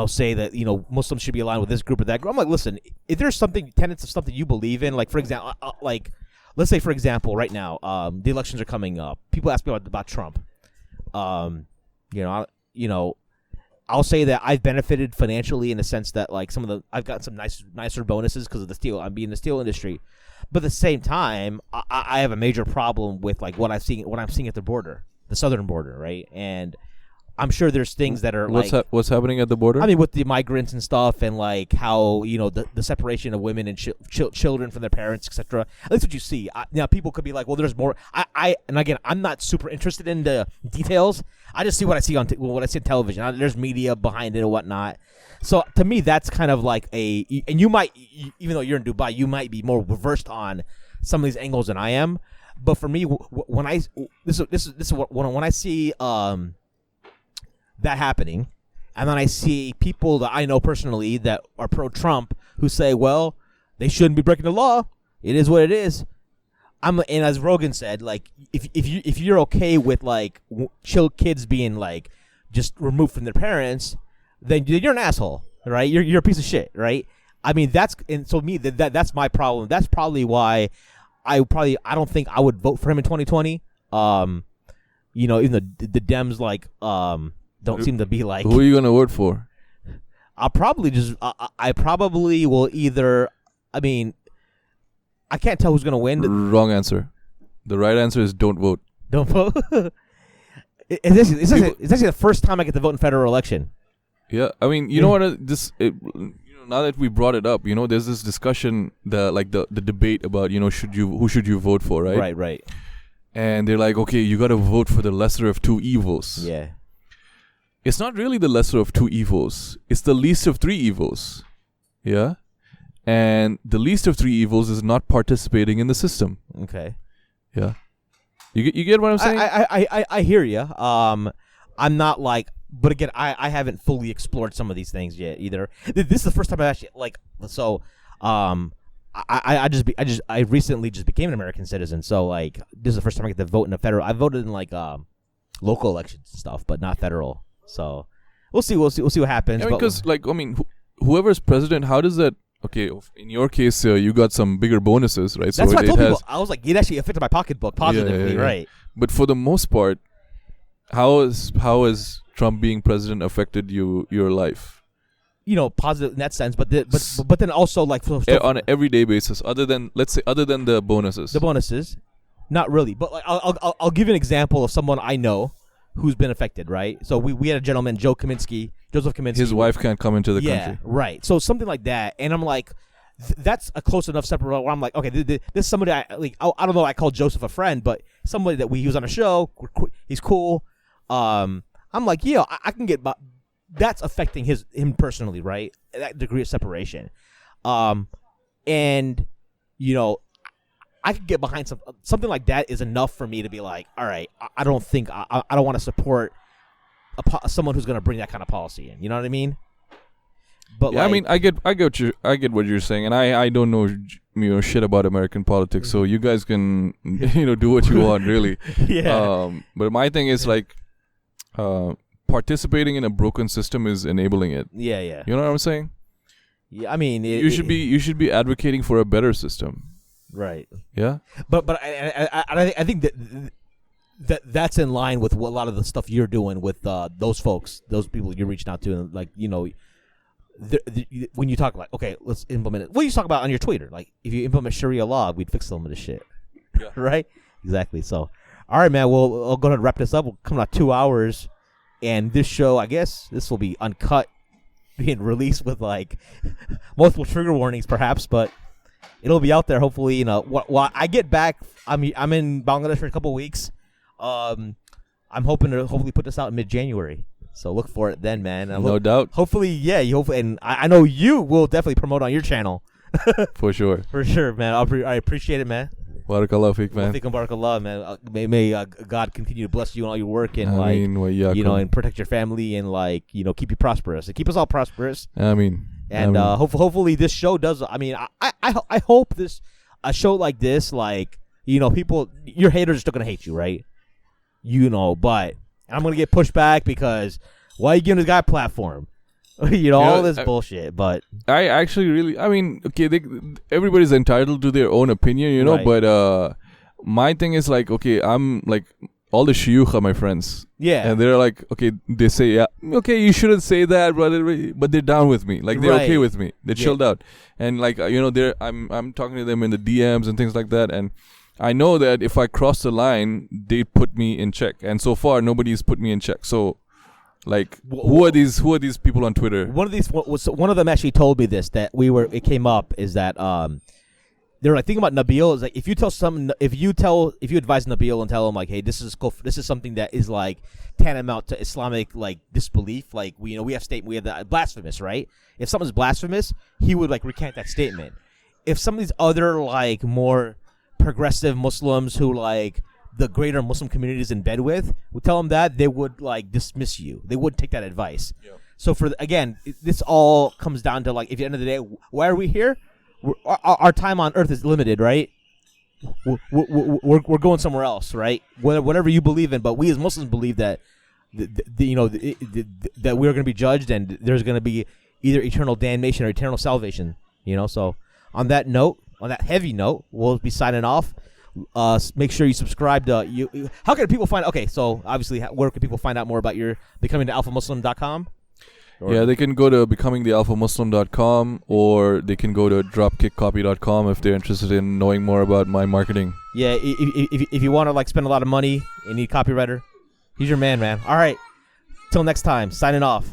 say that, Muslims should be aligned with this group or that group. I'm like, listen, if there's tenets of something you believe in, like for example, let's say, for example, right now, the elections are coming up. People ask me about Trump. I'll say that I've benefited financially in the sense that, like, I've gotten some nicer bonuses because of the steel. I'm being in the steel industry, but at the same time, I have a major problem with like what I'm seeing at the border, the southern border, right? And I'm sure there's things that are what's happening at the border. I mean, with the migrants and stuff, and like how the separation of women and children from their parents, etc. That's what you see. Now, people could be like, "Well, there's more." And again, I'm not super interested in the details. I just see what I see on television. There's media behind it and whatnot. So to me, that's kind of like and you might, even though you're in Dubai, you might be more versed on some of these angles than I am. But for me, when I see that happening, and then I see people that I know personally that are pro-Trump who say, well, they shouldn't be breaking the law. It is what it is. And as Rogan said, like, if you're okay with like kids being like just removed from their parents, then you're an asshole, right? You're a piece of shit, right? I mean, that's my problem. That's probably why I don't think I would vote for him in 2020. Even the Dems don't seem to be like. Who are you gonna vote for? I'll probably I probably will either. I mean, I can't tell who's gonna win. Wrong answer. The right answer is don't vote. Don't vote. It's actually the first time I get to vote in federal election. Yeah, I mean, you know what? Now that we brought it up, there's this discussion, the debate about who should you vote for, right? Right. And they're like, okay, you got to vote for the lesser of two evils. Yeah. It's not really the lesser of two evils. It's the least of three evils. Yeah? And the least of three evils is not participating in the system. Okay. Yeah. You get what I'm saying? I hear you. I'm not like, but again, I haven't fully explored some of these things yet either. This is the first time I actually I recently just became an American citizen, so like this is the first time I get to vote in a federal. I voted in like local elections and stuff, but not federal. So we'll see what happens. Yeah, because whoever's president, how does that? Okay, in your case, you got some bigger bonuses, right? That's what I told people. I was like, it actually affected my pocketbook positively, yeah. Right? But for the most part, how has Trump being president affected your life? Positive in that sense, but then also like on an everyday basis, other than the bonuses. The bonuses, not really. But like, I'll give you an example of someone I know who's been affected, right? So we had a gentleman, Joseph Kaminsky. His wife can't come into the country. Yeah, right. So something like that, and I'm like, that's a close enough separate where I'm like, okay, this is somebody I don't know. I call Joseph a friend, but somebody that we use on a show. He's cool. I'm like, yeah, I can get. That's affecting him personally, right? That degree of separation, and I could get behind something like that is enough for me to be like, all right, I don't think I don't want to support someone who's going to bring that kind of policy in. You know what I mean? But yeah, I mean, I get what you're saying, and I don't know shit about American politics, so you guys can do what you want, really. Yeah. But my thing is like, participating in a broken system is enabling it. Yeah. You know what I'm saying? Yeah, I mean, you should be advocating for a better system. Right. Yeah. But I think that's in line with a lot of the stuff you're doing with those folks, those people you're reaching out to, and like when you talk like, okay, let's implement it. What you talk about on your Twitter? Like, if you implement Sharia law, we'd fix some of this shit. Yeah. Right? Exactly. So, all right, man. I'll go ahead and wrap this up. We're coming out 2 hours, and this show, I guess, this will be uncut, being released with like multiple trigger warnings, perhaps, but it'll be out there. Hopefully, while I get back, I'm in Bangladesh for a couple of weeks. I'm hoping to hopefully put this out in mid-January. So look for it then, man. No doubt. Hopefully, yeah. And I know you will definitely promote on your channel. For sure. For sure, man. I appreciate it, man. Barakallah feek, man. Barakallah, man. May God continue to bless you in all your work and and protect your family and keep you prosperous and keep us all prosperous. And hopefully this show does. I hope a show like this, people, your haters are still gonna hate you, right? But I'm gonna get pushed back because why are you giving this guy a platform? All this bullshit. But I actually really, everybody's entitled to their own opinion, right. But my thing is I'm all the shuyukh are my friends. Yeah. And they're they say, yeah, okay, you shouldn't say that, but they're down with me. They're okay with me. They're chilled out. And I'm talking to them in the DMs and things like that. And I know that if I cross the line, they put me in check. And so far, nobody's put me in check. So, who are these people on Twitter? One of them actually told me this, that it came up, is that they were thinking about Nabeel is if you advise Nabeel and tell him hey, this is something that is tantamount to Islamic disbelief, we have the blasphemous, right? If something's blasphemous, he would recant that statement. If some of these other more progressive Muslims who the greater Muslim community is in bed with, would tell them that, they would dismiss you. They wouldn't take that advice. Yeah. So this all comes down to if at the end of the day, why are we here? Our time on earth is limited, right? We're going somewhere else, right? Whatever you believe in, but we as Muslims believe that that we're going to be judged and there's going to be either eternal damnation or eternal salvation. So on that heavy note, we'll be signing off. Make sure you subscribe to how can people find? Okay, so obviously, where can people find out more about your becomingthealphamuslim.com? Yeah, they can go to becomingthealphamuslim.com, or they can go to dropkickcopy.com if they're interested in knowing more about my marketing. Yeah, if you want to spend a lot of money and need a copywriter, he's your man. All right, till next time, signing off.